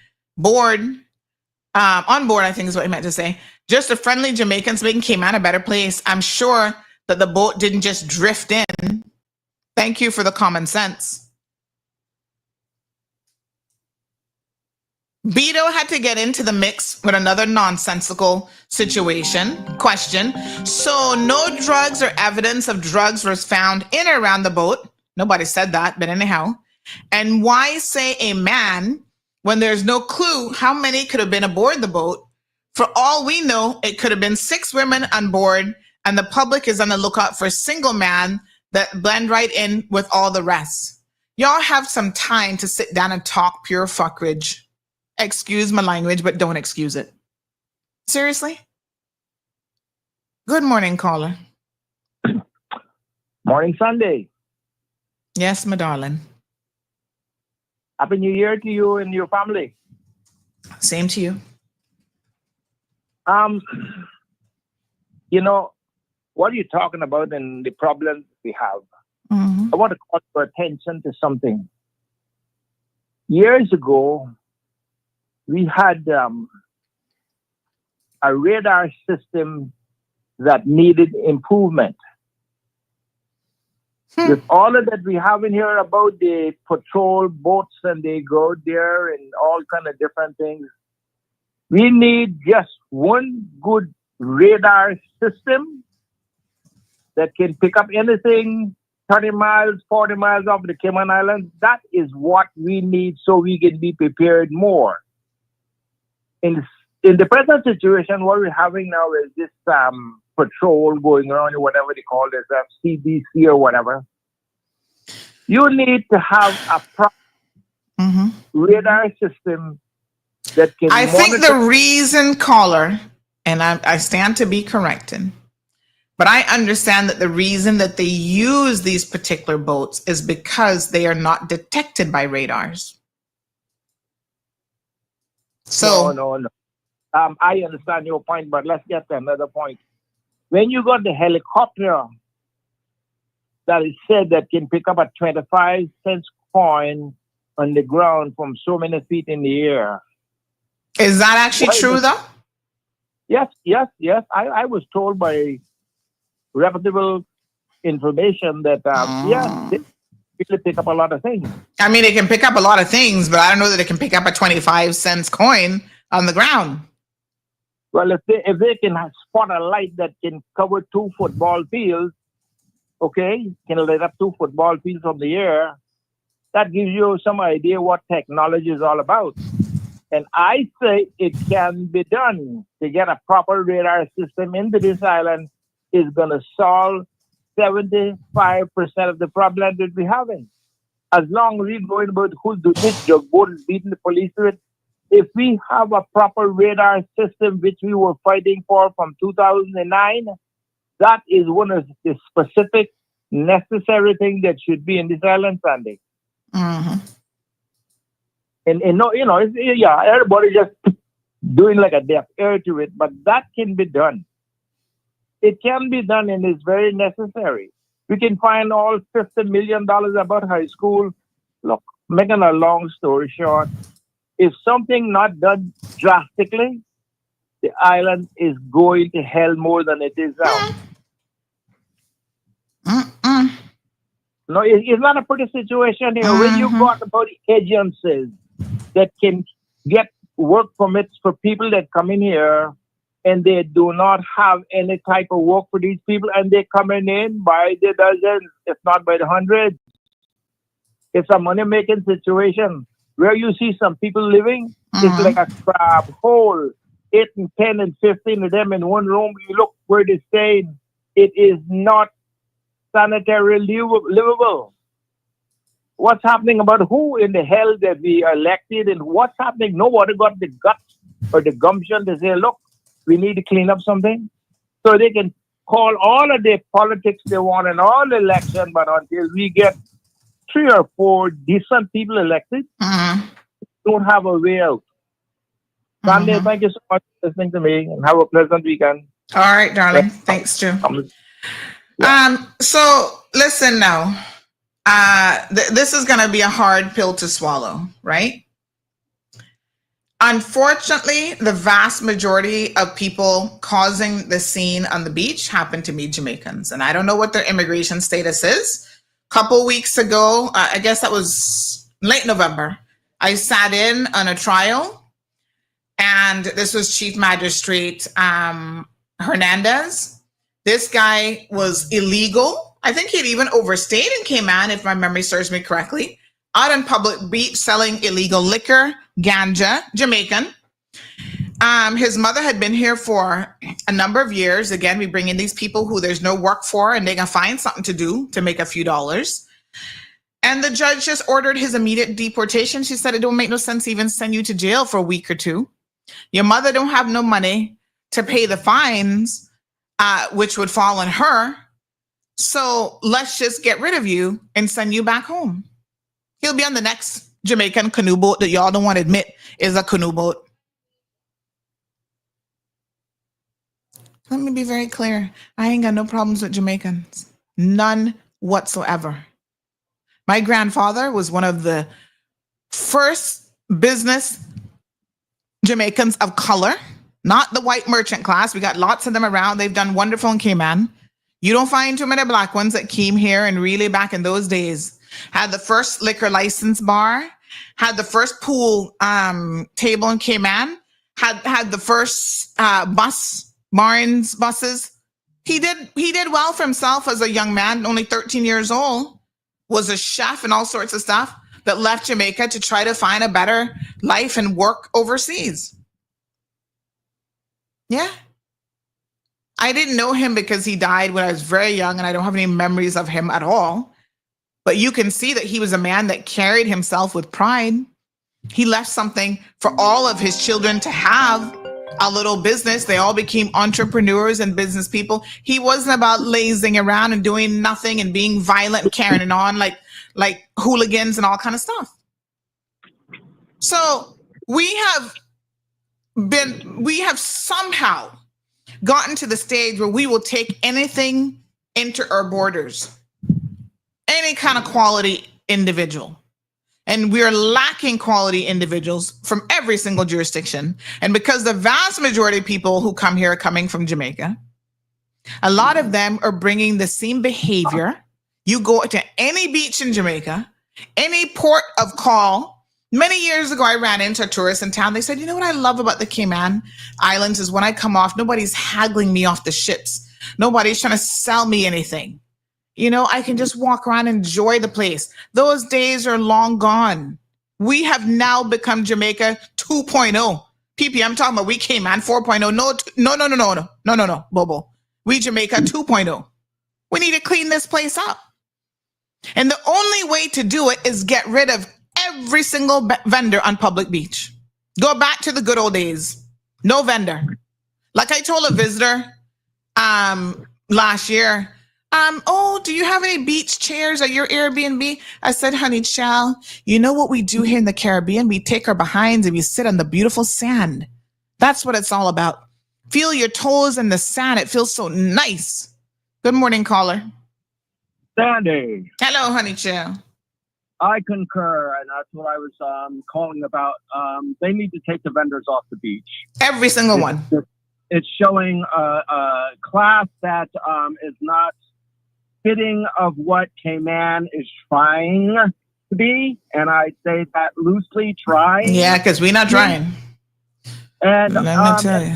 on board, I think is what he meant to say. Just the friendly Jamaicans making Cayman a better place. I'm sure that the boat didn't just drift in. Thank you for the common sense. Beto had to get into the mix with another nonsensical question. So no drugs or evidence of drugs was found in or around the boat. Nobody said that, but anyhow. And why say a man when there's no clue how many could have been aboard the boat? For all we know, it could have been 6 women on board, and the public is on the lookout for a single man that blend right in with all the rest. Y'all have some time to sit down and talk pure fuckridge. Excuse my language, but don't excuse it. Seriously? Good morning, caller. Morning, Sunday. Yes, my darling. Happy New Year to you and your family. Same to you. You know, what are you talking about and the problems we have? Mm-hmm. I want to call your attention to something. Years ago, we had a radar system that needed improvement. With all of that we have in here about the patrol boats and they go there and all kind of different things, we need just one good radar system that can pick up anything 30 miles, 40 miles off the Cayman Islands. That is what we need so we can be prepared more. In the present situation, what we're having now is this patrol going around, whatever they call this, CBC or whatever. You need to have a proper radar system that can I think the reason, caller, and I stand to be corrected, but I understand that the reason that they use these particular boats is because they are not detected by radars. So No. I understand your point, but let's get to another point. When you got the helicopter that is said that can pick up a 25-cent coin on the ground from so many feet in the air. Is that actually true, though? Yes. I was told by reputable information that, they really pick up a lot of things. I mean, it can pick up a lot of things, but I don't know that it can pick up a 25 cents coin on the ground. Well, if they can spot a light that can cover 2 football fields, okay, can light up 2 football fields from the air, that gives you some idea what technology is all about. And I say it can be done. To get a proper radar system into this island is going to solve 75% of the problem that we're having. As long as we're going about who's doing it, the board is beating the police to it. If we have a proper radar system, which we were fighting for from 2009, that is one of the specific necessary things that should be in this island, Sandy. Mm-hmm. And no, everybody just doing like a deaf ear to it, but that can be done. It can be done, and it's very necessary. We can find all $50 million about high school. Look, making a long story short, if something not done drastically, the island is going to hell more than it is now. No, it's not a pretty situation here. When you got about agencies that can get work permits for people that come in here, and they do not have any type of work for these people, and they're coming in by the dozens, if not by the hundreds. It's a money-making situation. Where you see some people living, it's like a crab hole. 8 and 10 and 15 of them in one room. You look where they're staying. It is not sanitary livable. What's happening about who in the hell that we elected, and what's happening? Nobody got the guts or the gumption to say, look, we need to clean up something. So they can call all of the politics they want in all the election, but until we get 3 or 4 decent people elected, don't have a way out. Sandy, thank you so much for listening to me, and have a pleasant weekend. All right, darling. Thanks, Stu. So listen now. This is going to be a hard pill to swallow, right? Unfortunately, the vast majority of people causing the scene on the beach happen to be Jamaicans. And I don't know what their immigration status is. A couple weeks ago, I guess that was late November, I sat in on a trial. And this was Chief Magistrate Hernandez. This guy was illegal. I think he'd even overstayed in Cayman, if my memory serves me correctly, out on public beach selling illegal liquor, ganja, Jamaican. His mother had been here for a number of years. Again, we bring in these people who there's no work for, and they can find something to do to make a few dollars. And the judge just ordered his immediate deportation. She said, it don't make no sense to even send you to jail for a week or 2. Your mother don't have no money to pay the fines, which would fall on her. So let's just get rid of you and send you back home. He'll be on the next Jamaican canoe boat that y'all don't want to admit is a canoe boat. Let me be very clear. I ain't got no problems with Jamaicans. None whatsoever. My grandfather was one of the first business Jamaicans of color, not the white merchant class. We got lots of them around. They've done wonderful in Cayman. You don't find too many black ones that came here and really back in those days had the first liquor license bar, had the first pool table in Cayman, had the first buses. He did well for himself as a young man, only 13 years old, was a chef and all sorts of stuff, that left Jamaica to try to find a better life and work overseas. Yeah. I didn't know him because he died when I was very young, and I don't have any memories of him at all. But you can see that he was a man that carried himself with pride. He left something for all of his children to have, a little business. They all became entrepreneurs and business people. He wasn't about lazing around and doing nothing and being violent and carrying on like hooligans and all kind of stuff. So we have somehow gotten to the stage where we will take anything into our borders, any kind of quality individual. And we're lacking quality individuals from every single jurisdiction. And because the vast majority of people who come here are coming from Jamaica, A lot of them are bringing the same behavior. You go to any beach in Jamaica, any port of call. Many years ago, I ran into a tourist in town. They said, you know what I love about the Cayman Islands is when I come off, nobody's haggling me off the ships. Nobody's trying to sell me anything. You know, I can just walk around and enjoy the place. Those days are long gone. We have now become Jamaica 2.0. PP, I'm talking about we Cayman 4.0. No, Bobo. We Jamaica 2.0. We need to clean this place up. And the only way to do it is get rid of every single vendor on public beach. Go back to the good old days. No vendor. Like I told a visitor last year, oh, do you have any beach chairs at your Airbnb? I said, honey, child, you know what we do here in the Caribbean? We take our behinds and we sit on the beautiful sand. That's what it's all about. Feel your toes in the sand. It feels so nice. Good morning, caller. Sandy. Hello, honey, child. I concur, and that's what I was calling about. They need to take the vendors off the beach. Every single one. It's showing a class that is not fitting of what Cayman is trying to be, and I say that loosely, trying. Yeah, because we're not trying. And let me tell you.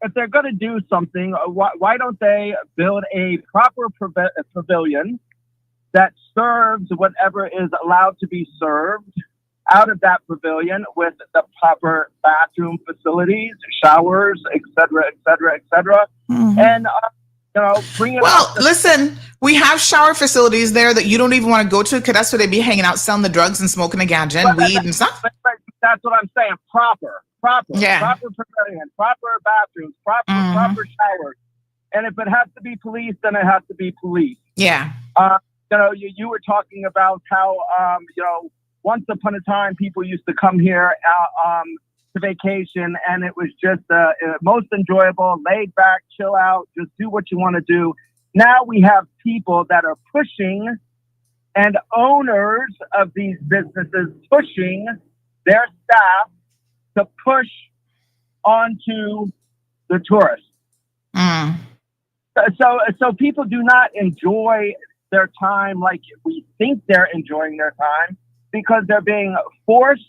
If they're going to do something, why don't they build a proper pavilion that serves whatever is allowed to be served out of that pavilion with the proper bathroom facilities, showers, et cetera, et cetera, et cetera. Mm-hmm. And, bring it Well, listen, we have shower facilities there that you don't even want to go to because that's where they be hanging out, selling the drugs and smoking the ganja and weed and stuff. That's what I'm saying. Proper pavilion, proper bathrooms, proper showers. And if it has to be police, then it has to be police. Yeah. You were talking about how, once upon a time, people used to come here to vacation, and it was just most enjoyable, laid back, chill out, just do what you want to do. Now we have people that are pushing, and owners of these businesses pushing their staff to push onto the tourists. Mm. So people do not enjoy their time like we think they're enjoying their time because they're being forced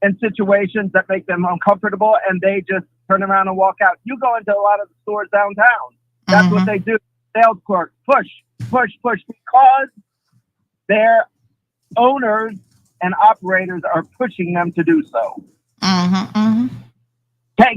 in situations that make them uncomfortable, and they just turn around and walk out. You go into a lot of the stores downtown. That's what they do. Sales clerks push, because their owners and operators are pushing them to do so.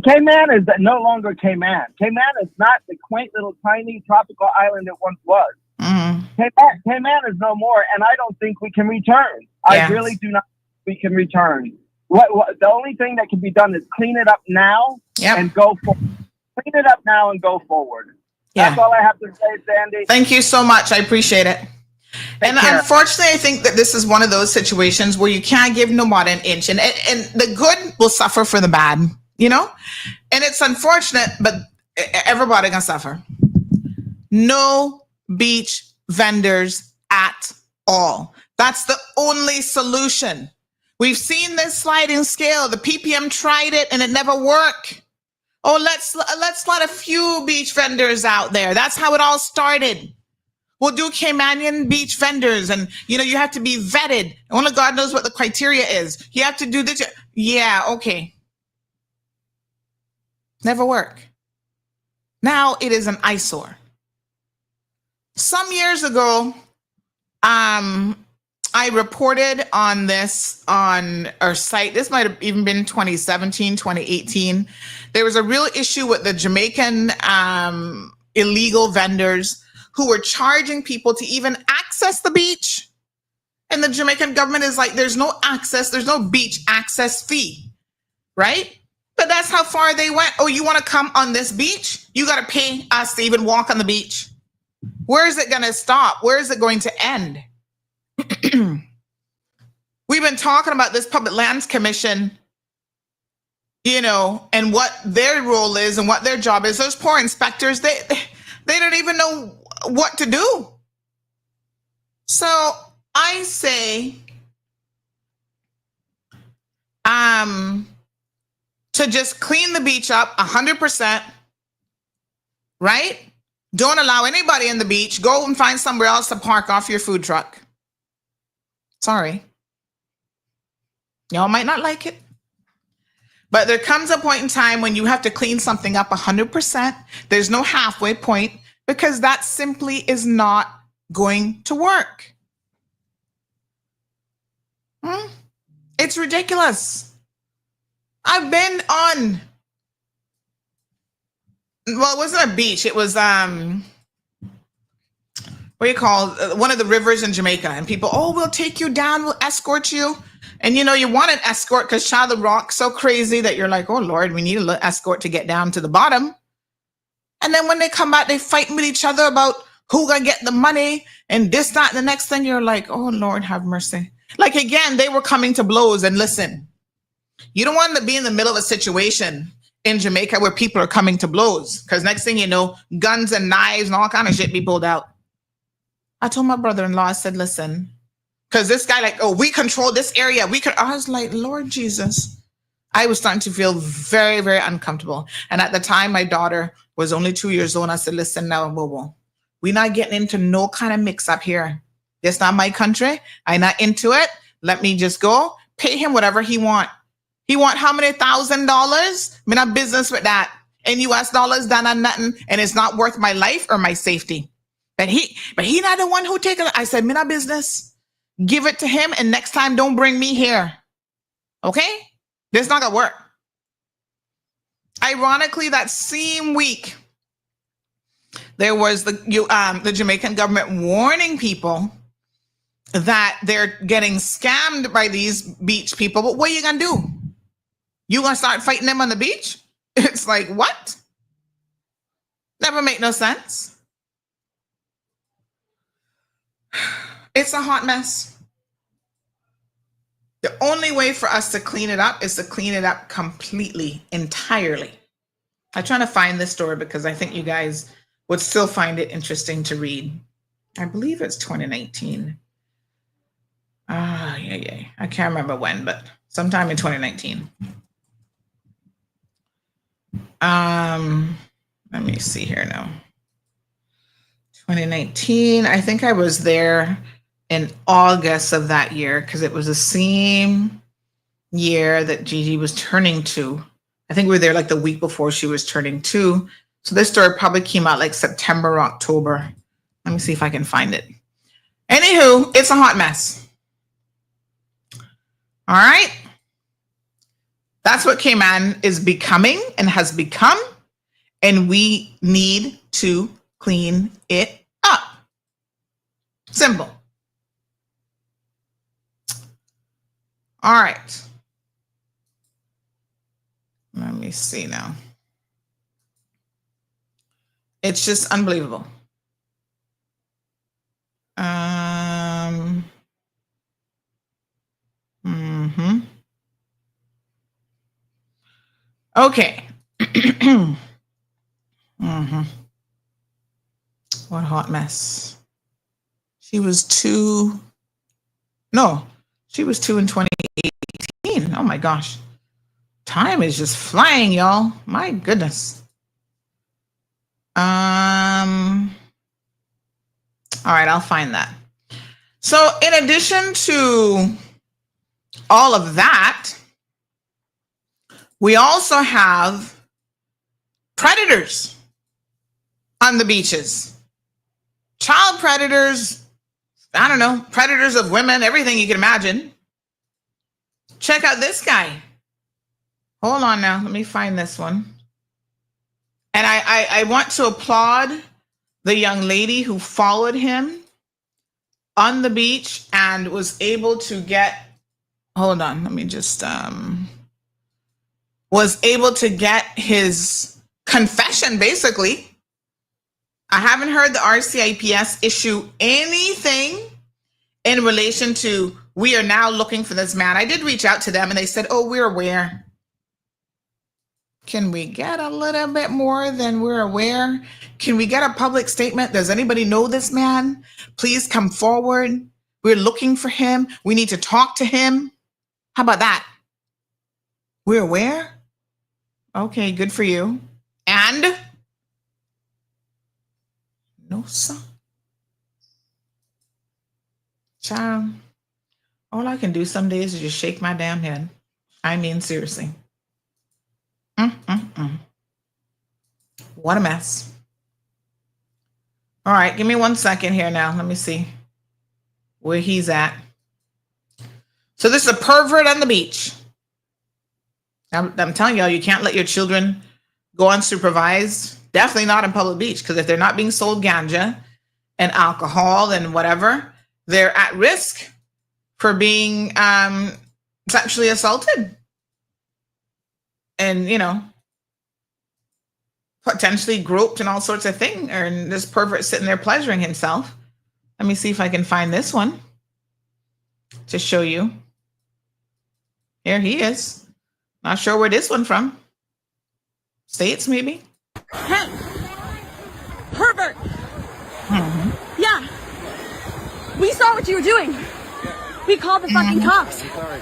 Cayman is no longer Cayman. Cayman is not the quaint little tiny tropical island it once was. Cayman is no more, and I don't think we can return. Yes. I really do not think we can return. The only thing that can be done is clean it up now and go forward. Clean it up now and go forward. That's all I have to say, Sandy. Thank you so much. I appreciate it. And unfortunately, I think that this is one of those situations where you can't give nobody an inch, and the good will suffer for the bad, you know? And it's unfortunate, but everybody gonna suffer. No beach vendors at all. That's the only solution. We've seen this sliding scale. The PPM tried it and it never worked. Oh, let's let a few beach vendors out there. That's how it all started. We'll do Caymanian beach vendors, and you have to be vetted. Only God knows what the criteria is. You have to do this. Yeah, okay. Never work. Now it is an eyesore. Some years ago, I reported on this on our site. This might have even been 2017, 2018. There was a real issue with the Jamaican illegal vendors who were charging people to even access the beach. And the Jamaican government is like, there's no access, there's no beach access fee, right? But that's how far they went. Oh, you want to come on this beach? You got to pay us to even walk on the beach. Where is it going to stop? Where is it going to end? We've been talking about this Public Lands Commission, and what their role is and what their job is. Those poor inspectors, they don't even know what to do. So I say, to just clean the beach up 100%, right? Don't allow anybody in the beach. Go and find somewhere else to park off your food truck. Sorry. Y'all might not like it. But there comes a point in time when you have to clean something up 100%. There's no halfway point because that simply is not going to work. It's ridiculous. I've been on, well, it wasn't a beach. It was, what do you call one of the rivers in Jamaica. And people, oh, we'll take you down. We'll escort you. And, you know, you want an escort because Child of Rock's so crazy that you're like, oh, Lord, we need an escort to get down to the bottom. And then when they come back, they fighting with each other about who gonna get the money and this, that, and the next thing. You're like, oh, Lord, have mercy. Like, again, they were coming to blows. And listen, you don't want to be in the middle of a situation in Jamaica where people are coming to blows because next thing you know, guns and knives and all kind of shit be pulled out. I told my brother-in-law, I said, listen, because this guy like, oh, we control this area. I was like, Lord Jesus. I was starting to feel very, very uncomfortable. And at the time, my daughter was only 2 years old. I said, listen now, Bobo, we're not getting into no kind of mix up here. It's not my country. I'm not into it. Let me just go pay him whatever he want. He want how many $1,000? I'm not business with that. In US dollars, done on nothing. And it's not worth my life or my safety. But he not the one who take it. I said, me not business. Give it to him, and next time, don't bring me here. Okay? This is not gonna work. Ironically, that same week, there was the Jamaican government warning people that they're getting scammed by these beach people. But what are you gonna do? You gonna start fighting them on the beach? It's like, what? Never make no sense. It's a hot mess. The only way for us to clean it up is to clean it up completely, entirely. I'm trying to find this story because I think you guys would still find it interesting to read. I believe it's 2019. Yeah. I can't remember when, but sometime in 2019. Let me see here now. 2019, I think I was there in August of that year because it was the same year that Gigi was turning 2. I think we were there like the week before she was turning 2. So this story probably came out like September or October. Let me see if I can find it. Anywho, it's a hot mess. All right. That's what Cayman is becoming and has become. And we need to clean it up. Simple. All right. Let me see now. It's just unbelievable. Okay. What a hot mess. She was 2 in 2018. Oh my gosh. Time is just flying, y'all. My goodness. All right, I'll find that. So in addition to all of that, we also have predators on the beaches. Child predators, I don't know, predators of women, everything you can imagine. Check out this guy. Hold on now, let me find this one. And I want to applaud the young lady who followed him on the beach and was able to get, hold on, let me just, was able to get his confession, basically. I haven't heard the RCIPS issue anything in relation to, we are now looking for this man. I did reach out to them and they said, oh, we're aware. Can we get a little bit more than we're aware? Can we get a public statement? Does anybody know this man? Please come forward. We're looking for him. We need to talk to him. How about that? We're aware? Okay, good for you. And No, sir. Child, all I can do some days is just shake my damn head. I mean, seriously. What a mess. All right, give me 1 second here now. Let me see where he's at. So this is a pervert on the beach. I'm telling y'all, you can't let your children go unsupervised. Definitely not in public beach, because if they're not being sold ganja and alcohol and whatever, they're at risk for being sexually assaulted and, potentially groped and all sorts of things. And this pervert sitting there pleasuring himself. Let me see if I can find this one to show you. Here he is. Not sure where this one from. States, maybe? Hey! Pervert! Yeah. We saw what you were doing. We called the fucking cops. I'm sorry.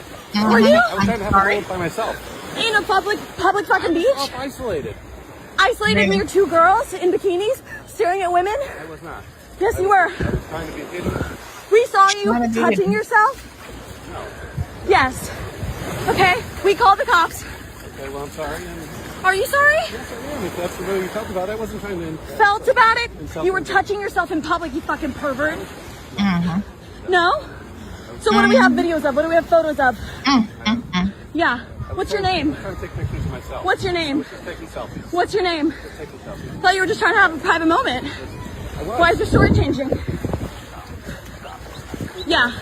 Were you? I was trying to have a moment by myself. In a public fucking beach? I'm isolated. Isolated near two girls in bikinis staring at women? I was not. Yes, you were. I was trying to be hidden. We saw you touching yourself? No. Yes. Okay, we called the cops. Okay, well, I'm sorry. Are you sorry? Yes, I am. If that's the way you felt about it, I wasn't trying to... Felt about it? You were touching yourself in public, you fucking pervert. No? So what do we have videos of? What do we have photos of? Yeah. What's your name? I'm trying to take pictures of myself. What's your name? Just taking selfies. What's your name? Just taking selfies. I thought you were just trying to have a private moment. Why is your story changing? Yeah.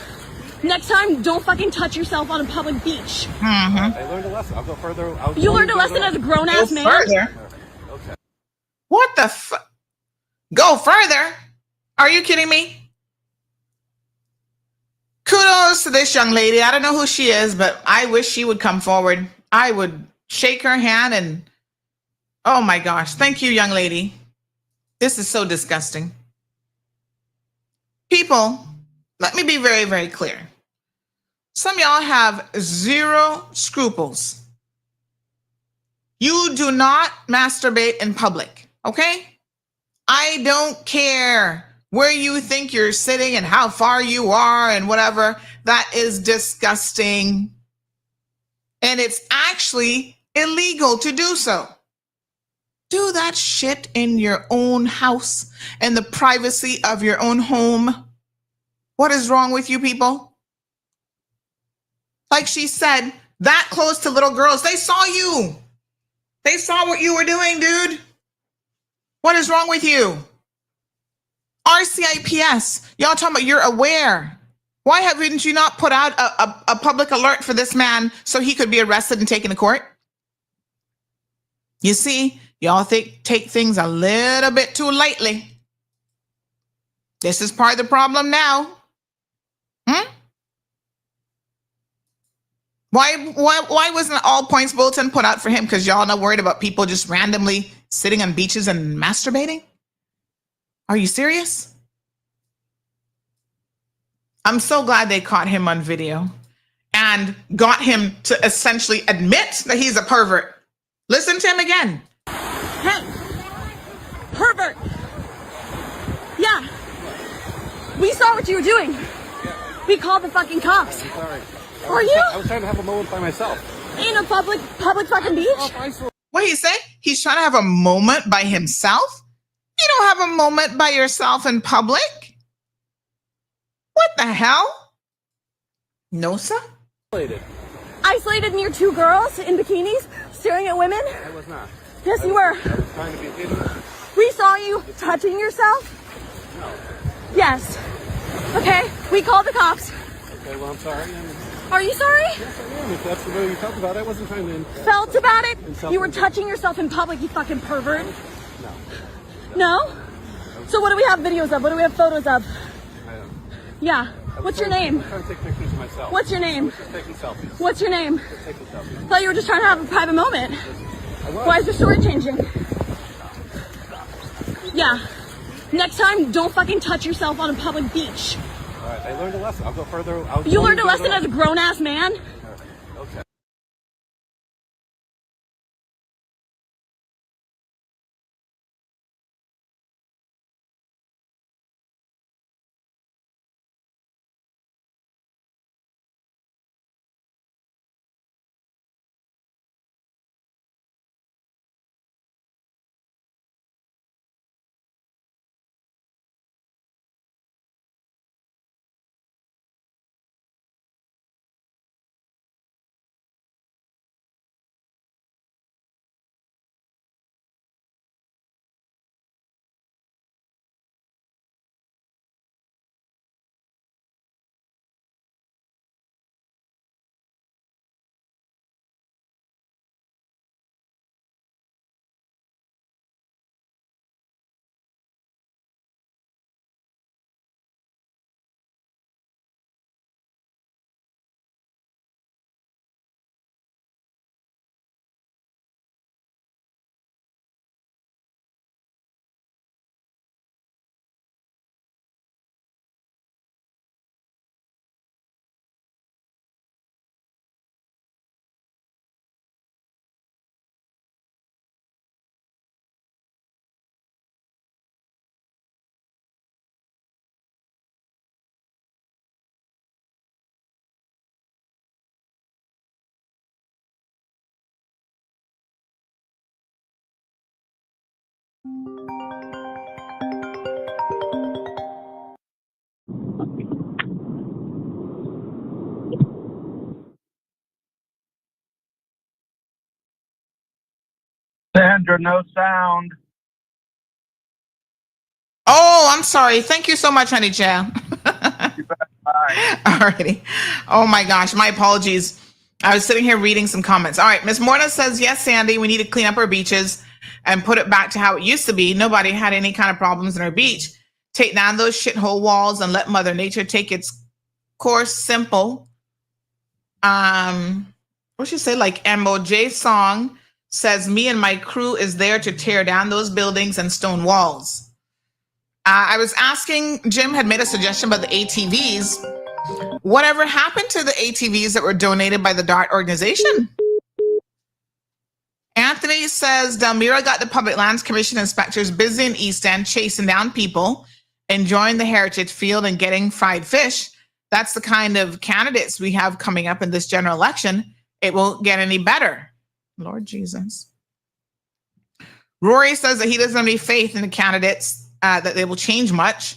Next time, don't fucking touch yourself on a public beach. I learned a lesson. I'll go further. You learned a lesson as a grown-ass man? Further? Okay. What the fuck? Go further? Are you kidding me? Kudos to this young lady. I don't know who she is, but I wish she would come forward. I would shake her hand and, oh my gosh. Thank you, young lady. This is so disgusting. People, let me be very, very clear. Some of y'all have zero scruples. You do not masturbate in public, okay? I don't care where you think you're sitting and how far you are and whatever. That is disgusting. And it's actually illegal to do so. Do that shit in your own house and the privacy of your own home. What is wrong with you people? Like she said, that close to little girls, they saw you. They saw what you were doing, dude. What is wrong with you? RCIPS, y'all talking about you're aware. Why haven't you not put out a public alert for this man so he could be arrested and taken to court? You see, y'all take things a little bit too lightly. This is part of the problem now. Why wasn't all points bulletin put out for him? Because y'all not worried about people just randomly sitting on beaches and masturbating? Are you serious? I'm so glad they caught him on video and got him to essentially admit that he's a pervert. Listen to him again. Hey, pervert. Yeah. We saw what you were doing. We called the fucking cops. I'm sorry. Are you? I was trying to have a moment by myself. In a public fucking beach? What did he say? He's trying to have a moment by himself? You don't have a moment by yourself in public? What the hell? No, sir? Isolated near two girls in bikinis staring at women? I was not. Yes, you were. I was trying to be hidden. We saw you touching yourself? No. Yes. Okay, we called the cops. Okay, well, I'm sorry. Are you sorry? Yes, I am. If that's the way you felt about it, I wasn't trying to... Felt about it? You were touching yourself in public, you fucking pervert. No. No? So what do we have videos of? What do we have photos of? Yeah. What's your name? I'm trying to take pictures of myself. What's your name? Just taking selfies. What's your name? Just taking selfies. I thought you were just trying to have a private moment. Why is your story changing? Yeah. Next time, don't fucking touch yourself on a public beach. All right, I learned a lesson. I'll go further. You learned a lesson as a grown-ass man? Okay. Sandra, no sound. Oh, I'm sorry. Thank you so much, honey child. Alrighty. Oh my gosh, my apologies. I was sitting here reading some comments. All right, Miss Morna says, yes, Sandy, we need to clean up our beaches and put it back to how it used to be. Nobody had any kind of problems in our beach. Take down those shithole walls and let Mother Nature take its course. Simple. What should say? Like MOJ song says, me and my crew is there to tear down those buildings and stone walls. I was asking, Jim had made a suggestion about the ATVs. Whatever happened to the ATVs that were donated by the DART organization? Anthony says, Delmira got the Public Lands Commission inspectors busy in East End chasing down people, enjoying the heritage field and getting fried fish. That's the kind of candidates we have coming up in this general election. It won't get any better. Lord Jesus. Rory says that he doesn't have any faith in the candidates, that they will change much.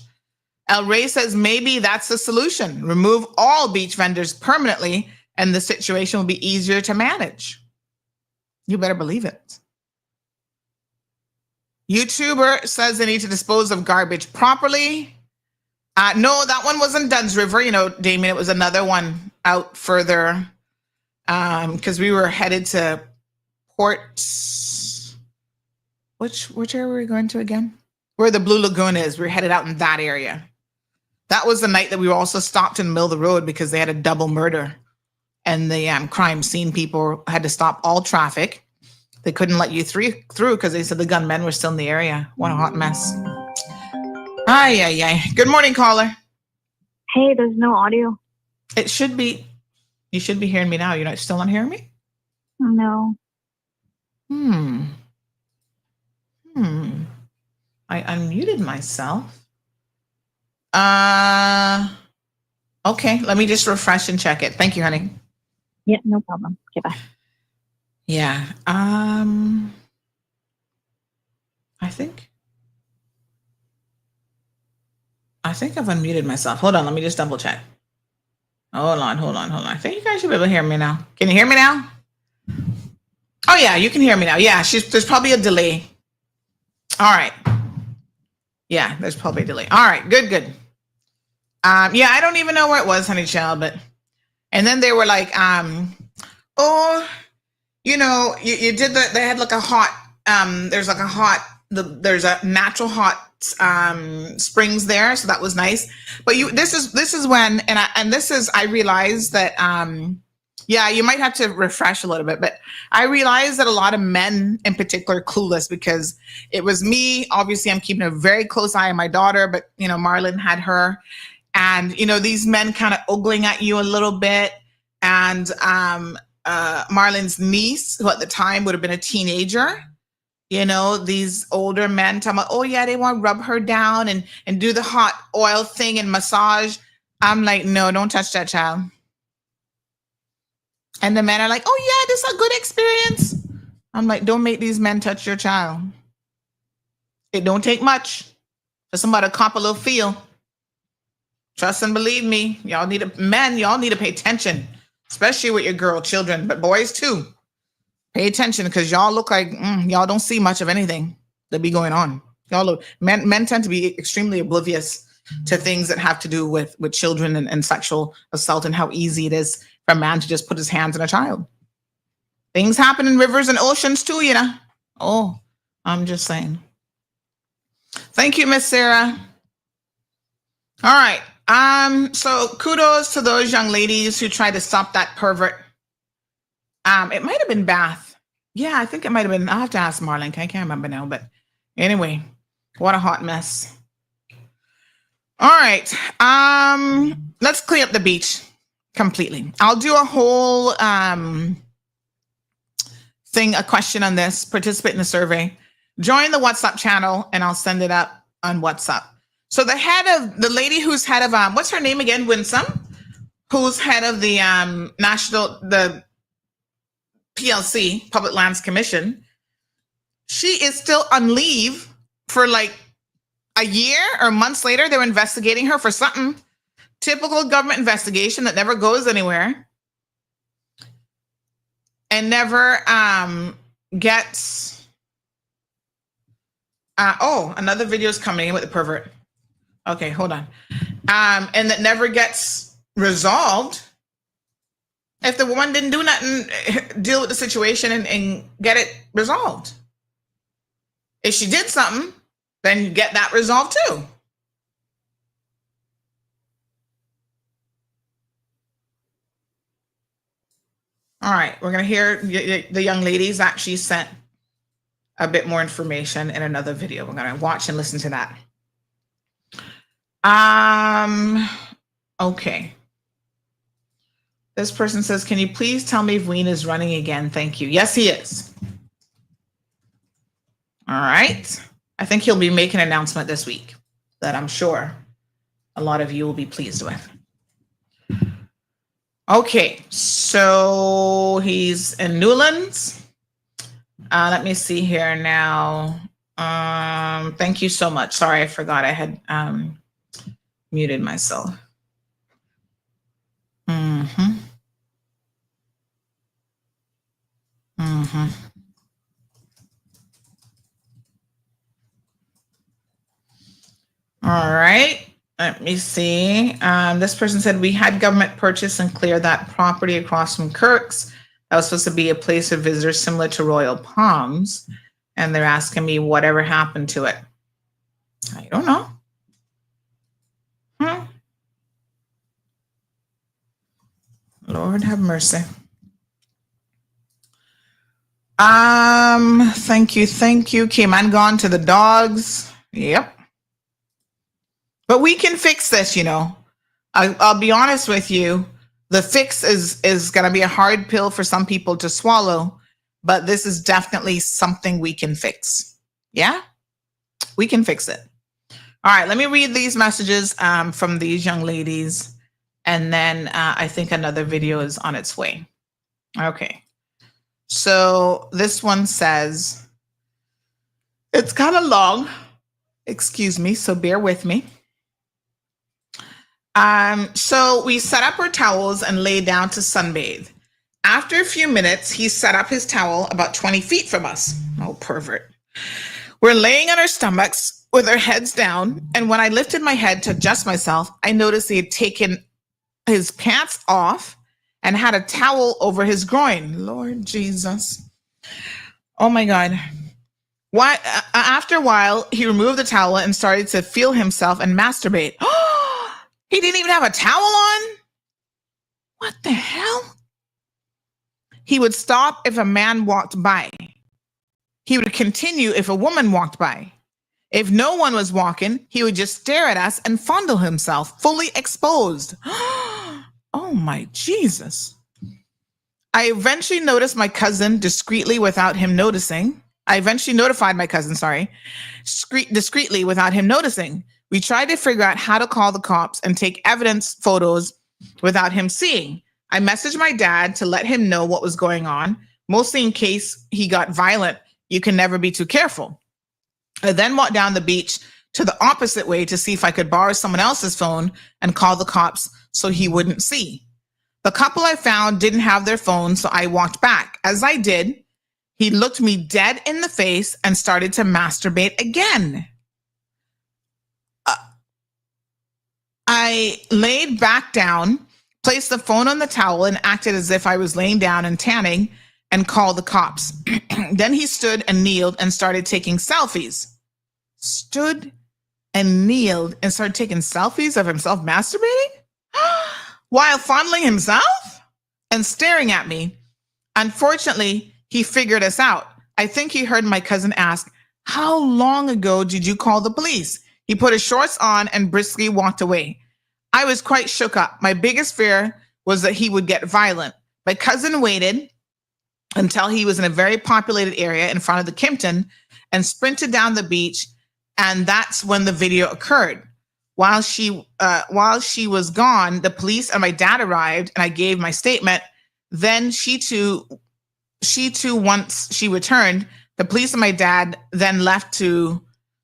El Rey says maybe that's the solution. Remove all beach vendors permanently and the situation will be easier to manage. You better believe it. YouTuber says they need to dispose of garbage properly. No, that one wasn't Dunn's River. You know, Damien, it was another one out further because we were headed to Port. Which area were we going to again? Where the Blue Lagoon is. We were headed out in that area. That was the night that we were also stopped in the middle of the road because they had a double murder. And the crime scene people had to stop all traffic. They couldn't let you through because they said the gunmen were still in the area. What a hot mess. Ay. Good morning, caller. Hey, there's no audio. It should be. You should be hearing me now. You're still not hearing me? No. I unmuted myself. Okay, let me just refresh and check it. Thank you, honey. Yeah, no problem. Okay, bye. Yeah. I think I've unmuted myself. Hold on, let me just double check. Hold on. I think you guys should be able to hear me now. Can you hear me now? Oh yeah, you can hear me now. Yeah, there's probably a delay. All right. Yeah, there's probably a delay. All right, good. Yeah, I don't even know where it was, honey child, and then they were like, oh, you know, you did they had like a hot, there's a natural hot springs there, so that was nice. But this is when, I realized that, yeah, you might have to refresh a little bit, but I realized that a lot of men in particular are clueless because it was me. Obviously, I'm keeping a very close eye on my daughter, but, you know, Marlon had her. And, you know, these men kind of ogling at you a little bit. And Marlon's niece, who at the time would have been a teenager, you know, these older men tell me, oh, yeah, they want to rub her down and do the hot oil thing and massage. I'm like, no, don't touch that child. And the men are like, oh, yeah, this is a good experience. I'm like, don't make these men touch your child. It don't take much for somebody to cop a little feel. Trust and believe me, y'all need to pay attention, especially with your girl children, but boys too. Pay attention because y'all look like y'all don't see much of anything that be going on. Y'all look, men tend to be extremely oblivious to things that have to do with children and sexual assault and how easy it is for a man to just put his hands on a child. Things happen in rivers and oceans too, you know. Oh, I'm just saying. Thank you, Miss Sarah. All right. So kudos to those young ladies who tried to stop that pervert. It might have been Bath. Yeah, I think it might have been. I'll have to ask Marlon. I can't remember now, but anyway, what a hot mess. All right. Let's clean up the beach completely. I'll do a whole a question on this. Participate in the survey. Join the WhatsApp channel, and I'll send it up on WhatsApp. So the lady who's head of, what's her name again? Winsome, who's head of the the PLC, Public Lands Commission. She is still on leave for like a year or months later, they were investigating her for something. Typical government investigation that never goes anywhere and never gets. Another video is coming in with the pervert. Okay, hold on. And that never gets resolved. If the woman didn't do nothing, deal with the situation and get it resolved. If she did something, then get that resolved too. All right, we're going to hear the young ladies actually sent a bit more information in another video. We're going to watch and listen to that. Okay. This person says, can you please tell me if Ween is running again? Thank you. Yes, he is. All right. I think he'll be making an announcement this week that I'm sure a lot of you will be pleased with. Okay, so he's in Newlands. Let me see here now. Thank you so much. Sorry, I forgot I had muted myself. All right. Let me see. This person said we had government purchase and clear that property across from Kirk's. That was supposed to be a place of visitors similar to Royal Palms. And they're asking me whatever happened to it. I don't know. Lord have mercy. Thank you. Cayman gone to the dogs. Yep. But we can fix this, you know. I'll be honest with you. The fix is going to be a hard pill for some people to swallow, but this is definitely something we can fix. Yeah, we can fix it. All right, let me read these messages from these young ladies, and then I think another video is on its way. Okay, so this one says, it's kind of long, excuse me, so bear with me. So we set up our towels and lay down to sunbathe. After a few minutes, he set up his towel about 20 feet from us. Oh, pervert. We're laying on our stomachs with our heads down. And when I lifted my head to adjust myself, I noticed he had taken his pants off and had a towel over his groin. Lord Jesus. Oh my God. After a while, he removed the towel and started to feel himself and masturbate. He didn't even have a towel on? What the hell? He would stop if a man walked by. He would continue if a woman walked by. If no one was walking, he would just stare at us and fondle himself, fully exposed. Oh my Jesus. I eventually noticed my cousin discreetly without him noticing. I eventually notified my cousin, discreetly without him noticing. We tried to figure out how to call the cops and take evidence photos without him seeing. I messaged my dad to let him know what was going on, mostly in case he got violent. You can never be too careful. I then walked down the beach to the opposite way to see if I could borrow someone else's phone and call the cops so he wouldn't see. The couple I found didn't have their phone, so I walked back. As I did, he looked me dead in the face and started to masturbate again. I laid back down, placed the phone on the towel, and acted as if I was laying down and tanning and called the cops. Then he stood and kneeled and started taking selfies. Stood and kneeled and started taking selfies of himself masturbating while fondling himself and staring at me. Unfortunately, he figured us out. I think he heard my cousin ask, "How long ago did you call the police?" He put his shorts on and briskly walked away. I was quite shook up. My biggest fear was that he would get violent. My cousin waited until he was in a very populated area in front of the Kimpton and sprinted down the beach. And that's when the video occurred. While she was gone, the police and my dad arrived and I gave my statement. Then she too, once she returned, the police and my dad then left to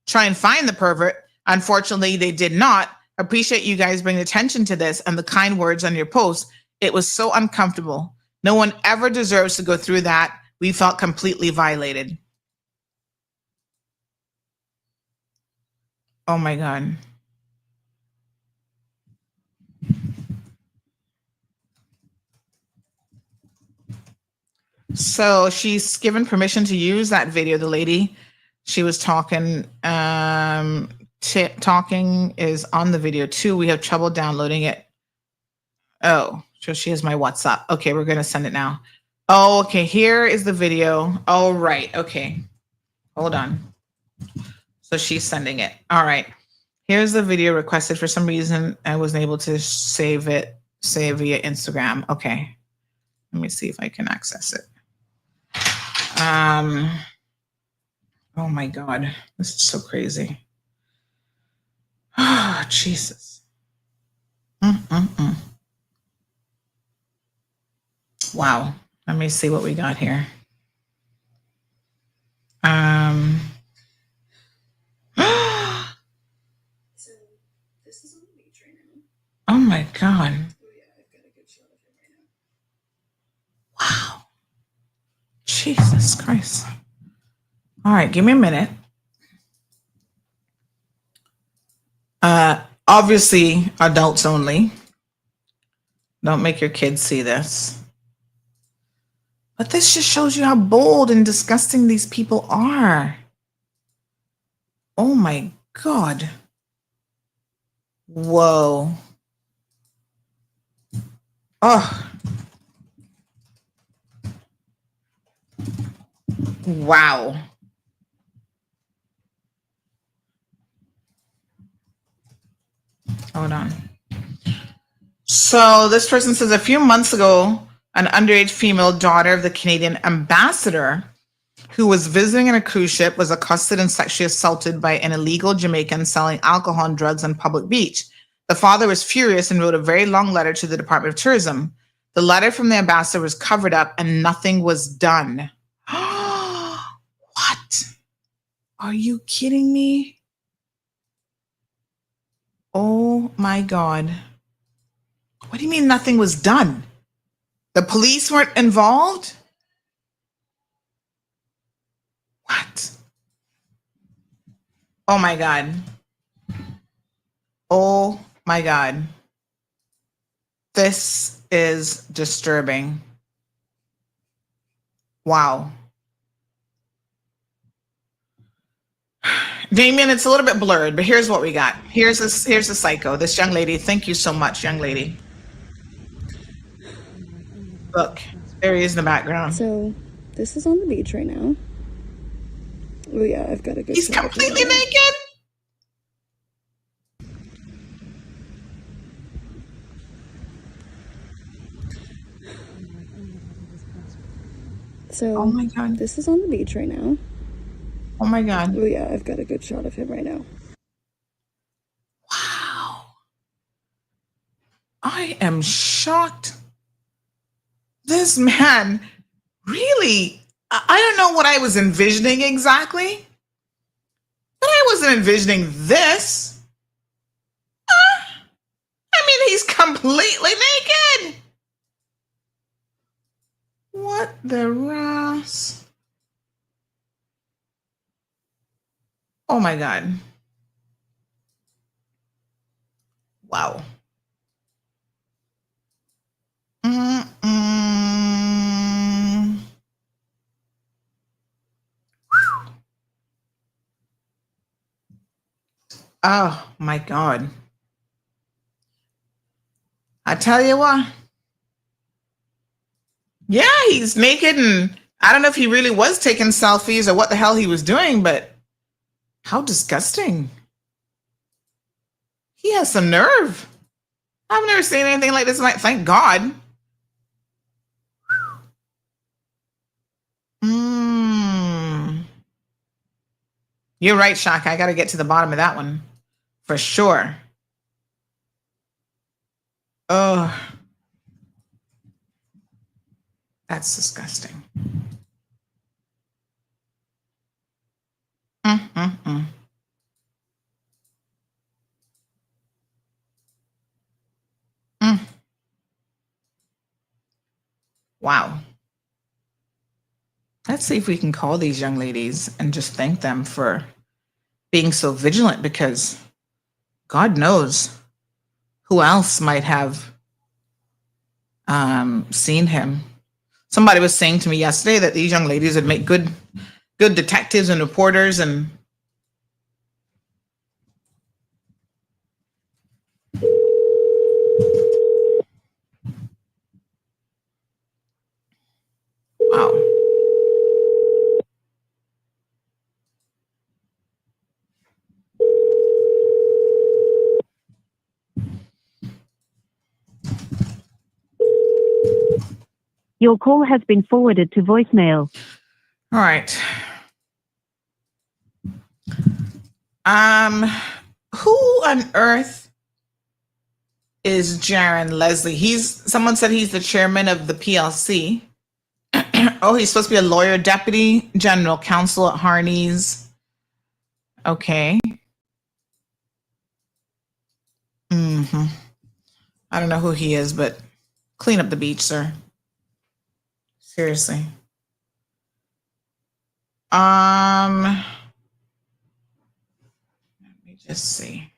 try and find the pervert. Unfortunately, they did not. Appreciate you guys bringing attention to this and the kind words on your post. It was so uncomfortable. No one ever deserves to go through that. We felt completely violated. Oh my God. So she's given permission to use that video. The lady, she was talking, talking is on the video too. We have trouble downloading it. Oh, so she has my WhatsApp. Okay, we're going to send it now. Oh, okay. Here is the video. Oh, right. Okay. Hold on. So she's sending it. All right. Here's the video requested. For some reason, I wasn't able to save it via Instagram. Okay. Let me see if I can access it. Oh my God. This is so crazy. Oh, Jesus. Wow. Let me see what we got here. Oh my God. Wow. Jesus Christ. All right, give me a minute. Obviously, adults only. Don't make your kids see this. But this just shows you how bold and disgusting these people are. Oh my God. Whoa. Oh. Wow. Hold on. So this person says a few months ago, an underage female daughter of the Canadian ambassador who was visiting on a cruise ship was accosted and sexually assaulted by an illegal Jamaican selling alcohol and drugs on public beach. The father was furious and wrote a very long letter to the Department of Tourism. The letter from the ambassador was covered up and nothing was done. What? Are you kidding me? Oh my God. What do you mean nothing was done? The police weren't involved? What? Oh my God. Oh my God. This is disturbing. Wow. Damien, it's a little bit blurred, but here's what we got. Here's a psycho. This young lady. Thank you so much, young lady. Look, there he is in the background. So, this is on the beach right now. Oh yeah, I've got a good. He's completely naked. So, oh my God, this is on the beach right now. Oh my God. Oh yeah, I've got a good shot of him right now. Wow. I am shocked. This man really, I don't know what I was envisioning exactly, but I wasn't envisioning this. I mean, he's completely naked. What the Ross? Oh my God. Wow. Oh my God. I tell you what. Yeah, he's naked, and I don't know if he really was taking selfies or what the hell he was doing, but how disgusting. He has some nerve. I've never seen anything like this. Thank God. You're right, Shaka. I got to get to the bottom of that one for sure. Oh, that's disgusting. Wow. Let's see if we can call these young ladies and just thank them for being so vigilant, because God knows who else might have seen him. Somebody was saying to me yesterday that these young ladies would make good detectives and reporters, and wow. Your call has been forwarded to voicemail. All right. Who on earth is Jaron Leslie? Someone said he's the chairman of the PLC. Oh, he's supposed to be a lawyer, deputy general counsel at Harney's. Okay. I don't know who he is, but clean up the beach, sir. Seriously. Let me just see.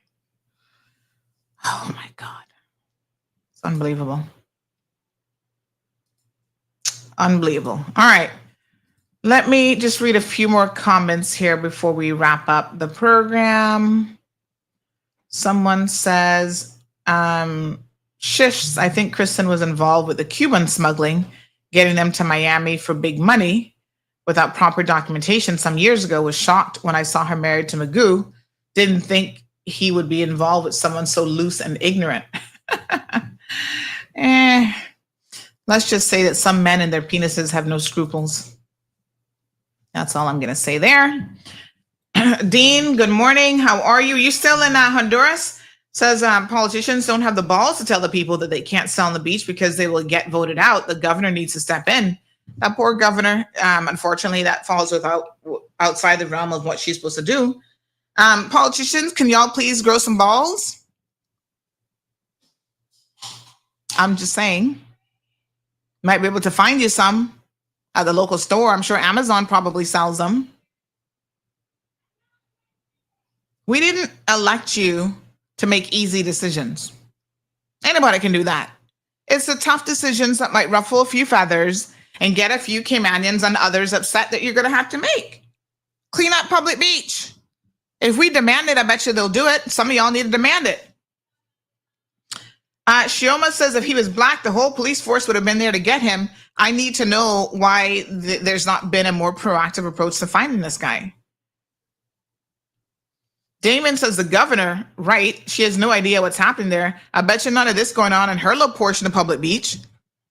Oh my God. It's unbelievable. Unbelievable. All right. Let me just read a few more comments here before we wrap up the program. Someone says, Shifts, I think Kristen was involved with the Cuban smuggling, getting them to Miami for big money without proper documentation some years ago. Was shocked when I saw her married to Magoo. Didn't think he would be involved with someone so loose and ignorant. Let's just say that some men and their penises have no scruples. That's all I'm going to say there. Dean, good morning. How are you? You still in Honduras? Says politicians don't have the balls to tell the people that they can't sell on the beach because they will get voted out. The governor needs to step in. That poor governor, unfortunately, that falls outside the realm of what she's supposed to do. Politicians, can y'all please grow some balls? I'm just saying. Might be able to find you some at the local store. I'm sure Amazon probably sells them. We didn't elect you to make easy decisions. Anybody can do that. It's the tough decisions that might ruffle a few feathers and get a few Caymanians and others upset that you're going to have to make. Clean up public beach. If we demand it, I bet you they'll do it. Some of y'all need to demand it. Shioma says if he was black, the whole police force would have been there to get him. I need to know why there's not been a more proactive approach to finding this guy. Damon says the governor, right? She has no idea what's happening there. I bet you none of this going on in her little portion of public beach.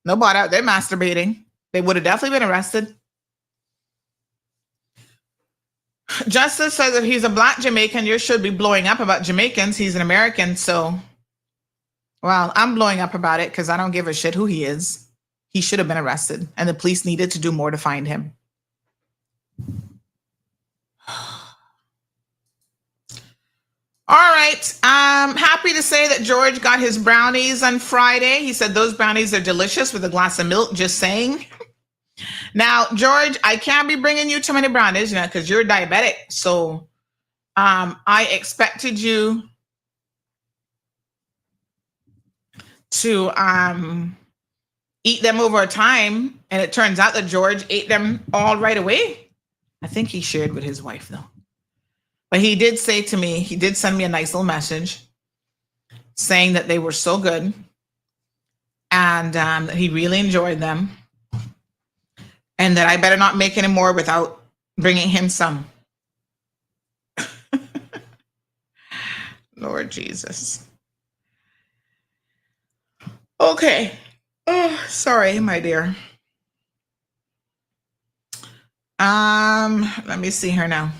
Nobody out there masturbating. They would have definitely been arrested. Justice says if he's a black Jamaican, you should be blowing up about Jamaicans. He's an American, so... Well, I'm blowing up about it because I don't give a shit who he is. He should have been arrested, and the police needed to do more to find him. All right. I'm happy to say that George got his brownies on Friday. He said those brownies are delicious with a glass of milk, just saying. Now, George, I can't be bringing you too many brownies, because you're diabetic. So I expected you to eat them over time, and it turns out that George ate them all right away. I think he shared with his wife, though. But he did say to me, he did send me a nice little message saying that they were so good and that he really enjoyed them and that I better not make any more without bringing him some. Lord Jesus. Okay. Oh, sorry, my dear. Let me see here now.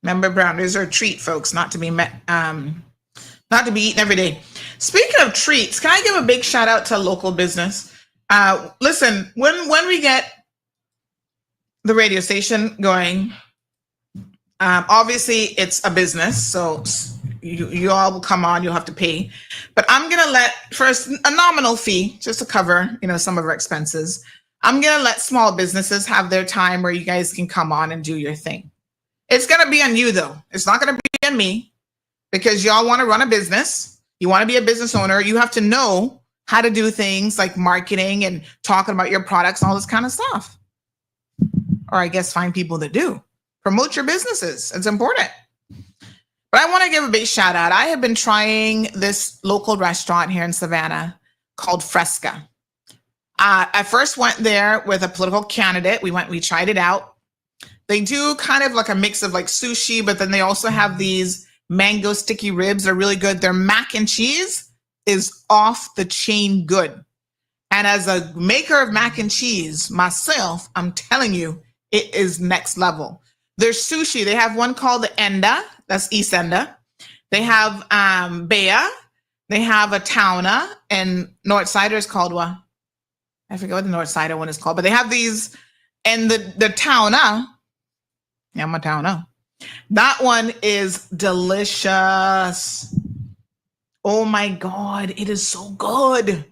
Remember, brownies are a treat, folks, not to be eaten every day. Speaking of treats, can I give a big shout out to a local business? Listen, when we get the radio station going, obviously it's a business, so you all will come on. You'll have to pay, but I'm gonna let first a nominal fee just to cover some of our expenses. I'm gonna let small businesses have their time where you guys can come on and do your thing. It's gonna be on you though. It's not gonna be on me because y'all want to run a business. You want to be a business owner. You have to know how to do things like marketing and talking about your products and all this kind of stuff. Or I guess find people that do. Promote your businesses. It's important. But I want to give a big shout out. I have been trying this local restaurant here in Savannah called Fresca. I first went there with a political candidate. We tried it out. They do kind of like a mix of like sushi, but then they also have these mango sticky ribs. They're really good. Their mac and cheese is off the chain good. And as a maker of mac and cheese myself, I'm telling you, it is next level. Their sushi, they have one called the Enda, that's East Enda. They have Bea, they have a Tauna, and North Sider is called what? I forget what the North Sider one is called, but they have these, and the Tauna, yeah, my Tauna. That one is delicious. Oh my God, it is so good.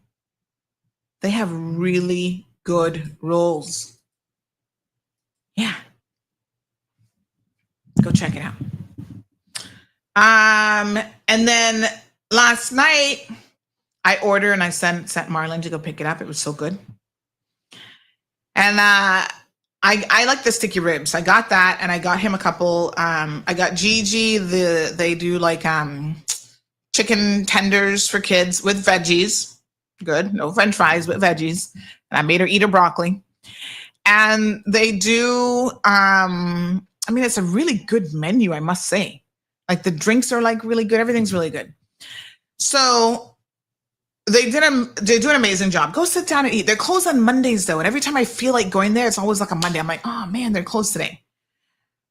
They have really good rolls. Yeah. Go check it out. And then last night I ordered and I sent Marlon to go pick it up. It was so good. And I like the sticky ribs. I got that and I got him a couple. I got Gigi, they do like chicken tenders for kids with veggies. Good. No French fries, but veggies. And I made her eat her broccoli. And they do, it's a really good menu, I must say. Like the drinks are like really good. Everything's really good. So they do an amazing job. Go sit down and eat. They're closed on Mondays though. And every time I feel like going there, it's always like a Monday. I'm like, oh man, they're closed today.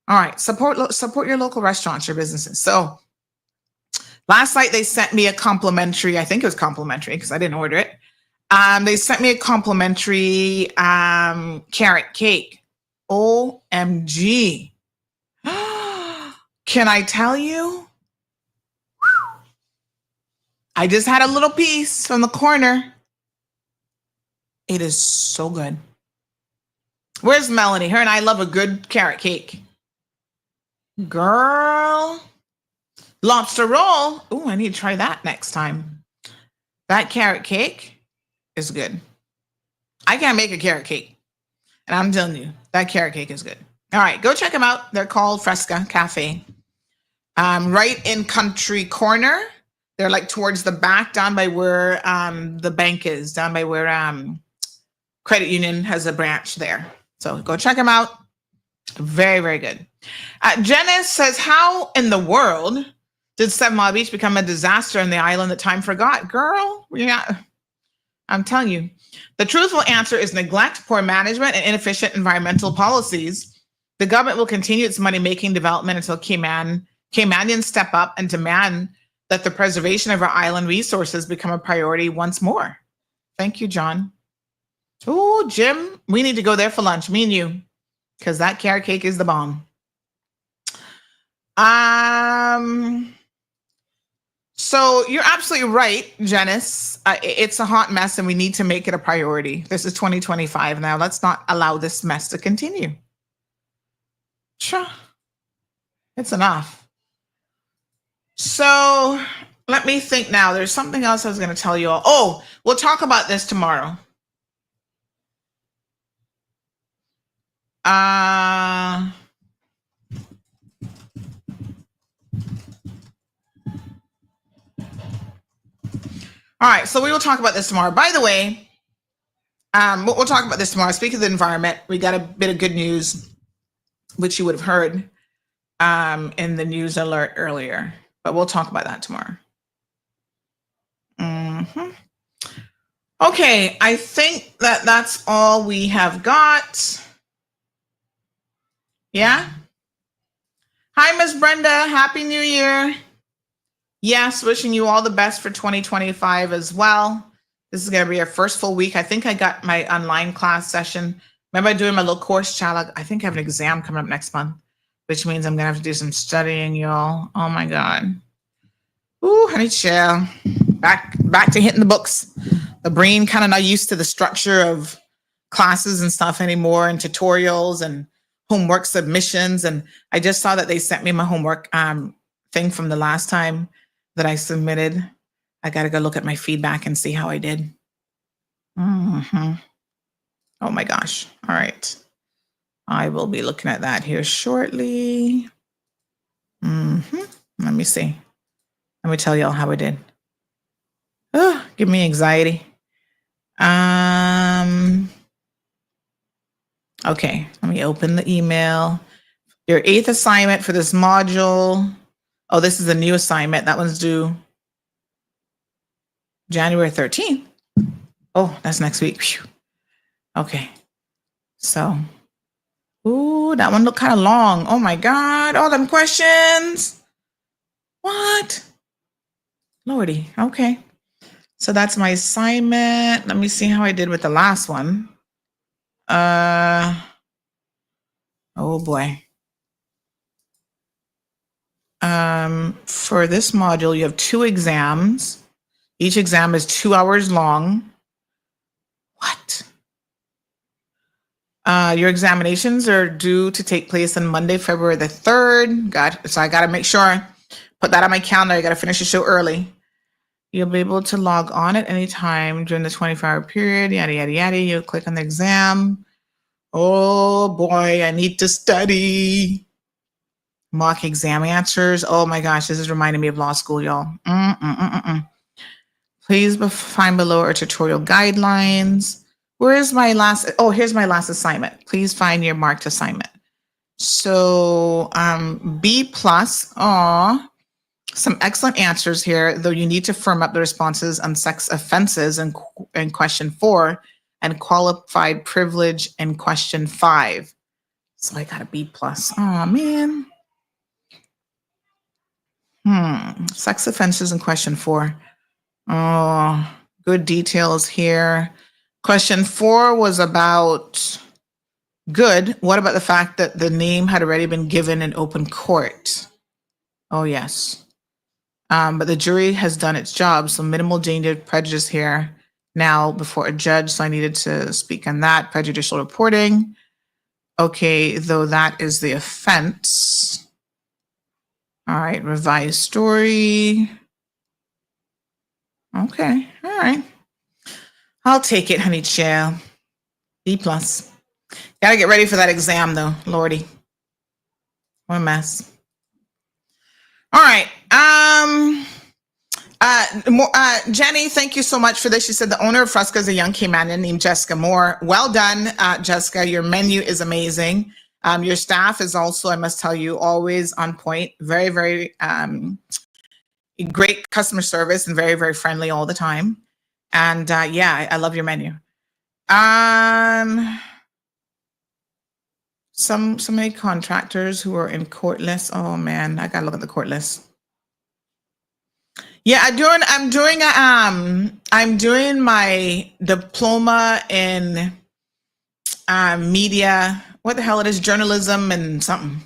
All right. Support your local restaurants, your businesses. So last night they sent me a complimentary, I think it was complimentary because I didn't order it. They sent me a complimentary carrot cake. OMG. Can I tell you? I just had a little piece from the corner. It is so good. Where's Melanie? Her and I love a good carrot cake. Girl. Lobster roll. Oh, I need to try that next time. That carrot cake is good. I can't make a carrot cake. And I'm telling you, that carrot cake is good. All right, go check them out. They're called Fresca Cafe. Right in Country Corner. They're like towards the back, down by where the bank is, down by where Credit Union has a branch there. So go check them out. Very, very good. Janice says, how in the world did 7 Mile Beach become a disaster on the island that time forgot? Girl, I'm telling you, the truthful answer is neglect, poor management, and inefficient environmental policies. The government will continue its money-making development until Caymanians step up and demand that the preservation of our island resources become a priority once more. Thank you, John. Oh, Jim, we need to go there for lunch, me and you, because that carrot cake is the bomb. So you're absolutely right, Janice. It's a hot mess and we need to make it a priority. This is 2025 now. Let's not allow this mess to continue. Sure. It's enough. So let me think now. There's something else I was going to tell you all. Oh, we'll talk about this tomorrow. All right, so we will talk about this tomorrow. By the way, we'll talk about this tomorrow. Speaking of the environment, we got a bit of good news, which you would have heard in the news alert earlier, but we'll talk about that tomorrow. Okay, I think that's all we have got. Yeah? Hi, Miss Brenda. Happy New Year. Yes, wishing you all the best for 2025 as well. This is going to be our first full week. I think I got my online class session. Remember doing my little course, child? I think I have an exam coming up next month, which means I'm going to have to do some studying, y'all. Oh, my God. Ooh, honey chill. Back to hitting the books. The brain kind of not used to the structure of classes and stuff anymore, and tutorials and homework submissions. And I just saw that they sent me my homework thing from the last time that I submitted. I got to go look at my feedback and see how I did. Oh my gosh. All right. I will be looking at that here shortly. Let me see. Let me tell y'all how I did. Oh, give me anxiety. Okay, let me open the email. Your 8th assignment for this module. Oh, this is a new assignment. That one's due January 13th. Oh, that's next week. Whew. Okay. So, ooh, that one looked kind of long. Oh my God, all them questions. What? Lordy, okay. So that's my assignment. Let me see how I did with the last one. Oh boy. For this module, you have 2 exams. Each exam is 2 hours long. What? Your examinations are due to take place on Monday, February the 3rd. So I got to make sure, put that on my calendar. I got to finish the show early. You'll be able to log on at any time during the 24-hour period, yada, yada, yada. You'll click on the exam. Oh boy, I need to study. Mock exam answers. Oh my gosh, this is reminding me of law school, y'all. Please find below our tutorial guidelines. Where is my last? Oh, here's my last assignment. Please find your marked assignment. So B+. Some excellent answers here, though you need to firm up the responses on sex offenses in question 4 and qualified privilege in question 5. So I got a B+. Oh man. Sex offenses in question 4. Oh, good details here. Question 4 was about good. What about the fact that the name had already been given in open court? Oh, yes. But the jury has done its job, so minimal danger of prejudice here now before a judge. So I needed to speak on that. Prejudicial reporting. Okay, though that is the offense. All right, revised story. Okay, all right. I'll take it, honey child. B+. Gotta get ready for that exam, though. Lordy. What a mess. All right. Jenny, thank you so much for this. She said the owner of Fresca is a young Caymanian named Jessica Moore. Well done, Jessica. Your menu is amazing. Your staff is also, I must tell you, always on point. Very, very great customer service and very, very friendly all the time. And yeah, I love your menu. So many contractors who are in court lists. Oh man, I gotta look at the court list. Yeah, I'm doing my diploma in media. What the hell it is? Journalism and something.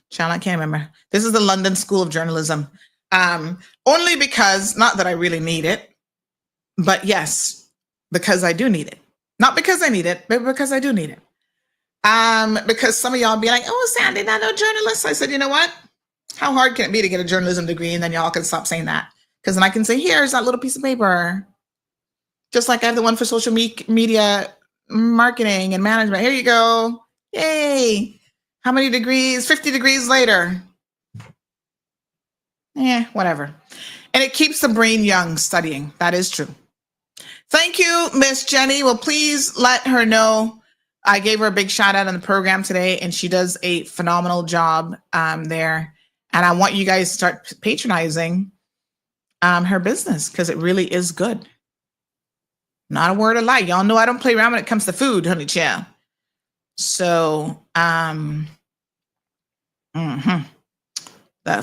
Child, I can't remember. This is the London School of Journalism. Only because, not that I really need it, but yes, because I do need it. Not because I need it, but because I do need it. Because some of y'all be like, oh, Sandy, not no journalist. I said, you know what? How hard can it be to get a journalism degree? And then y'all can stop saying that. Because then I can say, here's that little piece of paper. Just like I have the one for social media marketing and management. Here you go. Yay. How many degrees? 50 degrees later. Whatever. And it keeps the brain young studying. That is true. Thank you, Miss Jenny. Well, please let her know I gave her a big shout out on the program today, and she does a phenomenal job there. And I want you guys to start patronizing her business because it really is good. Not a word of lie. Y'all know I don't play around when it comes to food, honey child. So, that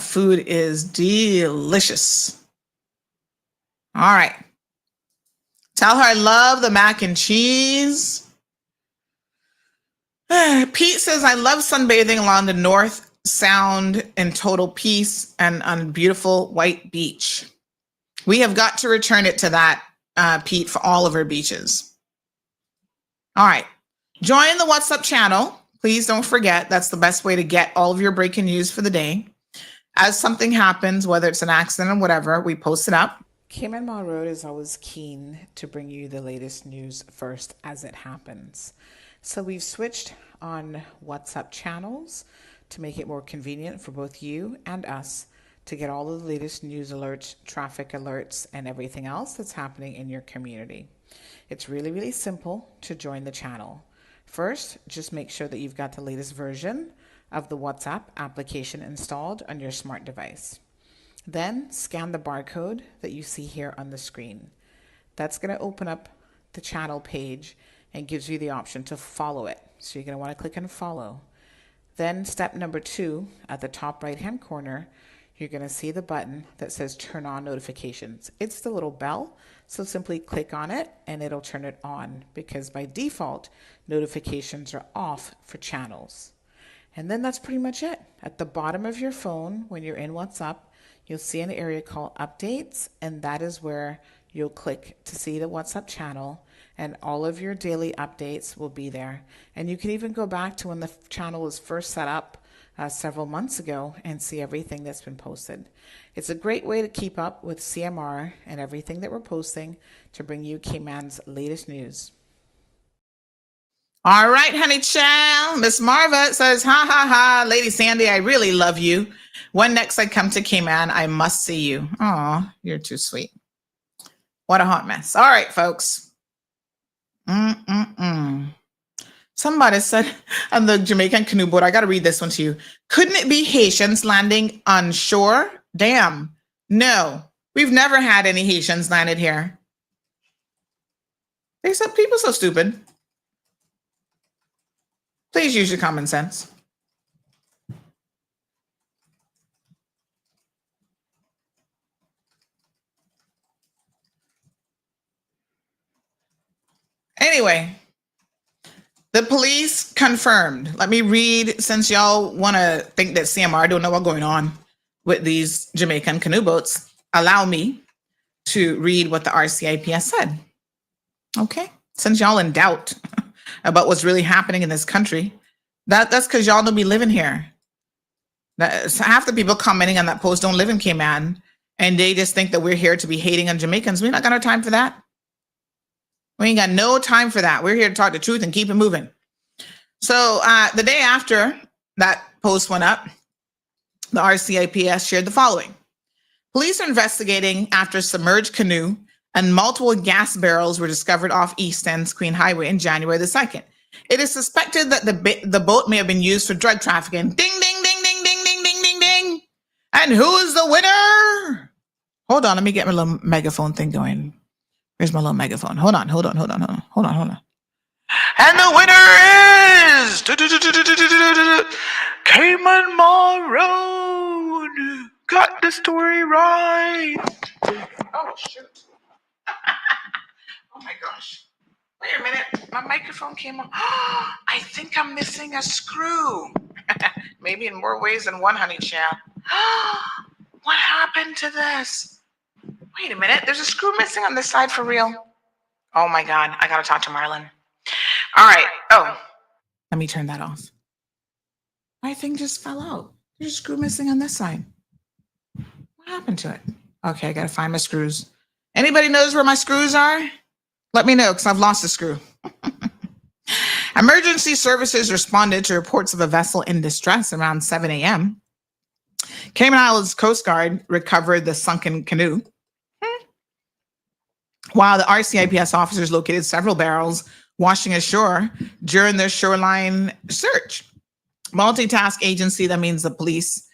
food is delicious. All right. Tell her I love the mac and cheese. Pete says, I love sunbathing along the north sound in total peace and on a beautiful white beach. We have got to return it to that, Pete, for all of our beaches. All right. Join the WhatsApp channel. Please don't forget, that's the best way to get all of your breaking news for the day. As something happens, whether it's an accident or whatever, we post it up. Cayman Mall Road is always keen to bring you the latest news first as it happens. So we've switched on WhatsApp channels to make it more convenient for both you and us to get all of the latest news alerts, traffic alerts, and everything else that's happening in your community. It's really, really simple to join the channel. First, just make sure that you've got the latest version of the WhatsApp application installed on your smart device. Then scan the barcode that you see here on the screen. That's going to open up the channel page and gives you the option to follow it. So you're going to want to click on follow. Then step number 2, at the top right hand corner, you're going to see the button that says turn on notifications. It's the little bell, so simply click on it and it'll turn it on, because by default, notifications are off for channels. And then that's pretty much it. At the bottom of your phone, when you're in WhatsApp, you'll see an area called updates, and that is where you'll click to see the WhatsApp channel, and all of your daily updates will be there. And you can even go back to when the channel was first set up several months ago and see everything that's been posted. It's a great way to keep up with CMR and everything that we're posting to bring you Cayman's latest news. All right, honey child. Miss Marva says, ha, ha, ha. Lady Sandy, I really love you. When next I come to Cayman, I must see you. Aw, you're too sweet. What a hot mess. All right, folks. Somebody said on the Jamaican canoe boat, I got to read this one to you. Couldn't it be Haitians landing on shore? Damn. No, we've never had any Haitians landed here. There's some people so stupid. Please use your common sense. Anyway, the police confirmed. Let me read, since y'all want to think that CMR don't know what's going on with these Jamaican canoe boats. Allow me to read what the RCIPS said. Okay, since y'all in doubt about what's really happening in this country, that's because y'all don't be living here. Half the people commenting on that post don't live in Cayman, and they just think that we're here to be hating on Jamaicans. We not got no time for that. We ain't got no time for that. We're here to talk the truth and keep it moving. So the day after that post went up, the RCIPS shared the following. Police are investigating after submerged canoe and multiple gas barrels were discovered off East End's Queen Highway in January the 2nd. It is suspected that the boat may have been used for drug trafficking. Ding, ding, ding, ding, ding, ding, ding, ding, ding. And who is the winner? Hold on, let me get my little megaphone thing going. Where's my little megaphone? Hold on. And the winner is Cayman Mall Road. Got the story right. Oh, shoot. Oh, my gosh. Wait a minute. My microphone came on. I think I'm missing a screw. Maybe in more ways than one, honey child. What happened to this? Wait a minute. There's a screw missing on this side for real. Oh, my God. I got to talk to Marlon. All right. Oh, let me turn that off. My thing just fell out. There's a screw missing on this side. What happened to it? Okay, I got to find my screws. Anybody knows where my screws are? Let me know, because I've lost a screw. Emergency services responded to reports of a vessel in distress around 7 a.m. Cayman Islands Coast Guard recovered the sunken canoe, while the RCIPS officers located several barrels washing ashore during their shoreline search. Multitask agency, that means the police,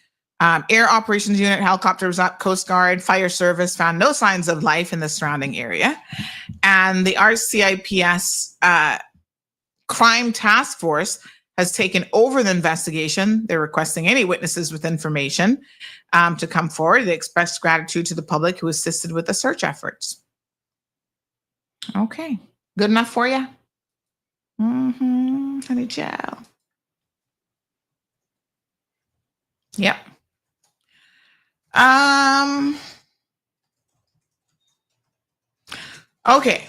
air operations unit, helicopters up, Coast Guard, fire service found no signs of life in the surrounding area. And the RCIPS crime task force has taken over the investigation. They're requesting any witnesses with information to come forward. They express gratitude to the public who assisted with the search efforts. Okay, good enough for you? Honey child. Yep. Okay.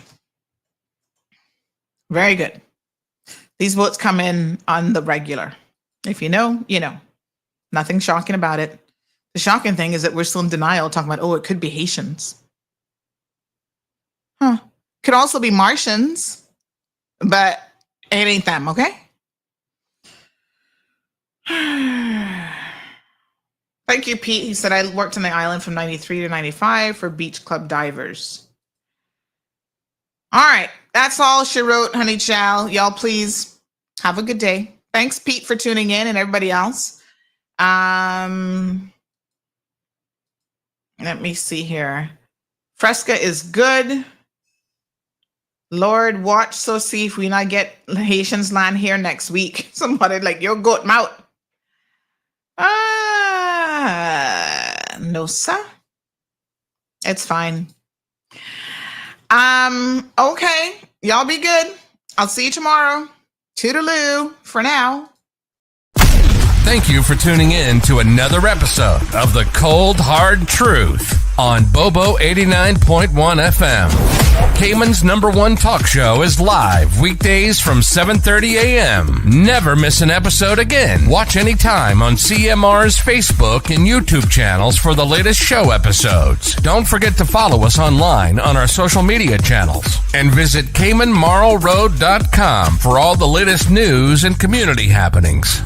Very good. These votes come in on the regular. If you know, you know. Nothing shocking about it. The shocking thing is that we're still in denial, talking about, it could be Haitians. Huh. Could also be Martians, but it ain't them, okay? Thank you, Pete. He said, I worked on the island from 93 to 95 for beach club divers. All right. That's all she wrote, honey chow. Y'all, please have a good day. Thanks, Pete, for tuning in and everybody else. Let me see here. Fresca is good. Lord, watch so see if we not get Haitians land here next week. Somebody like, your goat mouth. No, sir. It's fine. Okay. Y'all be good. I'll see you tomorrow. Toodaloo for now. Thank you for tuning in to another episode of The Cold Hard Truth on Bobo 89.1 FM. Cayman's #1 talk show is live weekdays from 7:30 a.m. Never miss an episode again. Watch anytime on CMR's Facebook and YouTube channels for the latest show episodes. Don't forget to follow us online on our social media channels. And visit CaymanMarlRoad.com for all the latest news and community happenings.